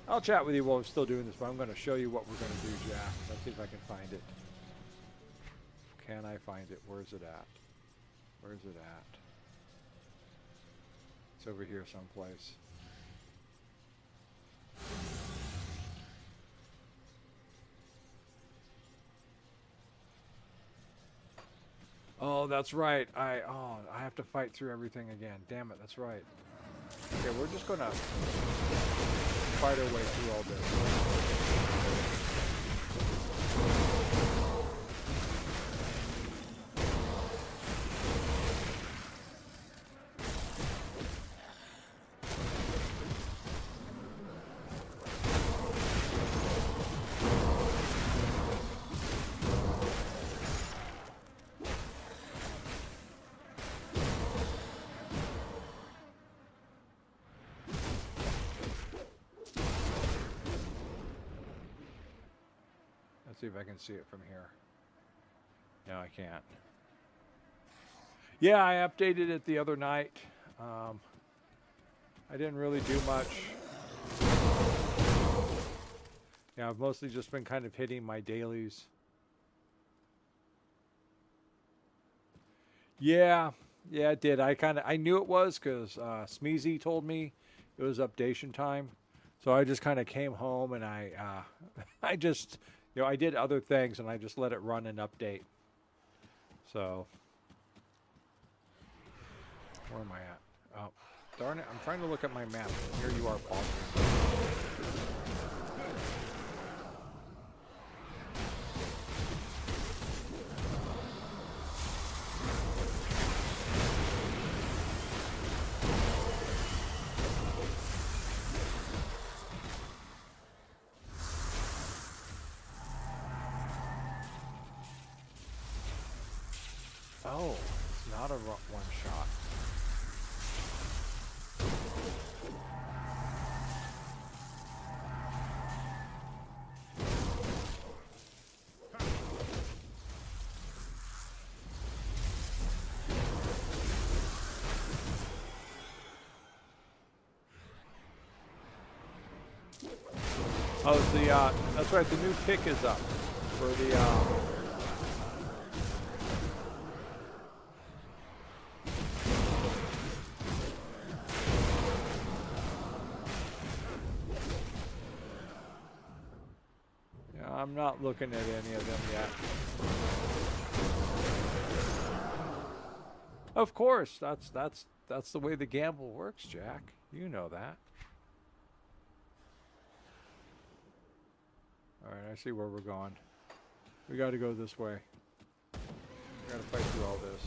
I'll chat with you while we're still doing this, but I'm going to show you what we're going to do, Jack. Let's see if I can find it. Can I find it? Where's it at? Where's it at? It's over here someplace. Oh, that's right. I have to fight through everything again. Damn it, that's right. Okay, we're just gonna fight our way through all this. See if I can see it from here. No, I can't. Yeah, I updated it the other night. I didn't really do much. Yeah, I've mostly just been kind of hitting my dailies. Yeah, it did. I knew it was because Smeezy told me it was updation time. So I just kind of came home and I just, I did other things and I just let it run and update. So, where am I at? Oh, darn it. I'm trying to look at my map. Here you are, Paul. Oh, it's not a one shot. Oh, that's right, the new pick is up for the, I'm not looking at any of them yet. Of course, that's the way the gamble works, Jack. You know that. All right, I see where we're going. We got to go this way. We got to fight through all this.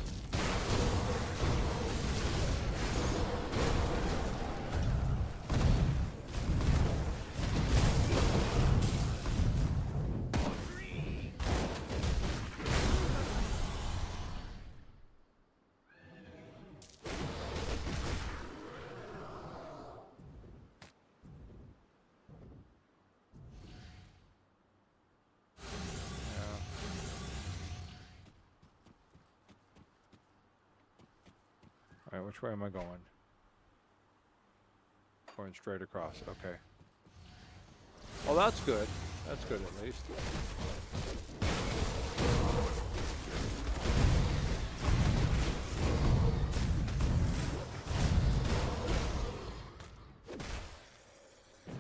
Alright, which way am I going? Going straight across, okay. Oh, that's good. That's good at least.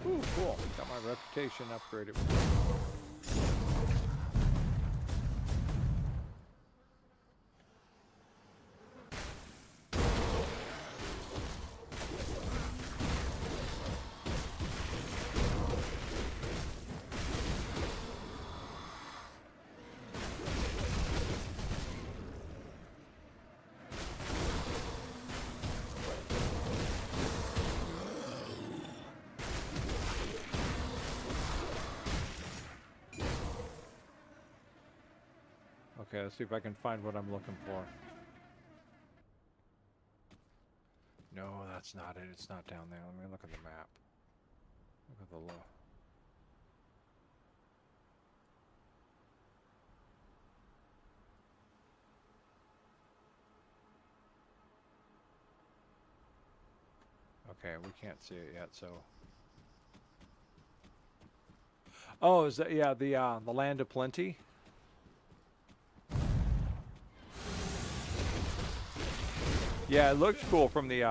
Ooh, cool. Got my reputation upgraded. Okay, let's see if I can find what I'm looking for. No, that's not it. It's not down there. Let me look at the map. Look at the low. Okay, we can't see it yet, so. Oh, is that, yeah, the land of plenty? Yeah, it looks cool from the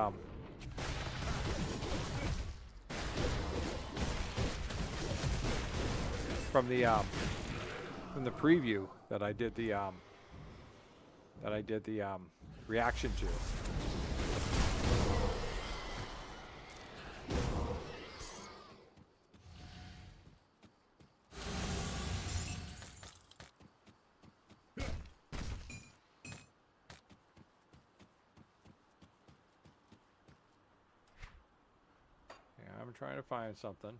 from the preview that I did the reaction to. I'm trying to find something.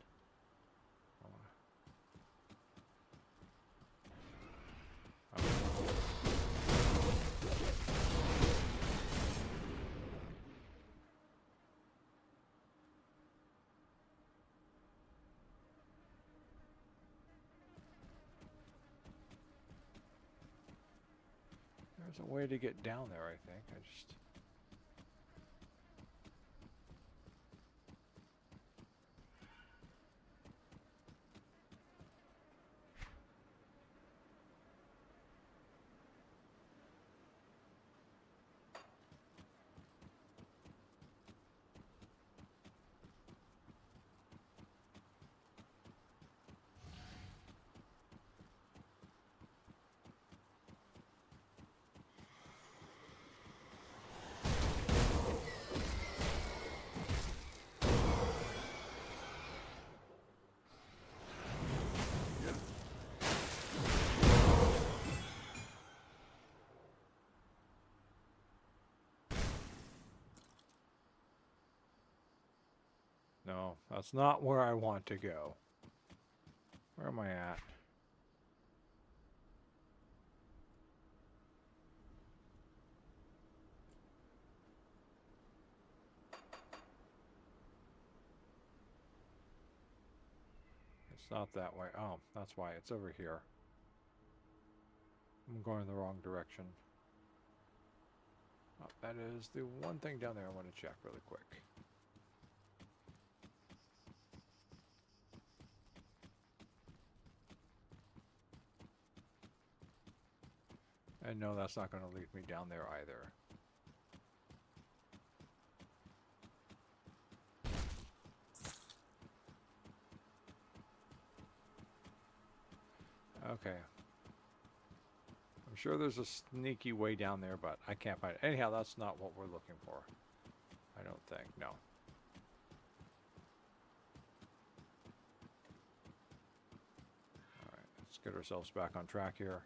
There's a way to get down there, I think. I just... No, that's not where I want to go. Where am I at? It's not that way. Oh, that's why. It's over here. I'm going the wrong direction. Oh, that is the one thing down there I want to check really quick. And no, that's not going to lead me down there either. Okay. I'm sure there's a sneaky way down there, but I can't find it. Anyhow, that's not what we're looking for. I don't think. No. Alright, let's get ourselves back on track here.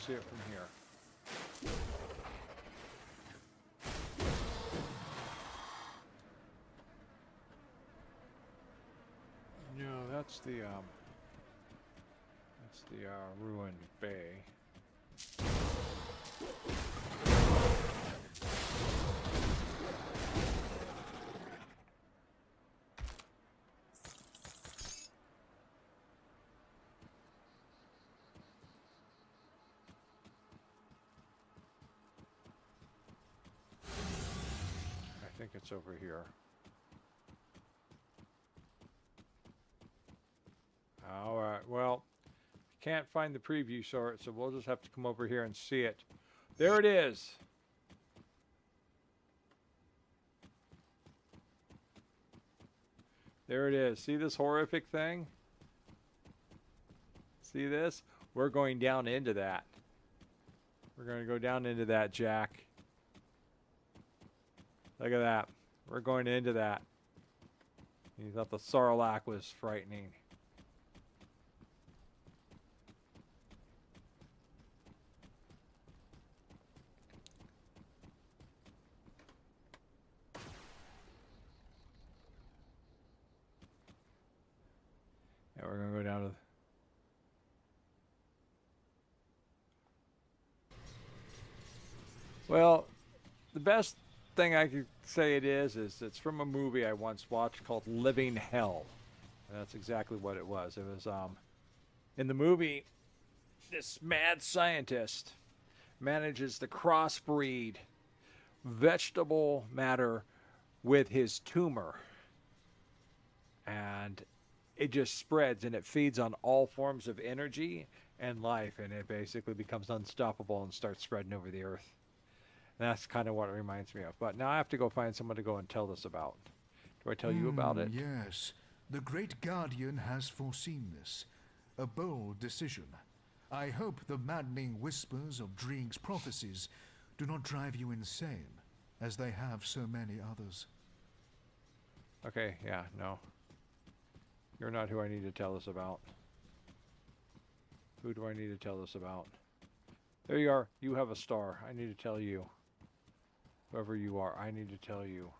see it from here. No, that's the ruined bay. I think it's over here. All right, well, can't find the preview sort, so we'll just have to come over here and see it. There it is. There it is. See this horrific thing? See this? We're going down into that. We're going to go down into that, Jack. Look at that. We're going into that. You thought the Sarlacc was frightening. Yeah, we're going to go down to... Well, the best thing I could say it is it's from a movie I once watched called Living Hell. And that's exactly what it was. It was in the movie, this mad scientist manages to crossbreed vegetable matter with his tumor, and it just spreads and it feeds on all forms of energy and life, and it basically becomes unstoppable and starts spreading over the earth. That's kind of what it reminds me of. But now I have to go find someone to go and tell this about. Do I tell you about it? Yes. The Great Guardian has foreseen this. A bold decision. I hope the maddening whispers of Dreeg's prophecies do not drive you insane, as they have so many others. Okay, yeah, no. You're not who I need to tell this about. Who do I need to tell this about? There you are. You have a star. I need to tell you. Whoever you are, I need to tell you.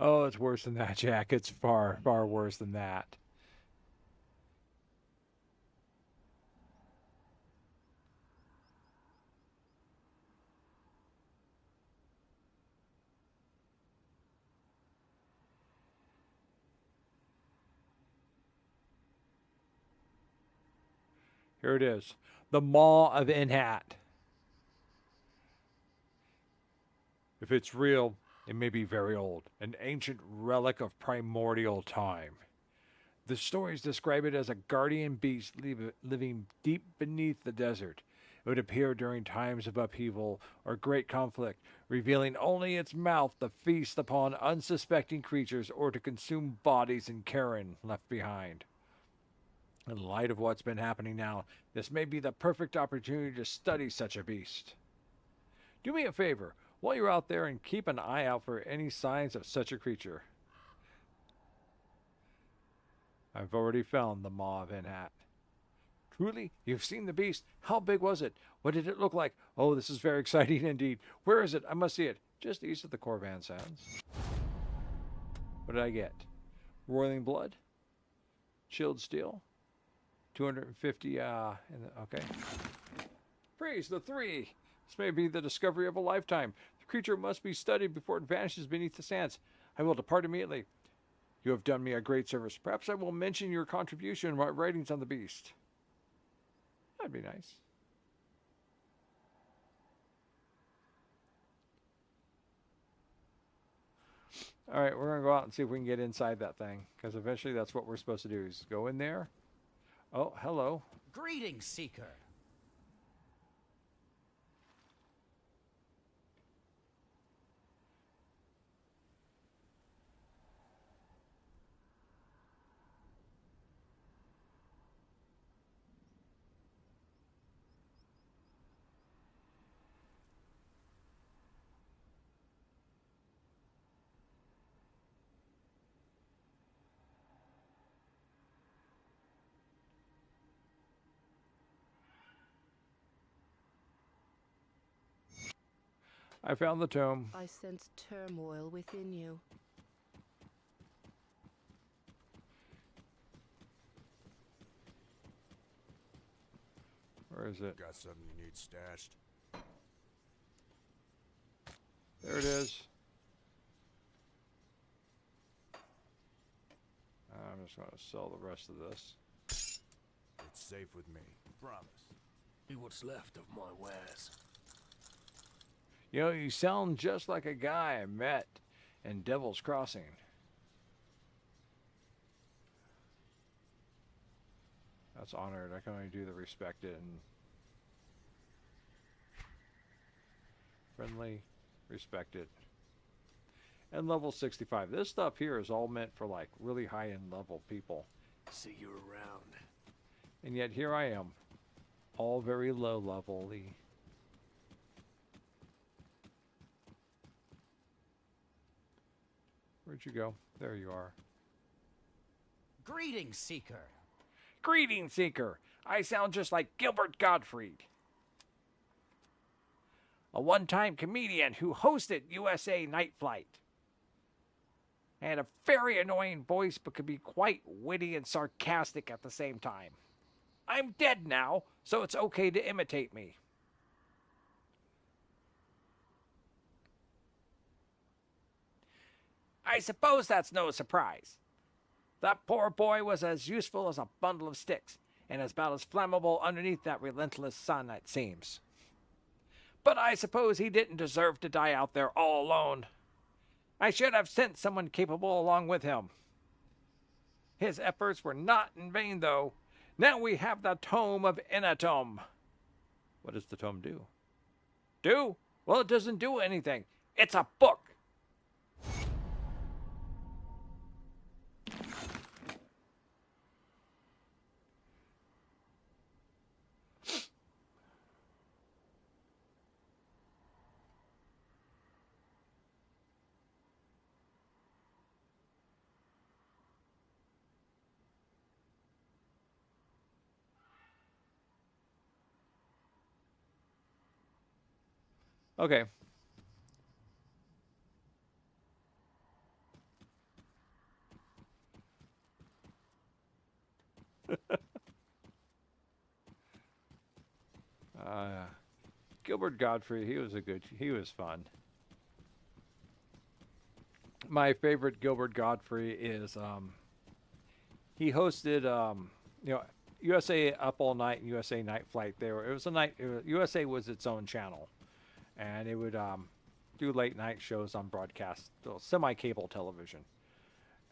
Oh, it's worse than that, Jack. It's far, far worse than that. Here it is. The Maw of Inhat. If it's real, it may be very old, an ancient relic of primordial time. The stories describe it as a guardian beast living deep beneath the desert. It would appear during times of upheaval or great conflict, revealing only its mouth to feast upon unsuspecting creatures or to consume bodies and carrion left behind. In light of what's been happening now, this may be the perfect opportunity to study such a beast. Do me a favor, while you're out there, and keep an eye out for any signs of such a creature. I've already found the Maw of Inhat. Truly? You've seen the beast? How big was it? What did it look like? Oh, this is very exciting indeed. Where is it? I must see it. Just east of the Corvan Sands. What did I get? Roiling Blood? Chilled Steel? 250, okay. Praise the 3! This may be the discovery of a lifetime. The creature must be studied before it vanishes beneath the sands. I will depart immediately. You have done me a great service. Perhaps I will mention your contribution in my writings on the beast. That'd be nice. All right, we're going to go out and see if we can get inside that thing, because eventually that's what we're supposed to do, is go in there. Oh, hello. Greetings, Seeker. I found the tome. I sense turmoil within you. Where is it? Got something you need stashed? There it is. I'm just going to sell the rest of this. It's safe with me. Promise. See what's left of my wares. You know, you sound just like a guy I met in Devil's Crossing. That's honored. I can only do the respected and friendly, respected. And level 65. This stuff here is all meant for like really high-end level people. See you around. And yet here I am, all very low level-y. Where'd you go? There you are. Greetings, Seeker. Greetings, Seeker. I sound just like Gilbert Gottfried, a one-time comedian who hosted USA Night Flight. Had a very annoying voice, but could be quite witty and sarcastic at the same time. I'm dead now, so it's okay to imitate me. I suppose that's no surprise. That poor boy was as useful as a bundle of sticks, and about as flammable underneath that relentless sun, it seems. But I suppose he didn't deserve to die out there all alone. I should have sent someone capable along with him. His efforts were not in vain, though. Now we have the Tome of Inatom. What does the tome do? Do? Well, it doesn't do anything. It's a book. Okay. Gilbert Godfrey, he was fun. My favorite Gilbert Godfrey is he hosted USA Up All Night and USA Night Flight. USA was its own channel, and it would do late night shows on broadcast, semi-cable television.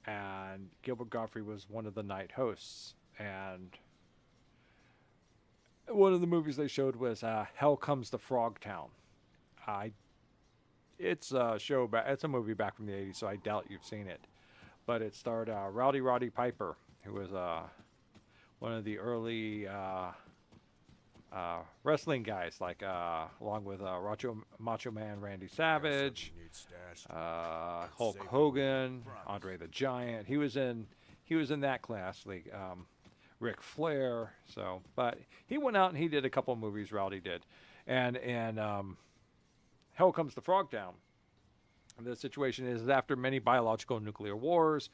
And Gilbert Godfrey was one of the night hosts, and one of the movies they showed was Hell Comes to Frogtown. It's a movie back from the 80s, so I doubt you've seen it. But it starred Rowdy Roddy Piper, who was one of the early wrestling guys, like along with Macho Man Randy Savage, Hulk Hogan, Andre the Giant. He was in that class, like Ric Flair. So, but he went out and he did a couple of movies. Rowdy did, and Hell Comes to Frogtown. The situation is after many biological nuclear wars,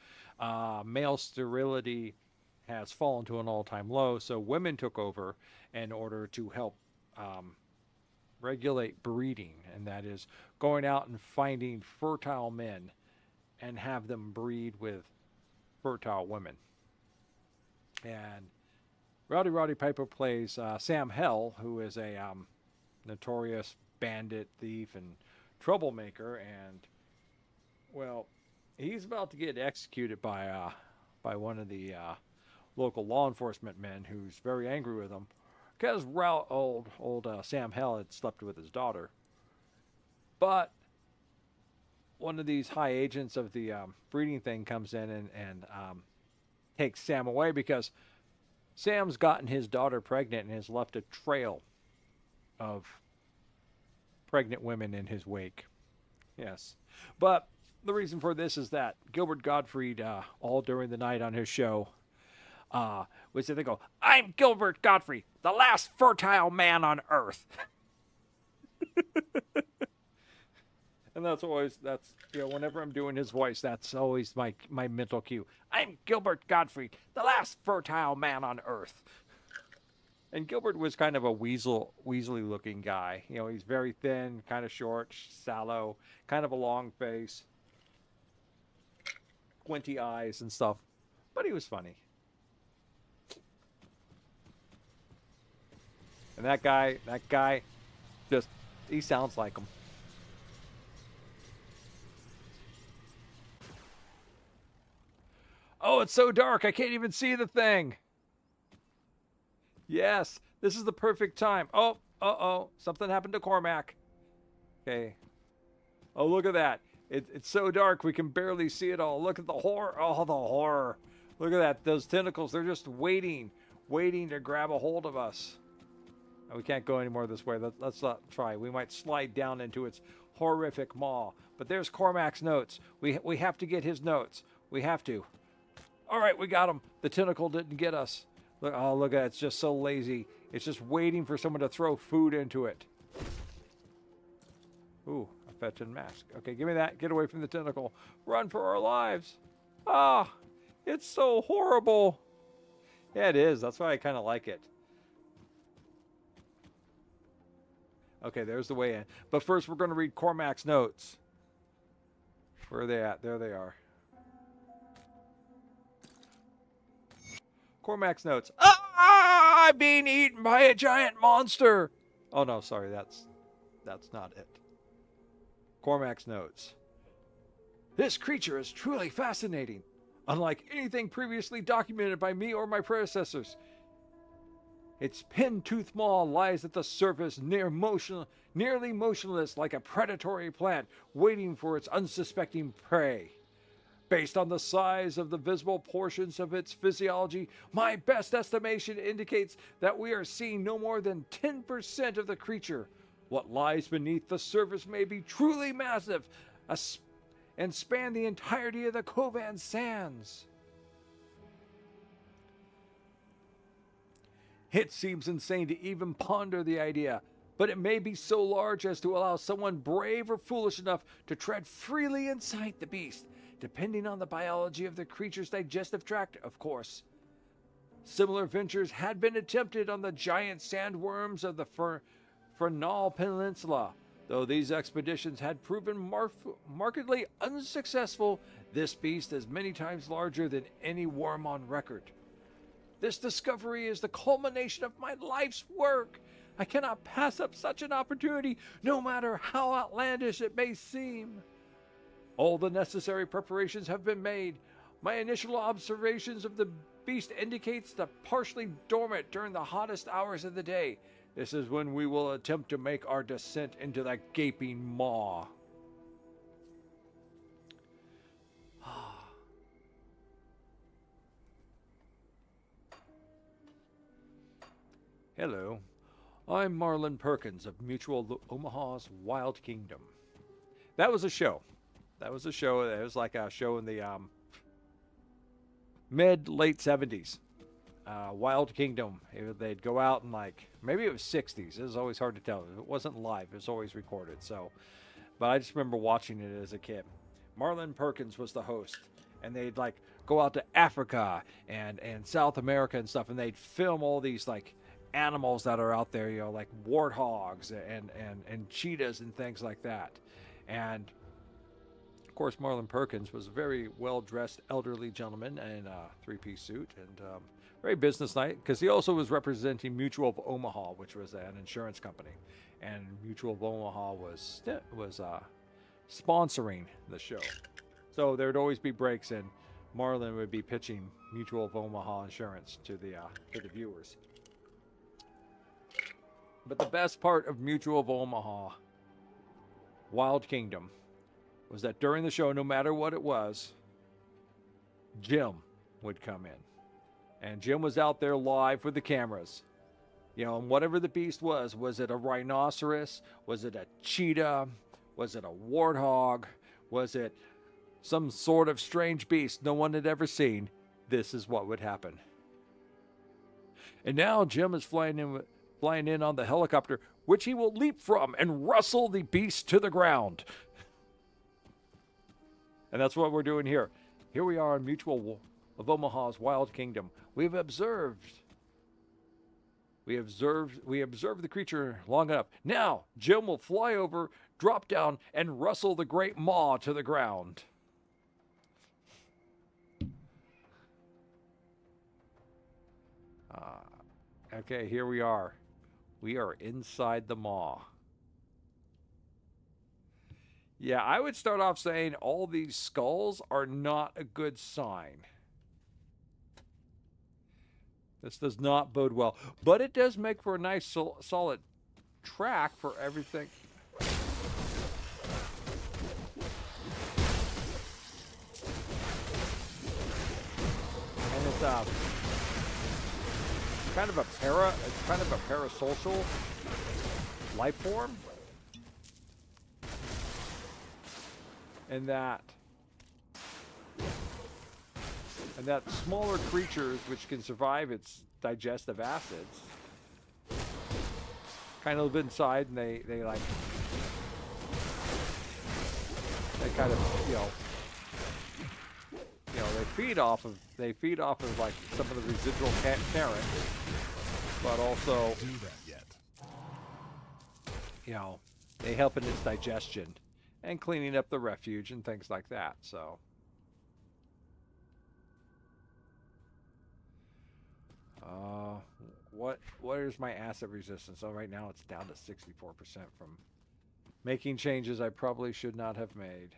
male sterility has fallen to an all-time low, so women took over in order to help regulate breeding, and that is going out and finding fertile men and have them breed with fertile women. And Roddy Piper plays Sam Hell, who is a notorious bandit, thief, and troublemaker. And, well, he's about to get executed by one of the local law enforcement men who's very angry with him because old Sam Hell had slept with his daughter. But one of these high agents of the breeding thing comes in and takes Sam away because Sam's gotten his daughter pregnant and has left a trail of pregnant women in his wake. Yes. But the reason for this is that Gilbert Gottfried, all during the night on his show, was they go, "I'm Gilbert Gottfried, the last fertile man on Earth." And that's whenever I'm doing his voice, that's always my mental cue. I'm Gilbert Gottfried, the last fertile man on Earth. And Gilbert was kind of a weaselly looking guy. He's very thin, kind of short, sallow, kind of a long face, squinty eyes and stuff. But he was funny. And that guy, he sounds like him. Oh, it's so dark, I can't even see the thing. Yes, this is the perfect time. Oh, something happened to Cormac. Okay. Oh, look at that. It's so dark, we can barely see it all. Look at the horror. Oh, the horror. Look at that. Those tentacles, they're just waiting to grab a hold of us. We can't go any more this way. Let's not try. We might slide down into its horrific maw. But there's Cormac's notes. We have to get his notes. We have to. All right, we got him. The tentacle didn't get us. Look at it. It's just so lazy. It's just waiting for someone to throw food into it. Ooh, a fetching mask. Okay, give me that. Get away from the tentacle. Run for our lives. Ah, it's so horrible. Yeah, it is. That's why I kind of like it. Okay, there's the way in. But first, we're going to read Cormac's notes. Where are they at? There they are. Cormac's notes. Ah, I'm being eaten by a giant monster. Oh, no, sorry. That's not it. Cormac's notes. This creature is truly fascinating. Unlike anything previously documented by me or my predecessors. Its pin-toothed maw lies at the surface nearly motionless like a predatory plant waiting for its unsuspecting prey. Based on the size of the visible portions of its physiology, my best estimation indicates that we are seeing no more than 10% of the creature. What lies beneath the surface may be truly massive and span the entirety of the Kovan sands. It seems insane to even ponder the idea, but it may be so large as to allow someone brave or foolish enough to tread freely inside the beast, depending on the biology of the creature's digestive tract, of course. Similar ventures had been attempted on the giant sandworms of the Fernal Peninsula. Though these expeditions had proven markedly unsuccessful, this beast is many times larger than any worm on record. This discovery is the culmination of my life's work. I cannot pass up such an opportunity, no matter how outlandish it may seem. All the necessary preparations have been made. My initial observations of the beast indicates the partially dormant during the hottest hours of the day. This is when we will attempt to make our descent into the gaping maw. Hello, I'm Marlon Perkins of Mutual Omaha's Wild Kingdom. That was a show. It was like a show in the mid-late 70s. Wild Kingdom. They'd go out and maybe it was 60s. It was always hard to tell. It wasn't live. It was always recorded. But I just remember watching it as a kid. Marlon Perkins was the host. And they'd go out to Africa and South America and stuff. And they'd film all these animals that are out there, like warthogs and cheetahs and things like that. And course, Marlon Perkins was a very well-dressed elderly gentleman in a three-piece suit and very businesslike, because he also was representing Mutual of Omaha, which was an insurance company, and Mutual of Omaha was sponsoring the show. So there'd always be breaks, and Marlon would be pitching Mutual of Omaha insurance to the viewers. But the best part of Mutual of Omaha, Wild Kingdom, was that during the show, no matter what it was, Jim would come in. And Jim was out there live with the cameras. You know, and whatever the beast was it a rhinoceros? Was it a cheetah? Was it a warthog? Was it some sort of strange beast no one had ever seen? This is what would happen. And now Jim is flying in on the helicopter, which he will leap from and wrestle the beast to the ground. And that's what we're doing here. Here we are in Mutual of Omaha's Wild Kingdom. We observed the creature long enough. Now, Jim will fly over, drop down, and wrestle the great maw to the ground. Okay, here we are. We are inside the maw. Yeah, I would start off saying all these skulls are not a good sign. This does not bode well. But it does make for a nice solid track for everything. And it's kind of a parasocial life form. And that smaller creatures which can survive its digestive acids kind of live inside, and they kind of they feed off of like some of the residual parents, but also Do that yet? they help in its digestion and cleaning up the refuge and things like that. So what is my acid resistance? So right now it's down to 64% from making changes I probably should not have made.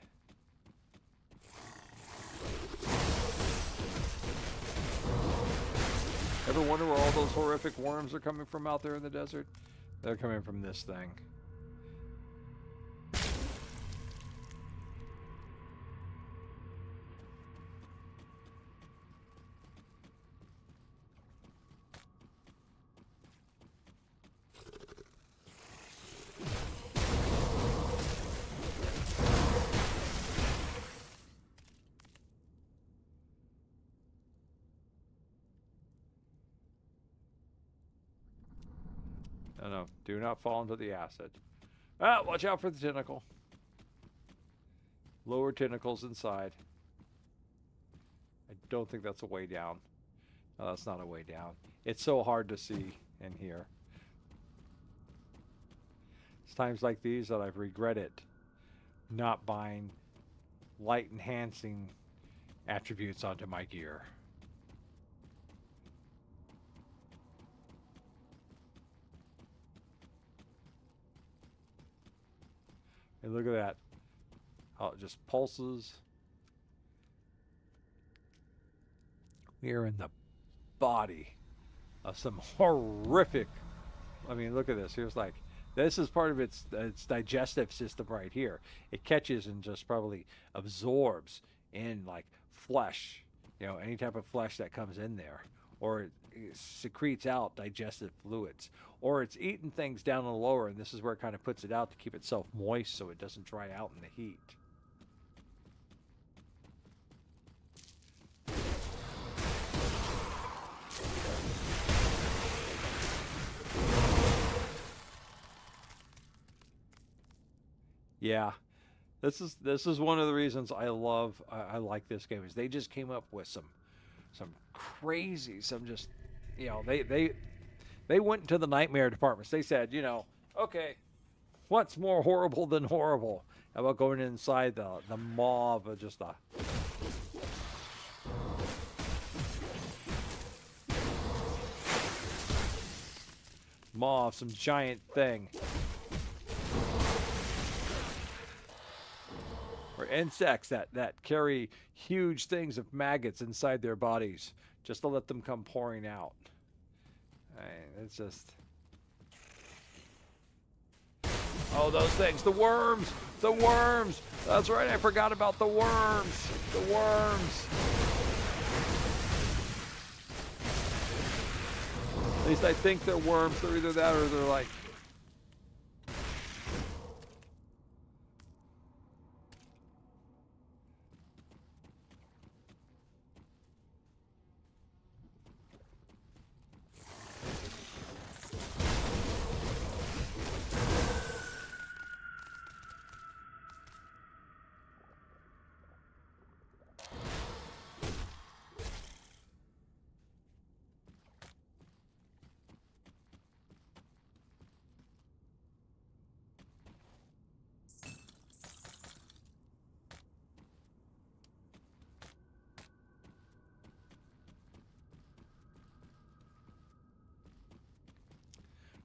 Ever wonder where all those horrific worms are coming from out there in the desert? They're coming from this thing. No, do not fall into the acid. Ah, watch out for the tentacle. Lower tentacles inside. I don't think that's a way down. No, that's not a way down. It's so hard to see in here. It's times like these that I've regretted not buying light enhancing attributes onto my gear. And look at that. How it just pulses. We are in the body of some horrific. I mean, look at this. Here's like, this is part of its digestive system right here. It catches and just probably absorbs in like flesh, any type of flesh that comes in there, or it secretes out digestive fluids, or it's eating things down in the lower, and this is where it kind of puts it out to keep itself moist so it doesn't dry out in the heat. Yeah, this is one of the reasons I like this game, is they just came up with some crazy, they went into the nightmare departments. They said, okay, What's more horrible than horrible? How about going inside the maw of just a... maw of some giant thing. Or insects that carry huge things of maggots inside their bodies just to let them come pouring out. I mean, it's just... Oh, those things, the worms! The worms! That's right, I forgot about the worms! The worms! At least I think they're worms. They're either that or they're like...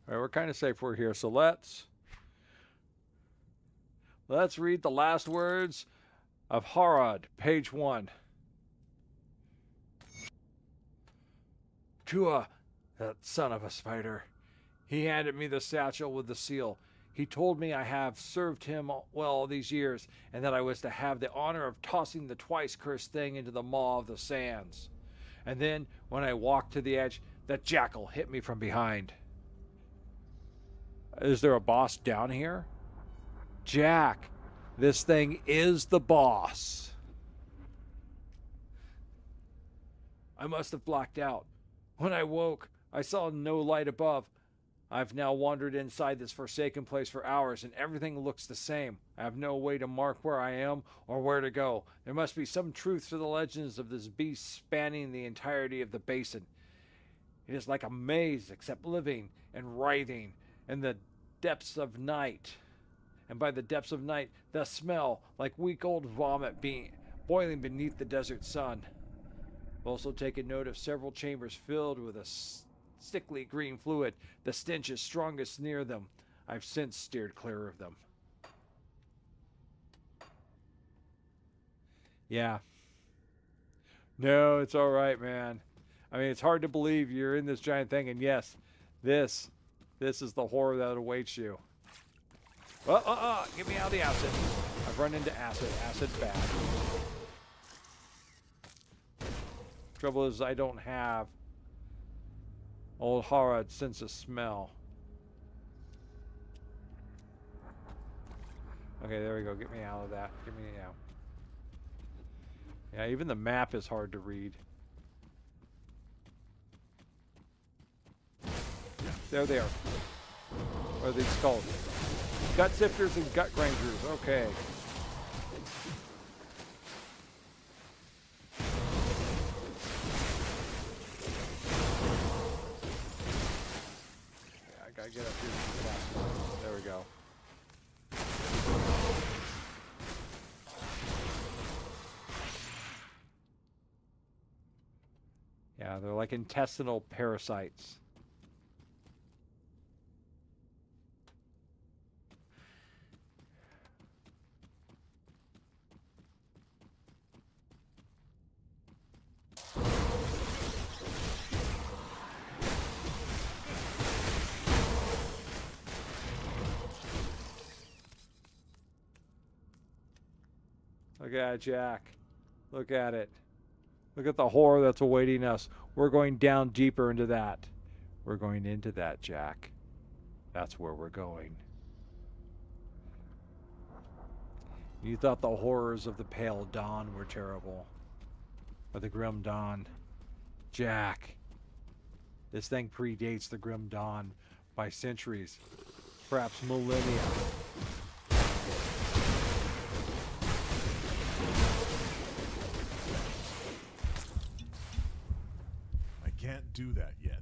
All right, we're kind of safe. We're here, so let's read the last words of Harad, page 1. Chua, that son of a spider. He handed me the satchel with the seal. He told me I have served him well all these years, and that I was to have the honor of tossing the twice cursed thing into the maw of the sands. And then, when I walked to the edge, that jackal hit me from behind. Is there a boss down here? Jack, this thing is the boss. I must have blacked out. When I woke, I saw no light above. I've now wandered inside this forsaken place for hours, and everything looks the same. I have no way to mark where I am or where to go. There must be some truth to the legends of this beast spanning the entirety of the basin. It is like a maze, except living and writhing in the depths of night. And by the depths of night, the smell, like weak old vomit boiling beneath the desert sun. I've also taken note of several chambers filled with a sickly green fluid. The stench is strongest near them. I've since steered clear of them. Yeah. No, it's all right, man. I mean, it's hard to believe you're in this giant thing, and yes, this is the horror that awaits you. Well, get me out of the acid. I've run into acid. Acid bad. Trouble is, I don't have old Harad's sense of smell. Okay, there we go. Get me out of that. Get me out. Yeah, even the map is hard to read. There they are. What are these called? Gut sifters and gut grangers. Okay. Yeah, I gotta get up here fast. There we go. Yeah, they're like intestinal parasites. Look at it, Jack. Look at it. Look at the horror that's awaiting us. We're going down deeper into that. We're going into that, Jack. That's where we're going. You thought the horrors of the Pale Dawn were terrible. Or the Grim Dawn. Jack. This thing predates the Grim Dawn by centuries. Perhaps millennia. Can't do that yet.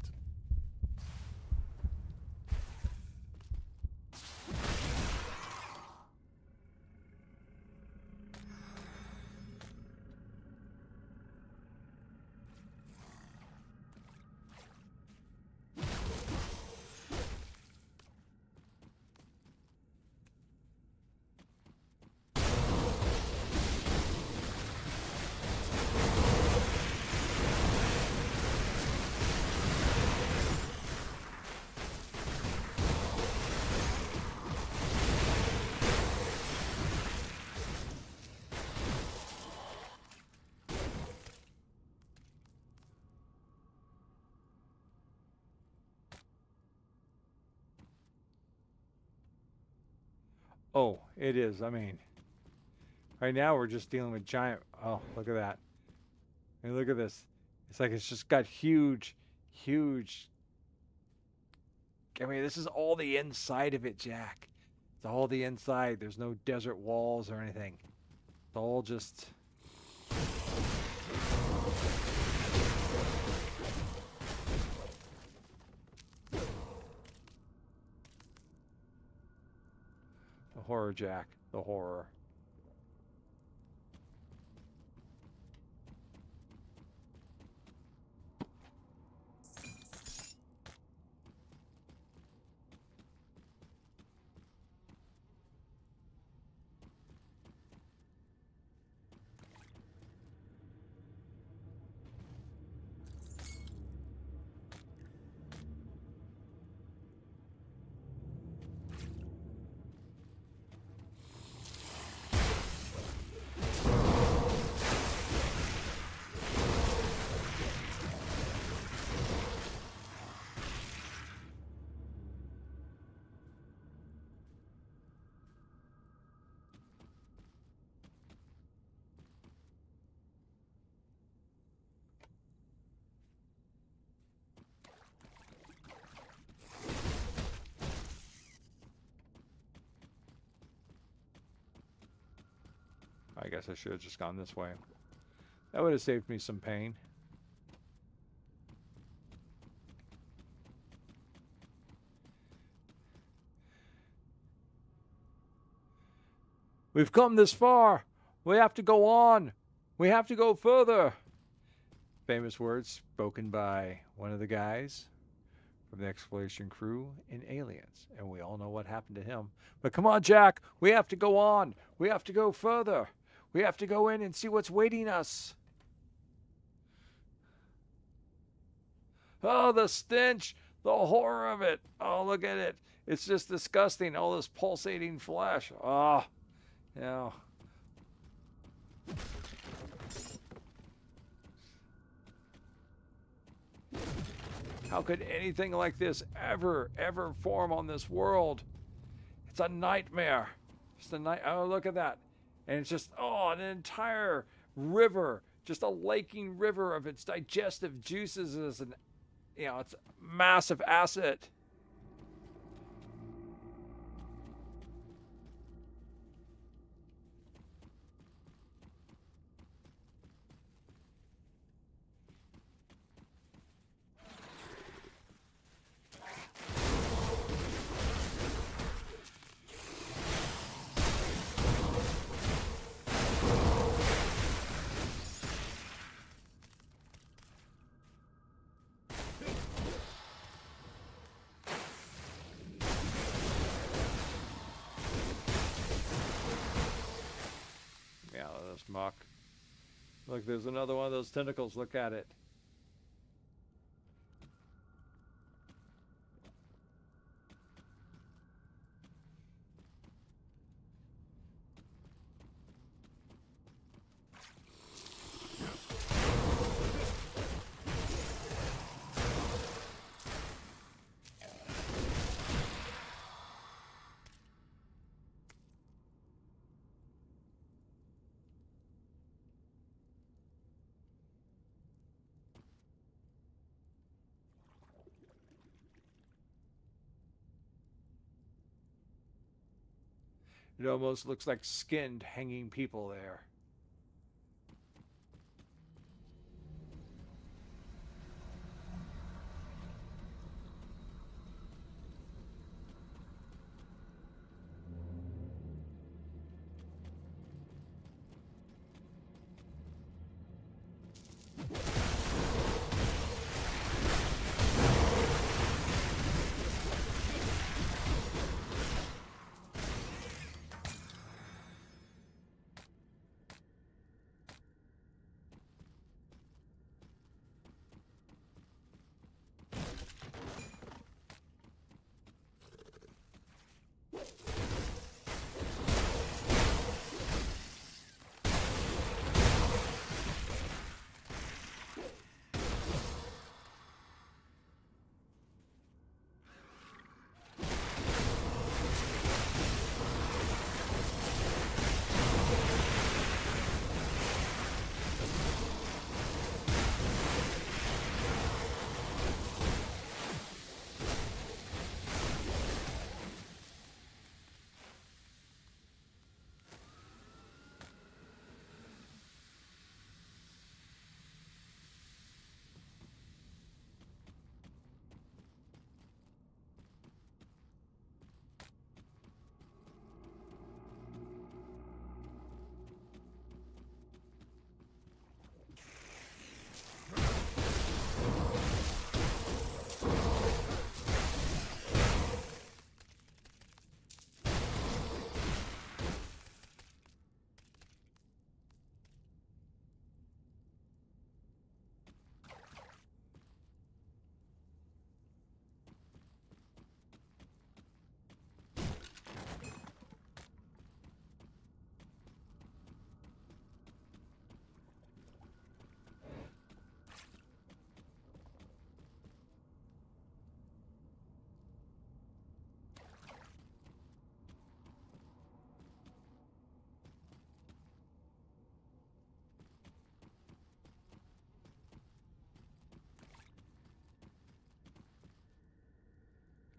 Oh, it is. I mean, right now we're just dealing with giant. Oh, look at that. I mean, look at this. It's like it's just got huge, huge. I mean, this is all the inside of it, Jack. It's all the inside. There's no desert walls or anything. It's all just. The horror, Jack. The horror. I guess I should have just gone this way. That would have saved me some pain. We've come this far. We have to go on. We have to go further. Famous words spoken by one of the guys from the exploration crew in Aliens. And we all know what happened to him. But come on, Jack. We have to go on. We have to go further. We have to go in and see what's waiting us. Oh, the stench. The horror of it. Oh, look at it. It's just disgusting. All this pulsating flesh. Oh, yeah. How could anything like this ever form on this world? It's a nightmare. Just a night. Oh, look at that. And it's just, oh, an entire river, just a laking river of its digestive juices as an, it's massive acid. Muck. Look, there's another one of those tentacles. Look at it. It almost looks like skinned hanging people there.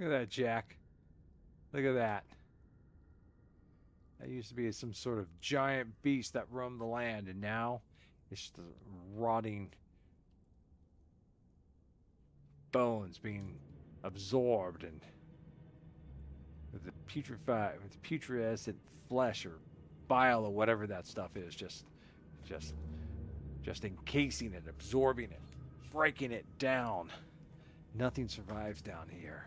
Look at that, Jack. Look at that. That used to be some sort of giant beast that roamed the land, and now it's just the rotting bones being absorbed and with the putrescent flesh or bile or whatever that stuff is, just encasing it, absorbing it, breaking it down. Nothing survives down here.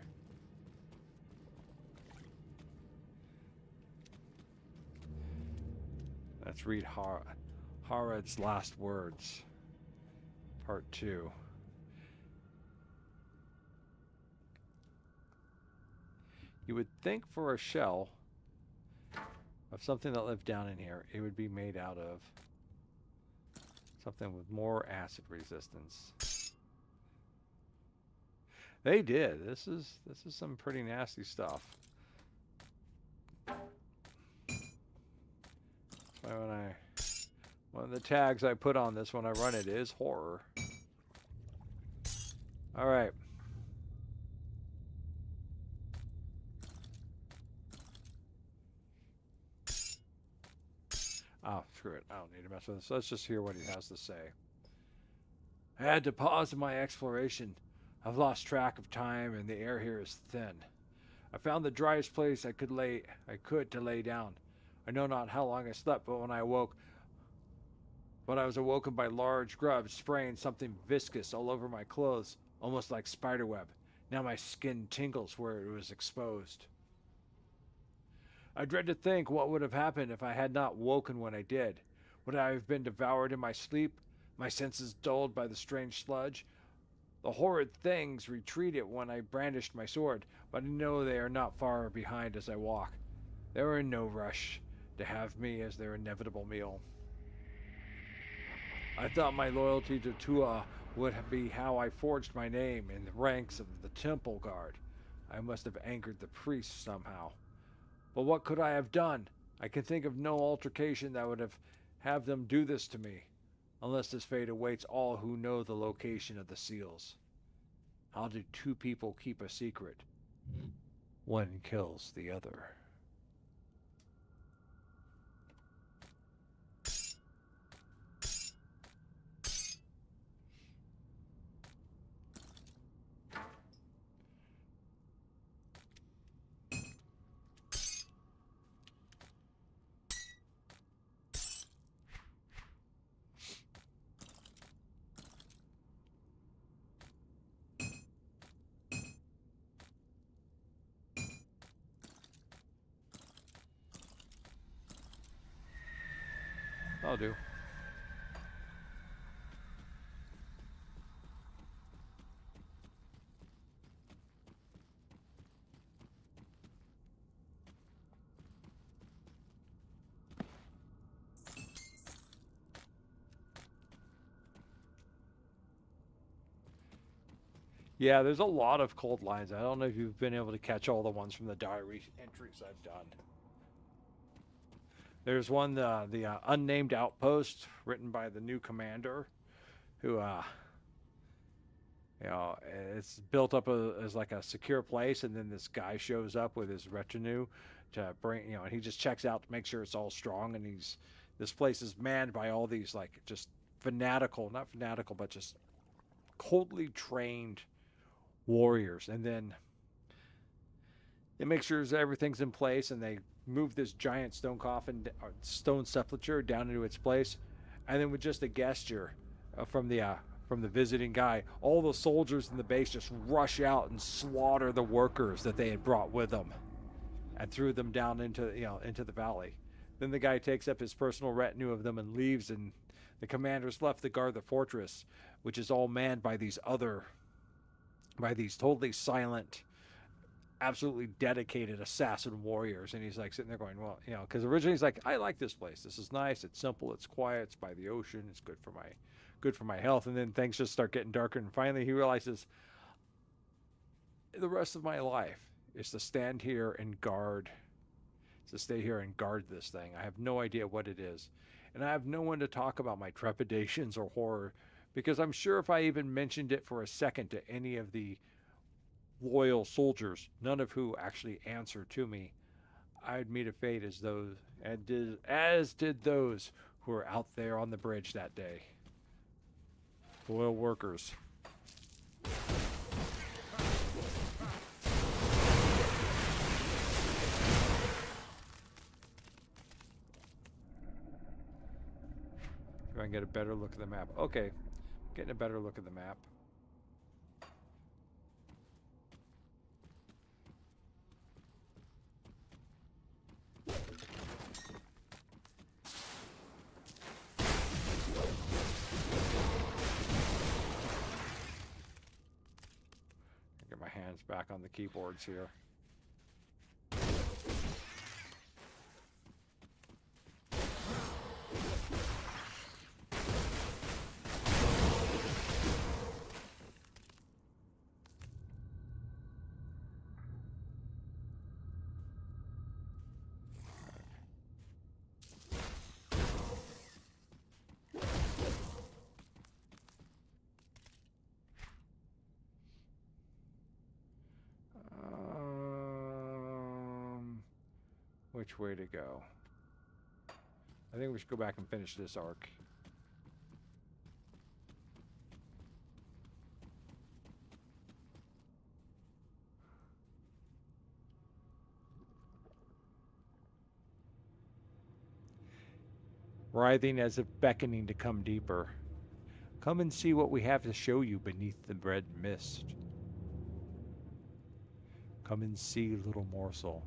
Let's read Harad's last words, part 2. You would think for a shell of something that lived down in here, it would be made out of something with more acid resistance. They did. This is some pretty nasty stuff. So one of the tags I put on this when I run it is horror. All right. Oh, screw it. I don't need to mess with this. Let's just hear what he has to say. I had to pause in my exploration. I've lost track of time and the air here is thin. I found the driest place I could to lay down. I know not how long I slept, but when I was awoken by large grubs spraying something viscous all over my clothes, almost like spiderweb. Now my skin tingles where it was exposed. I dread to think what would have happened if I had not woken when I did. Would I have been devoured in my sleep, my senses dulled by the strange sludge? The horrid things retreated when I brandished my sword, but I know they are not far behind as I walk. They were in no rush to have me as their inevitable meal. I thought my loyalty to Tua would be how I forged my name in the ranks of the temple guard. I must have angered the priests somehow. But what could I have done? I can think of no altercation that would have them do this to me, unless this fate awaits all who know the location of the seals. How do two people keep a secret? One kills the other. I'll do. Yeah, there's a lot of cold lines. I don't know if you've been able to catch all the ones from the diary entries I've done. There's one, the unnamed outpost, written by the new commander, who, it's built up as like a secure place, and then this guy shows up with his retinue to bring, and he just checks out to make sure it's all strong, and this place is manned by all these, like, just not fanatical, but just coldly trained warriors, and then they make sure everything's in place, and they move this giant stone coffin or stone sepulcher down into its place, and then with just a gesture from the visiting guy, all the soldiers in the base just rush out and slaughter the workers that they had brought with them and threw them down into the valley. Then the guy takes up his personal retinue of them and leaves, and the commander's left to guard the fortress, which is all manned by these totally silent, absolutely dedicated assassin warriors. And he's like sitting there going, well, because originally he's like, I like this place. This is nice. It's simple. It's quiet. It's by the ocean. It's good for my health. And then things just start getting darker. And finally he realizes the rest of my life is to stand here and guard, to stay here and guard this thing. I have no idea what it is. And I have no one to talk about my trepidations or horror, because I'm sure if I even mentioned it for a second to any of the loyal soldiers, none of who actually answer to me. I'd meet a fate as did those who were out there on the bridge that day. Loyal workers. If I can get a better look at the map. Okay, getting a better look at the map. Get my hands back on the keyboards here. Which way to go? I think we should go back and finish this arc. Writhing as if beckoning to come deeper. Come and see what we have to show you beneath the red mist. Come and see, little morsel.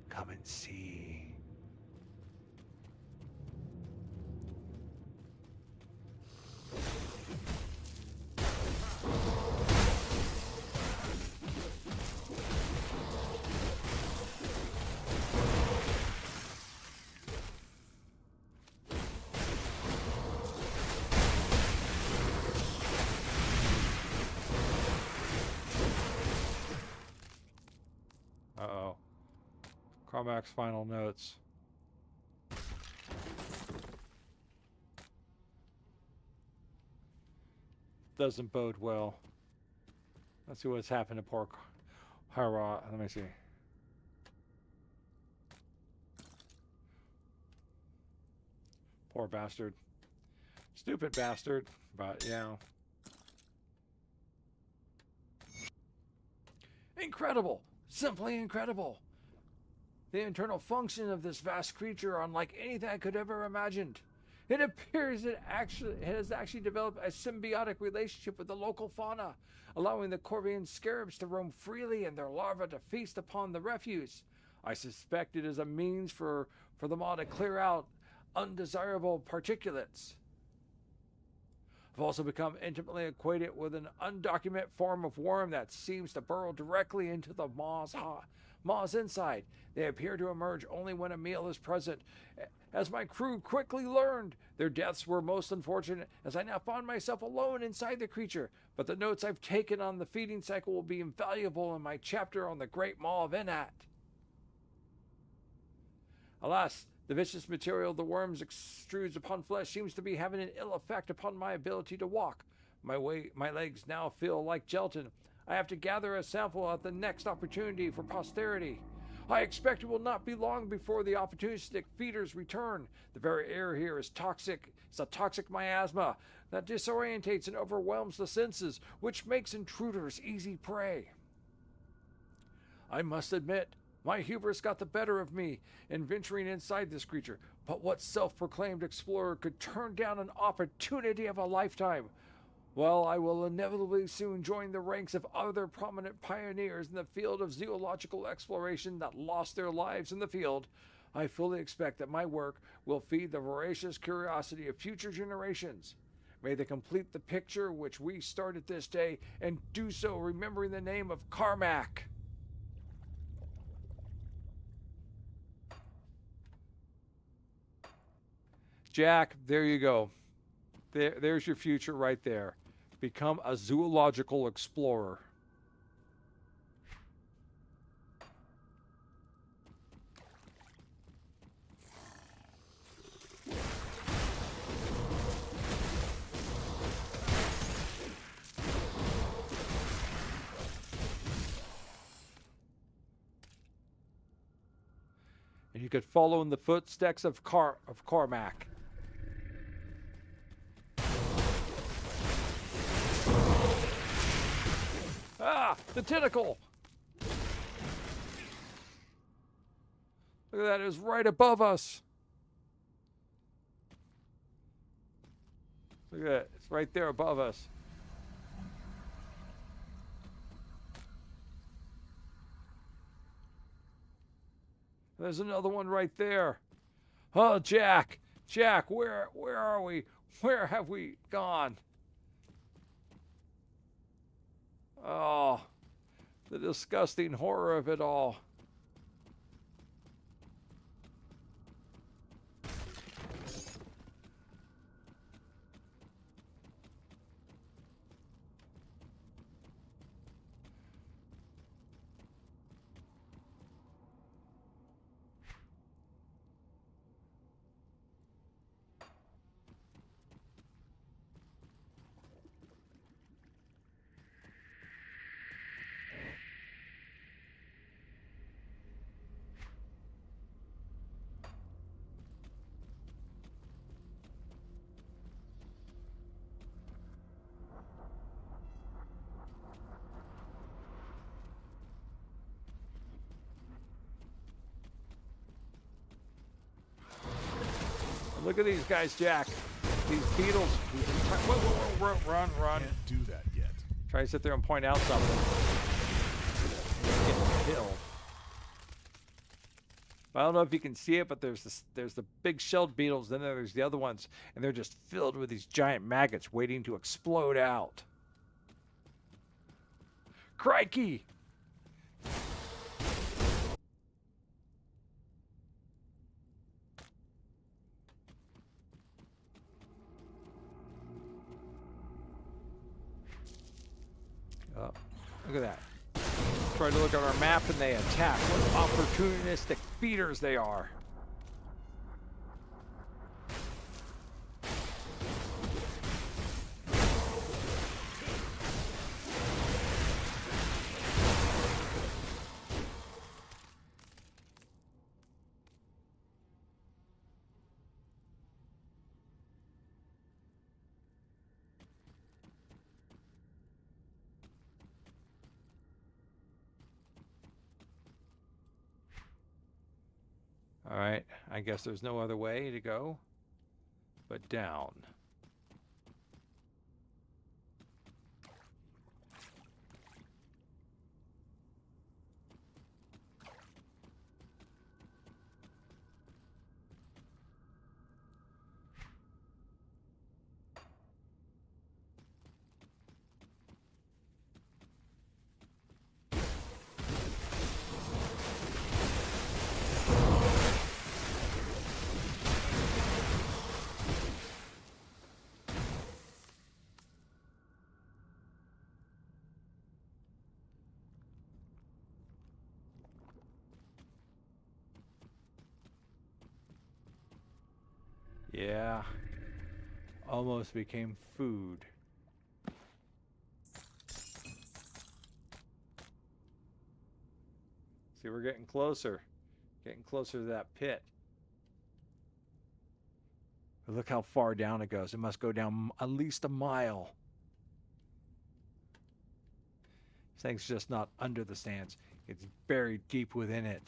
Come and see. Uh-oh. Carmack's final notes. Doesn't bode well. Let's see what's happened to poor Hara. Let me see. Poor bastard. Stupid bastard. But, you know. Incredible! Simply incredible! The internal function of this vast creature are unlike anything I could ever imagined. It appears it has actually developed a symbiotic relationship with the local fauna, allowing the Corvian scarabs to roam freely and their larvae to feast upon the refuse. I suspect it is a means for the maw to clear out undesirable particulates. I've also become intimately acquainted with an undocumented form of worm that seems to burrow directly into the maw's inside. They appear to emerge only when a meal is present. As my crew quickly learned, their deaths were most unfortunate, as I now find myself alone inside the creature. But the notes I've taken on the feeding cycle will be invaluable in my chapter on the Great Maw of Inat. Alas, the vicious material the worms extrudes upon flesh seems to be having an ill effect upon my ability to walk. My legs now feel like gelatin. I have to gather a sample at the next opportunity for posterity. I expect it will not be long before the opportunistic feeders return. The very air here is toxic. It's a toxic miasma that disorientates and overwhelms the senses, which makes intruders easy prey. I must admit, my hubris got the better of me in venturing inside this creature, but what self-proclaimed explorer could turn down an opportunity of a lifetime? Well, I will inevitably soon join the ranks of other prominent pioneers in the field of zoological exploration that lost their lives in the field. I fully expect that my work will feed the voracious curiosity of future generations. May they complete the picture which we started this day, and do so remembering the name of Carmack. Jack, there you go. There's your future right there. Become a zoological explorer. could follow in the footsteps of Cormac. Ah, the tentacle! Look at that, it was right above us. Look at that, it's right there above us. There's another one right there. Oh, Jack! Jack, where are we? Where have we gone? Oh, the disgusting horror of it all. Look at these guys, Jack. These beetles. Whoa, run. Can't do that yet. Try to sit there and point out something. Getting killed. I don't know if you can see it, but there's the big shelled beetles, then there's the other ones, and they're just filled with these giant maggots waiting to explode out. Crikey! Oh, look at that. Try to look at our map and they attack. What opportunistic feeders they are. All right, I guess there's no other way to go but down. Yeah, almost became food. See, we're getting closer to that pit. But look how far down it goes. It must go down at least a mile. This thing's just not under the sands. It's buried deep within it.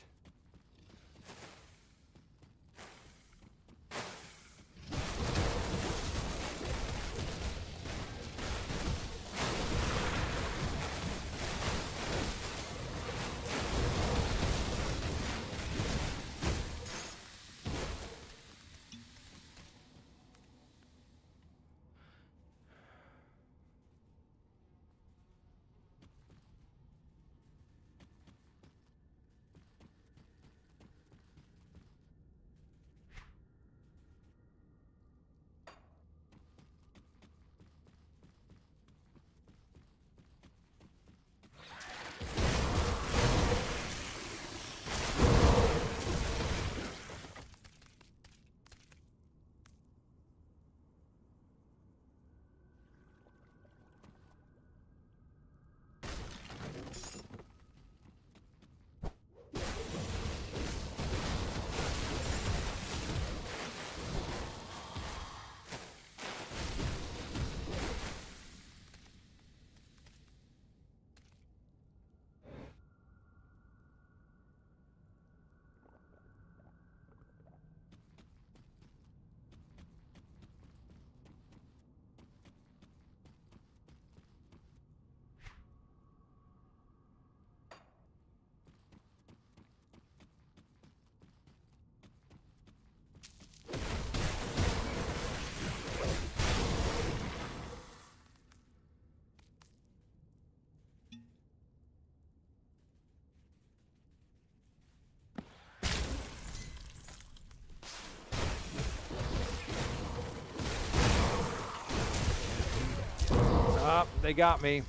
Yep, they got me.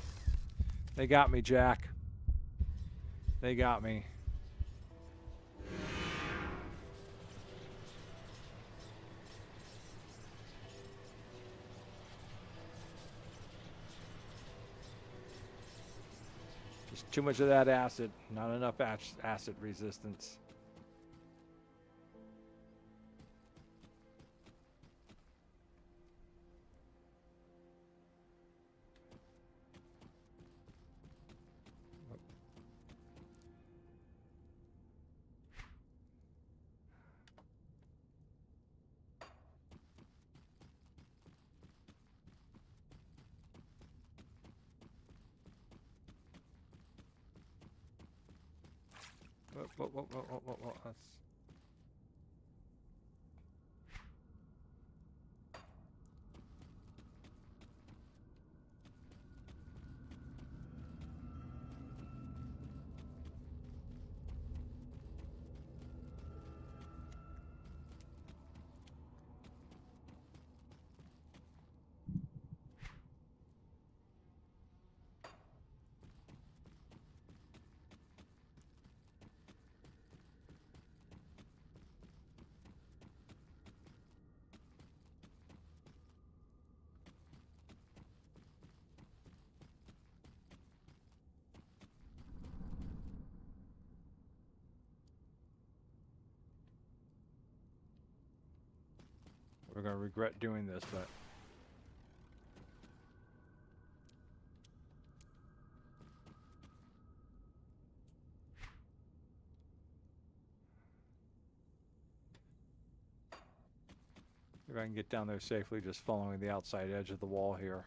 They got me, Jack. They got me. Just too much of that acid. Not enough acid resistance. Whoa, that's... We're going to regret doing this, but... If I can get down there safely, just following the outside edge of the wall here.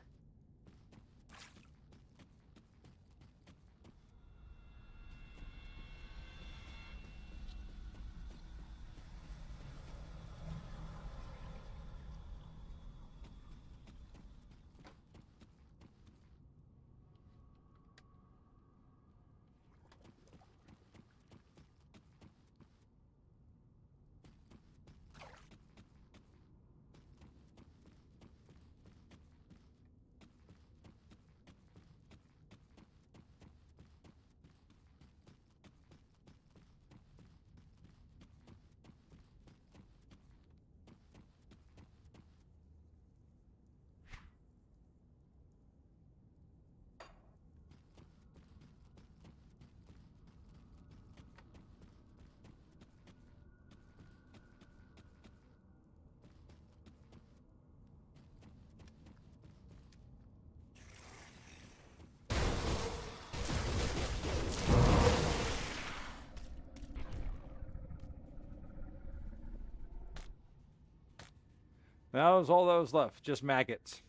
That was all that was left. Just maggots.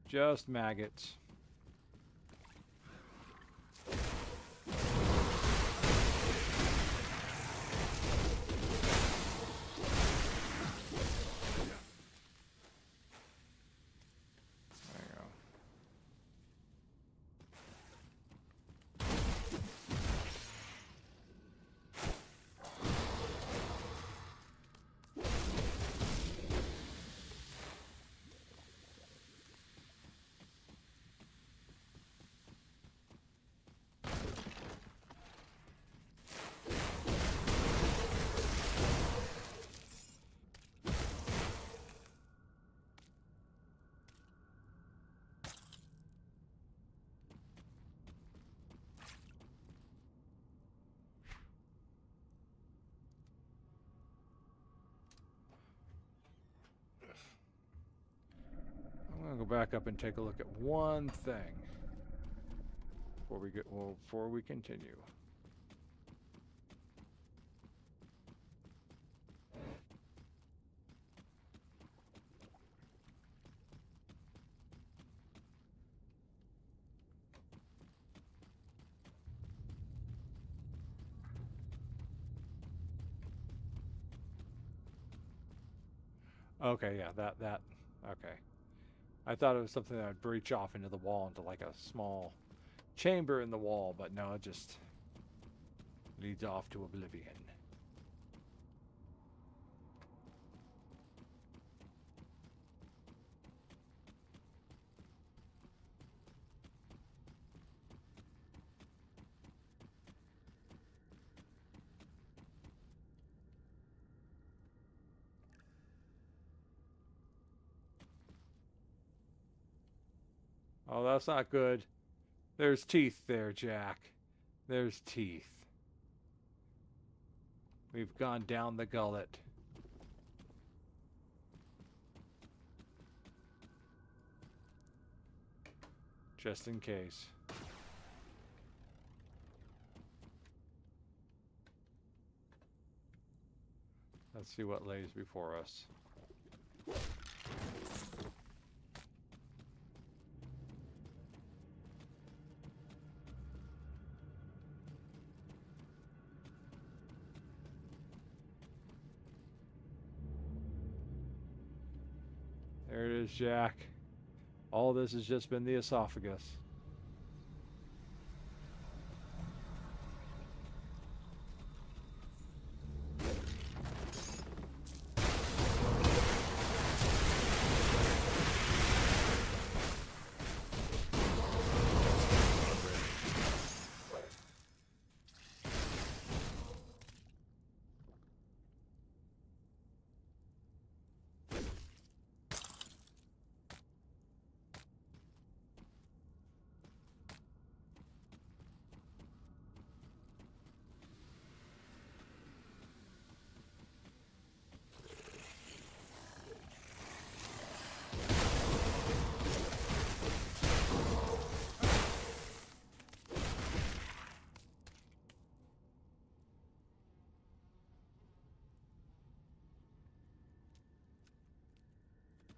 Just maggots. There you go. I'm gonna go back up and take a look at one thing before we continue. Okay, yeah, that okay. I thought it was something that would breach off into the wall into like a small chamber in the wall, but no, it just leads off to oblivion. Oh, that's not good. There's teeth there, Jack. There's teeth. We've gone down the gullet. Just in case. Let's see what lays before us. There it is, Jack. All this has just been the esophagus.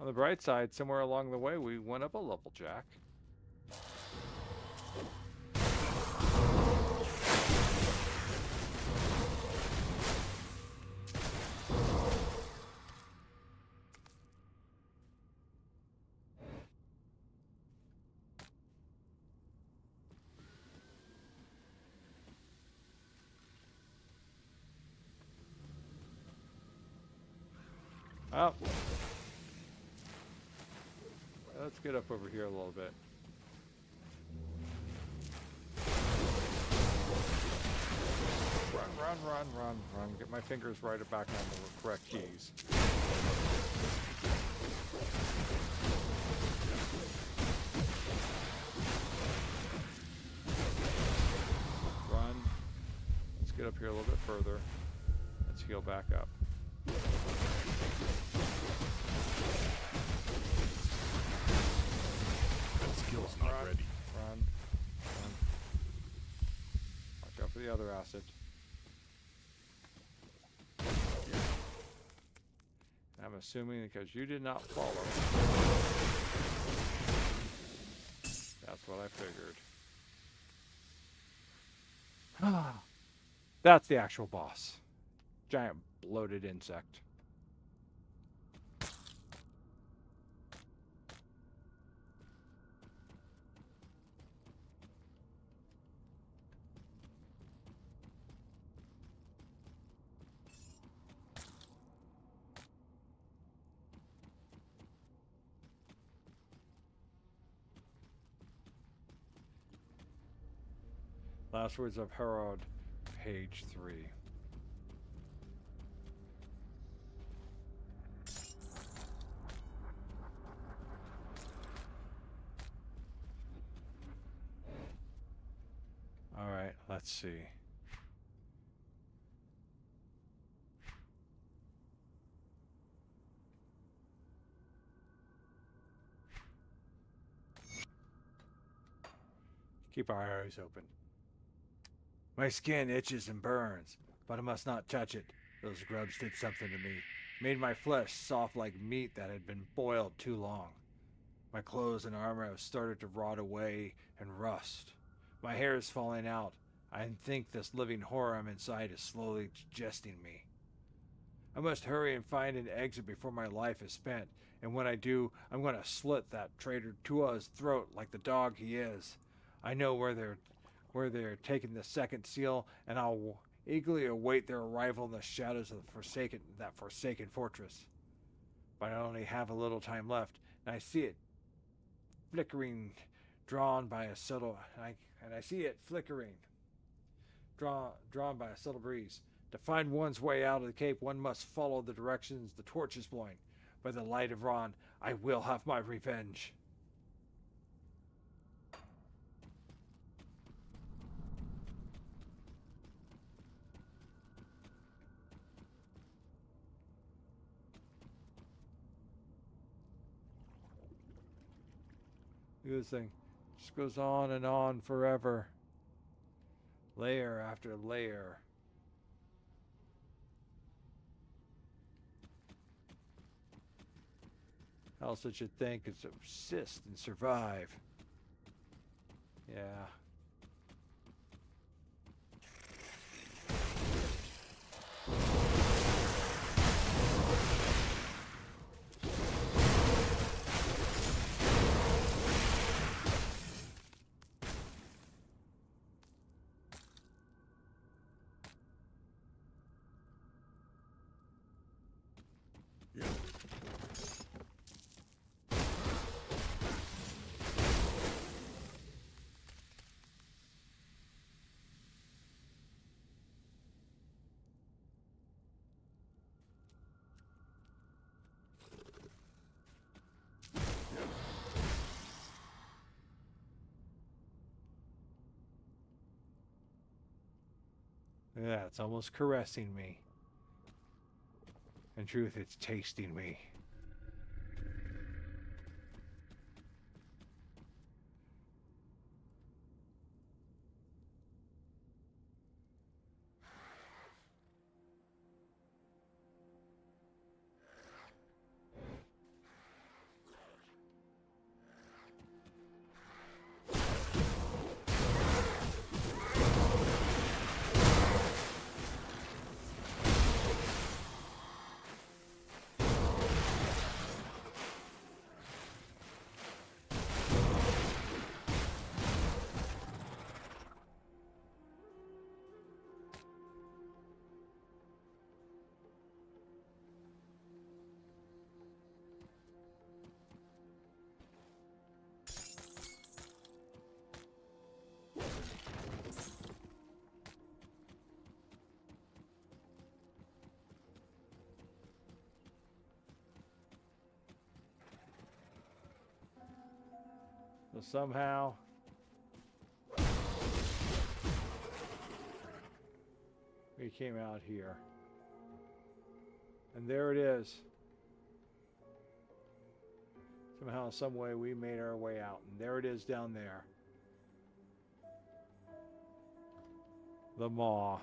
On the bright side, somewhere along the way, we went up a level, Jack. Oh. Let's get up over here a little bit. Run. Get my fingers right back on the correct keys. Run. Let's get up here a little bit further. Let's heal back up. Skill's not ready. Run. Watch out for the other acid. I'm assuming because you did not follow. That's what I figured. That's the actual boss. Giant bloated insect. Last words of Herod, page 3. All right, let's see. Keep our eyes open. My skin itches and burns, but I must not touch it. Those grubs did something to me. Made my flesh soft like meat that had been boiled too long. My clothes and armor have started to rot away and rust. My hair is falling out. I think this living horror I'm inside is slowly digesting me. I must hurry and find an exit before my life is spent, and when I do, I'm going to slit that traitor Tua's throat like the dog he is. I know where they're taking the second seal, and I'll eagerly await their arrival in the shadows of that forsaken fortress. But I only have a little time left, and I see it flickering, drawn by a subtle breeze. To find one's way out of the cape, one must follow the directions the torch is blowing. By the light of Ron, I will have my revenge. Look at this thing. Just goes on and on forever. Layer after layer. How else did you think is subsist and survive? Yeah. Yeah, it's almost caressing me. In truth, it's tasting me. So somehow we came out here. And there it is. Somehow, some way we made our way out. And there it is down there. The maw.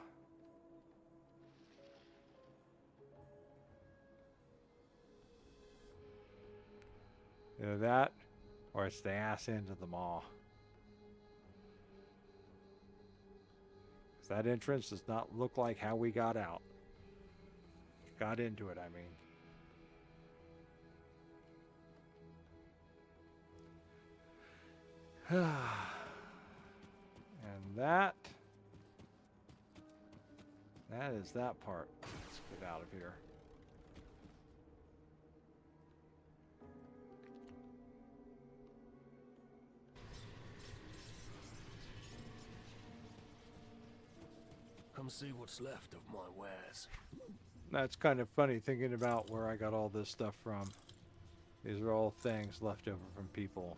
Either that, or it's the ass end of the maw. That entrance does not look like how we got out. Got into it, I mean. And that is that part. Let's get out of here. Come see what's left of my wares. That's kind of funny thinking about where I got all this stuff from. These are all things left over from people.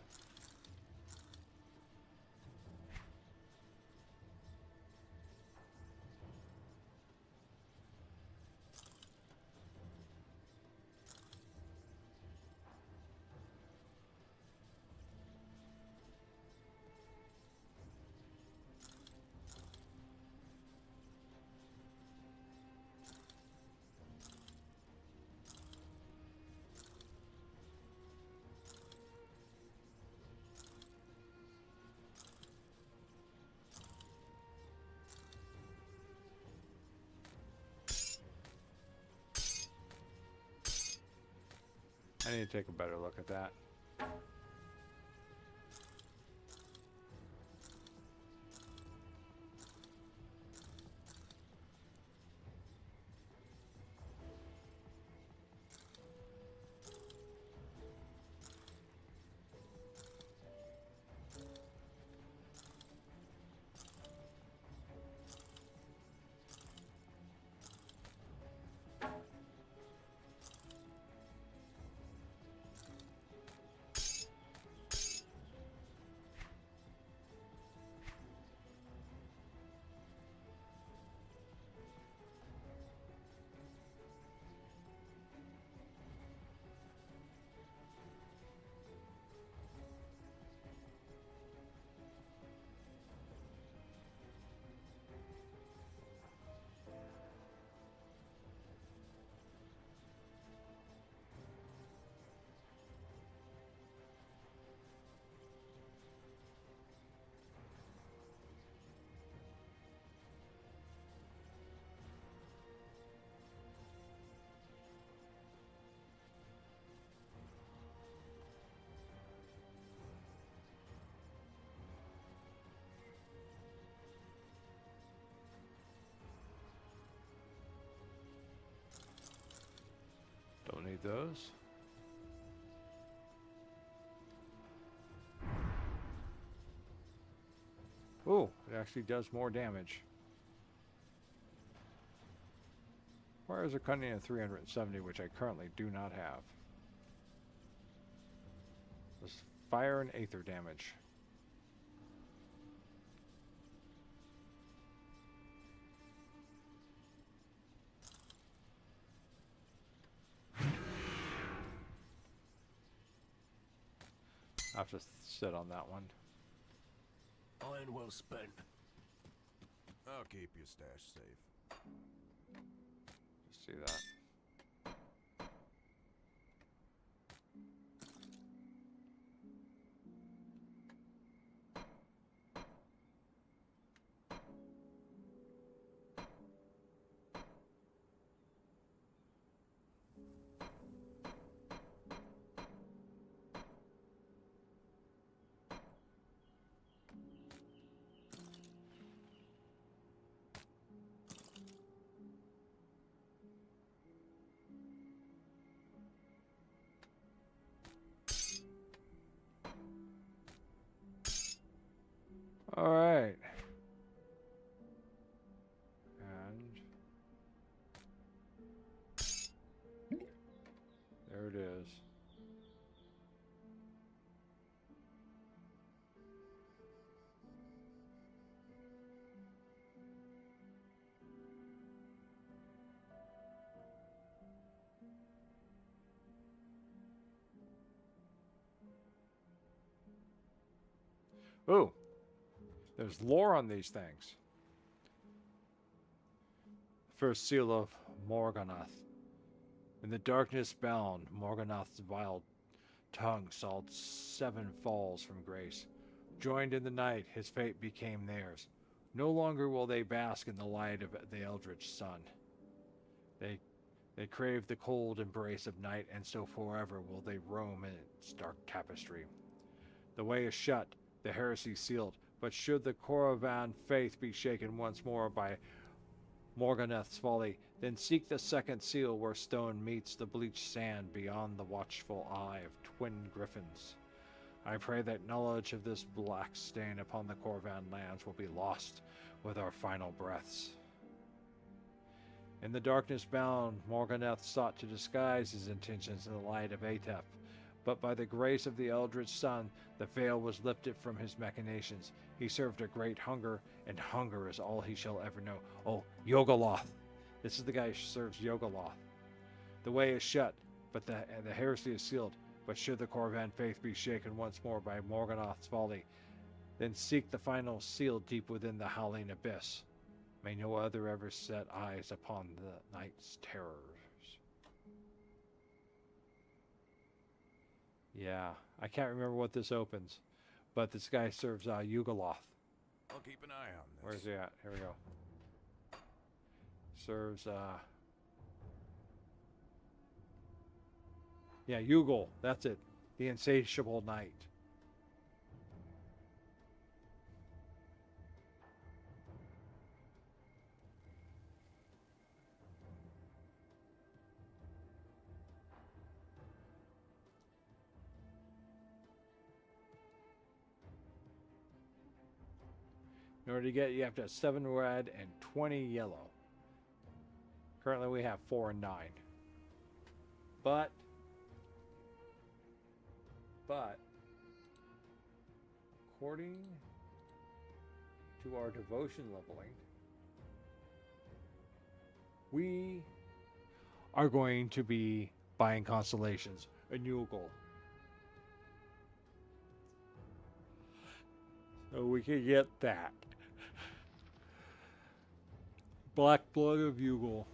I need to take a better look at that. Need those. Ooh, it actually does more damage. Requires a cunning of 370, which I currently do not have. Does fire and aether damage. I have to sit on that one. Iron well spent. I'll keep your stash safe. See that. All right. And there it is. Ooh. There's lore on these things. First seal of Morganath. In the darkness bound, Morganath's vile tongue sawed 7 falls from grace. Joined in the night, his fate became theirs. No longer will they bask in the light of the eldritch sun. They crave the cold embrace of night, and so forever will they roam in its dark tapestry. The way is shut, the heresy sealed, but should the Koravan faith be shaken once more by Morganath's folly, then seek the second seal where stone meets the bleached sand beyond the watchful eye of twin griffins. I pray that knowledge of this black stain upon the Koravan lands will be lost with our final breaths. In the darkness bound, Morganath sought to disguise his intentions in the light of Aethef, but by the grace of the eldritch sun, the veil was lifted from his machinations. He served a great hunger, and hunger is all he shall ever know. Oh, Yogoloth. This is the guy who serves Yogoloth. The way is shut, but the heresy is sealed. But should the Koravan faith be shaken once more by Morganath's folly, then seek the final seal deep within the howling abyss. May no other ever set eyes upon the night's terrors. Yeah, I can't remember what this opens, but this guy serves Yugoloth. I'll keep an eye on this. Where's he at? Here we go. Serves, yeah, Yugol. That's it. The insatiable night. In order to get it, you have to have 7 red and 20 yellow. Currently we have 4 and 9. But according to our devotion leveling, we are going to be buying constellations, a new goal. So we can get that. Black Blood of Yugol.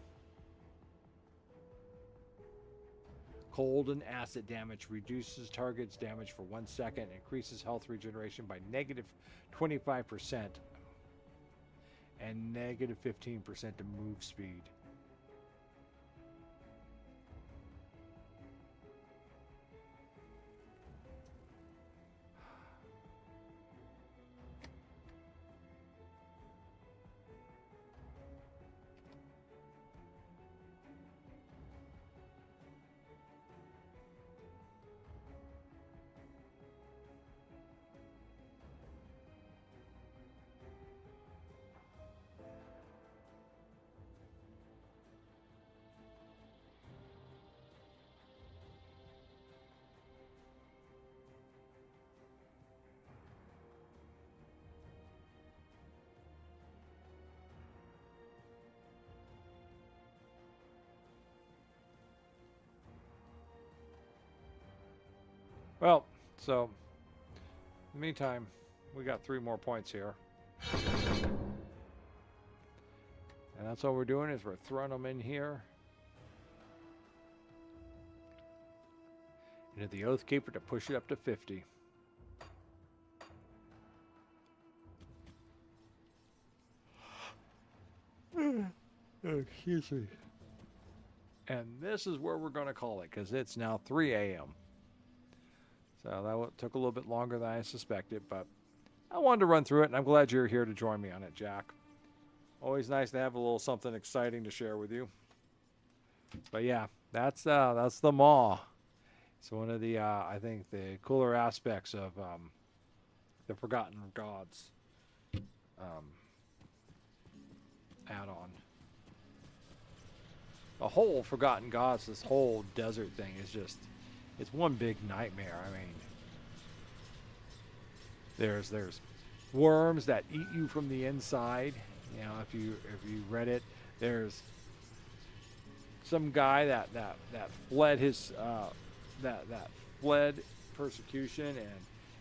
Cold and acid damage reduces target's damage for 1 second, increases health regeneration by negative 25%, and negative 15% to move speed. Well, so in the meantime, we got 3 more points here. And that's all we're doing is we're throwing them in here. And the Oathkeeper to push it up to 50. Excuse me. And this is where we're going to call it because it's now 3 a.m. So that took a little bit longer than I suspected, but I wanted to run through it, and I'm glad you're here to join me on it, Jack. Always nice to have a little something exciting to share with you. But yeah, that's the Maw. It's one of the I think the cooler aspects of the Forgotten Gods add-on. The whole Forgotten Gods, this whole desert thing is just, it's one big nightmare. I mean, there's worms that eat you from the inside. You know, if you read it, there's some guy that fled his that fled persecution and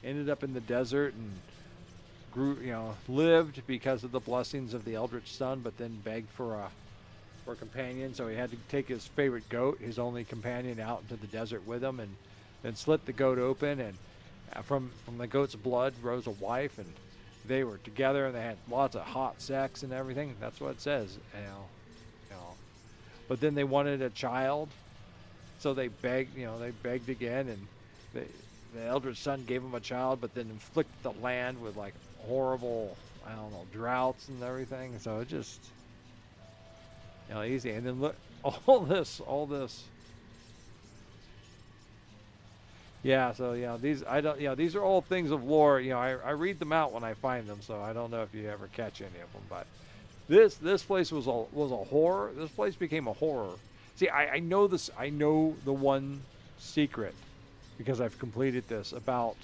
ended up in the desert and grew, lived because of the blessings of the Eldritch Sun, but then begged for a companion, so he had to take his favorite goat, his only companion, out into the desert with him, and then slit the goat open, and from the goat's blood rose a wife, and they were together, and they had lots of hot sex and everything. That's what it says, But then they wanted a child, so they begged again, and the Eldritch Sun gave them a child, but then inflicted the land with like horrible, droughts and everything. So it just, easy. And then look, all this. Yeah, so these these are all things of lore. I read them out when I find them, so I don't know if you ever catch any of them. But this place was a horror. This place became a horror. See, I know this. I know the one secret because I've completed this about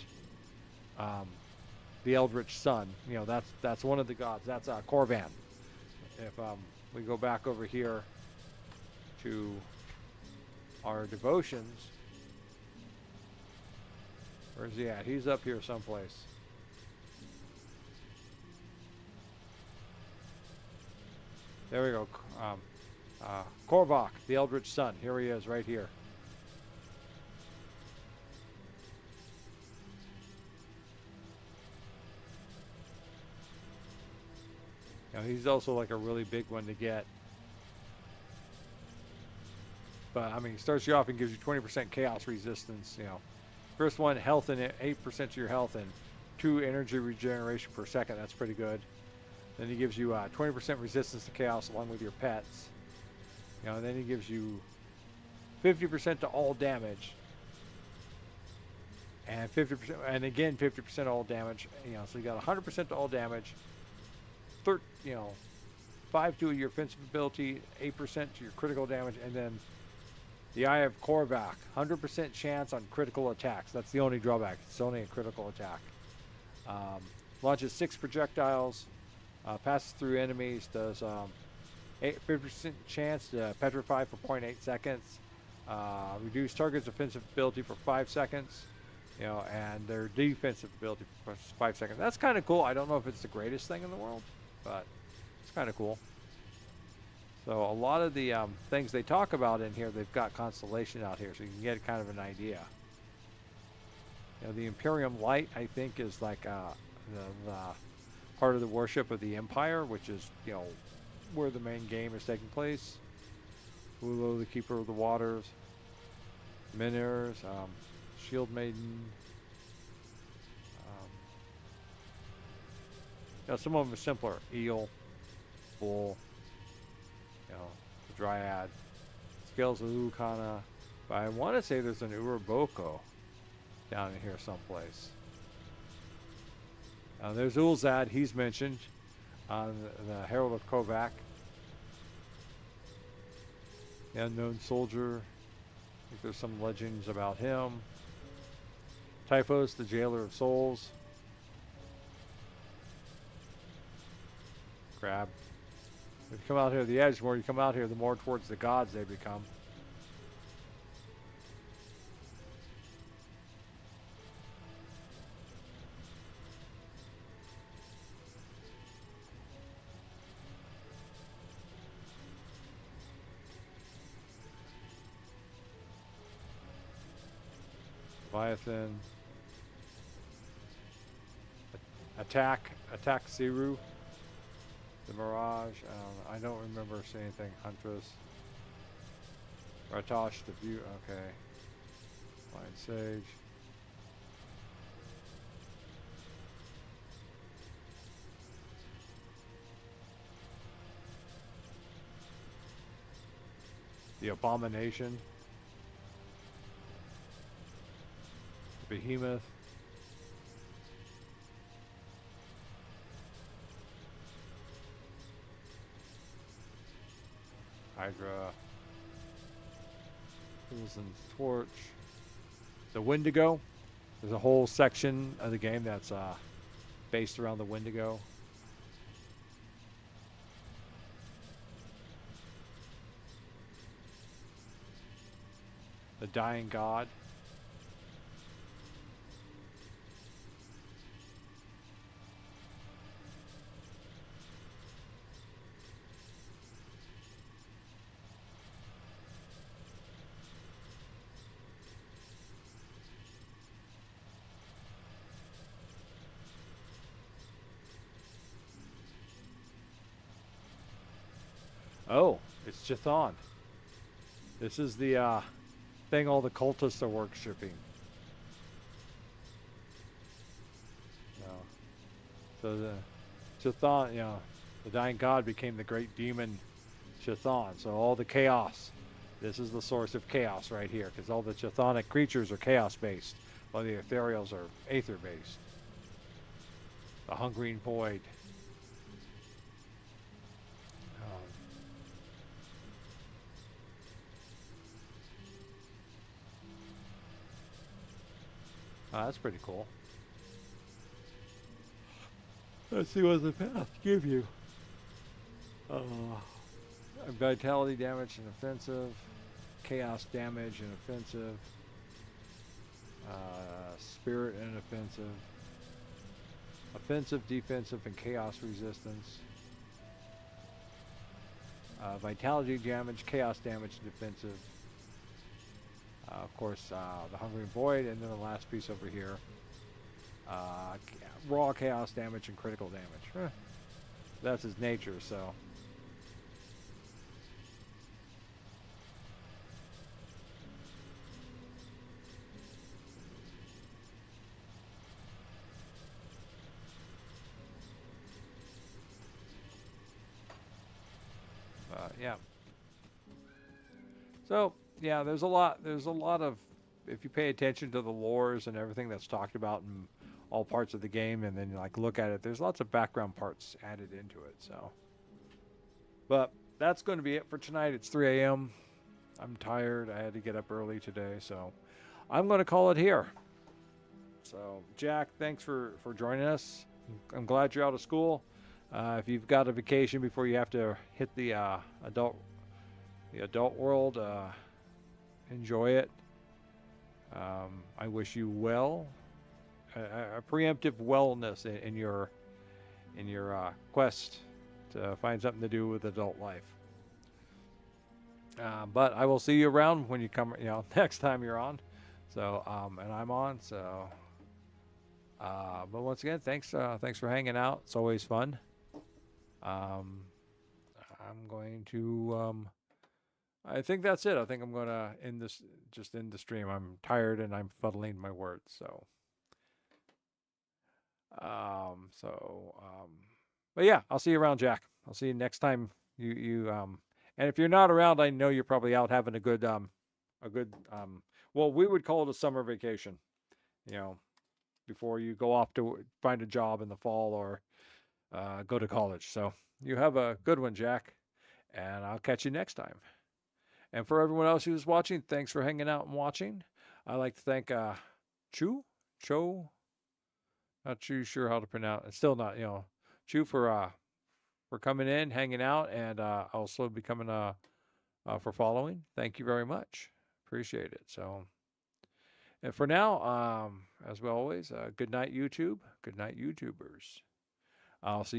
the Eldritch Sun. That's one of the gods. That's Korvan. If we go back over here to our devotions. Where's he at? He's up here someplace. There we go. Korvok, the Eldritch Sun. Here he is, right here. He's also like a really big one to get. But, I mean, he starts you off and gives you 20% chaos resistance, First one, health and 8% of your health and 2 energy regeneration per second. That's pretty good. Then he gives you 20% resistance to chaos along with your pets. And then he gives you 50% to all damage. And 50%, and again 50% all damage. So you got 100% to all damage. 5 to your offensive ability, 8% to your critical damage, and then the Eye of Korvac, 100% chance on critical attacks. That's the only drawback. It's only a critical attack. Launches 6 projectiles, passes through enemies, does 50% chance to petrify for 0.8 seconds, reduce target's offensive ability for 5 seconds, and their defensive ability for 5 seconds. That's kind of cool. I don't know if it's the greatest thing in the world, but it's kind of cool. So a lot of the things they talk about in here, they've got Constellation out here, so you can get kind of an idea. The Imperium Light, I think, is like the part of the worship of the Empire, which is, where the main game is taking place. Ulo, the Keeper of the Waters. Minners, Shield Maiden. Some of them are simpler. Eel, Bull, the Dryad, Scales of Ukana. But I want to say there's an Uruboko down in here someplace. There's Ulzad, he's mentioned on the Herald of Kovac. The Unknown Soldier, I think there's some legends about him. Typhos, the Jailer of Souls. Crab. If you come out here, the edge, the more you come out here, the more towards the gods they become. Leviathan. Attack Siru. The Mirage. I don't remember seeing anything. Huntress. Ratosh the View. Okay. Blind Sage. The Abomination. Behemoth. Hydra. Citizen's Torch. The Wendigo. There's a whole section of the game that's based around the Wendigo. The Dying God. Oh, it's Chthon. This is the thing all the cultists are worshipping. So the Chthon, the Dying God became the great demon Chthon. So all the chaos. This is the source of chaos right here, because all the Chthonic creatures are chaos-based, while the Aetherials are aether-based. The Hungering Void. That's pretty cool. Let's see what the path give you. Vitality damage and offensive. Chaos damage and offensive. Spirit and offensive. Offensive, defensive, and chaos resistance. Vitality damage, chaos damage, defensive. Of course, the Hungering Void, and then the last piece over here. Raw chaos damage and critical damage. That's his nature, so. Yeah. So, yeah, there's a lot of, if you pay attention to the lores and everything that's talked about in all parts of the game, and then like look at it, there's lots of background parts added into it. So, but that's going to be it for tonight. It's 3 a.m. I'm tired. I had to get up early today, so I'm going to call it here. So, Jack, thanks for joining us. I'm glad you're out of school. If you've got a vacation before you have to hit the adult world, enjoy it. I wish you well, a preemptive wellness in your quest to find something to do with adult life. But I will see you around when you come, next time you're on. So, and I'm on. So, but once again, thanks for hanging out. It's always fun. I'm going to. I think that's it. I think I'm going to end the stream. I'm tired and I'm fuddling my words. So, but yeah, I'll see you around, Jack. I'll see you next time and if you're not around, I know you're probably out having a good, well, we would call it a summer vacation, before you go off to find a job in the fall or, go to college. So you have a good one, Jack, and I'll catch you next time. And for everyone else who's watching, thanks for hanging out and watching. I'd like to thank Cho, not too sure how to pronounce it. Still not, Cho for coming in, hanging out, and also becoming for following. Thank you very much. Appreciate it. So, and for now, as always, good night, YouTube. Good night, YouTubers. I'll see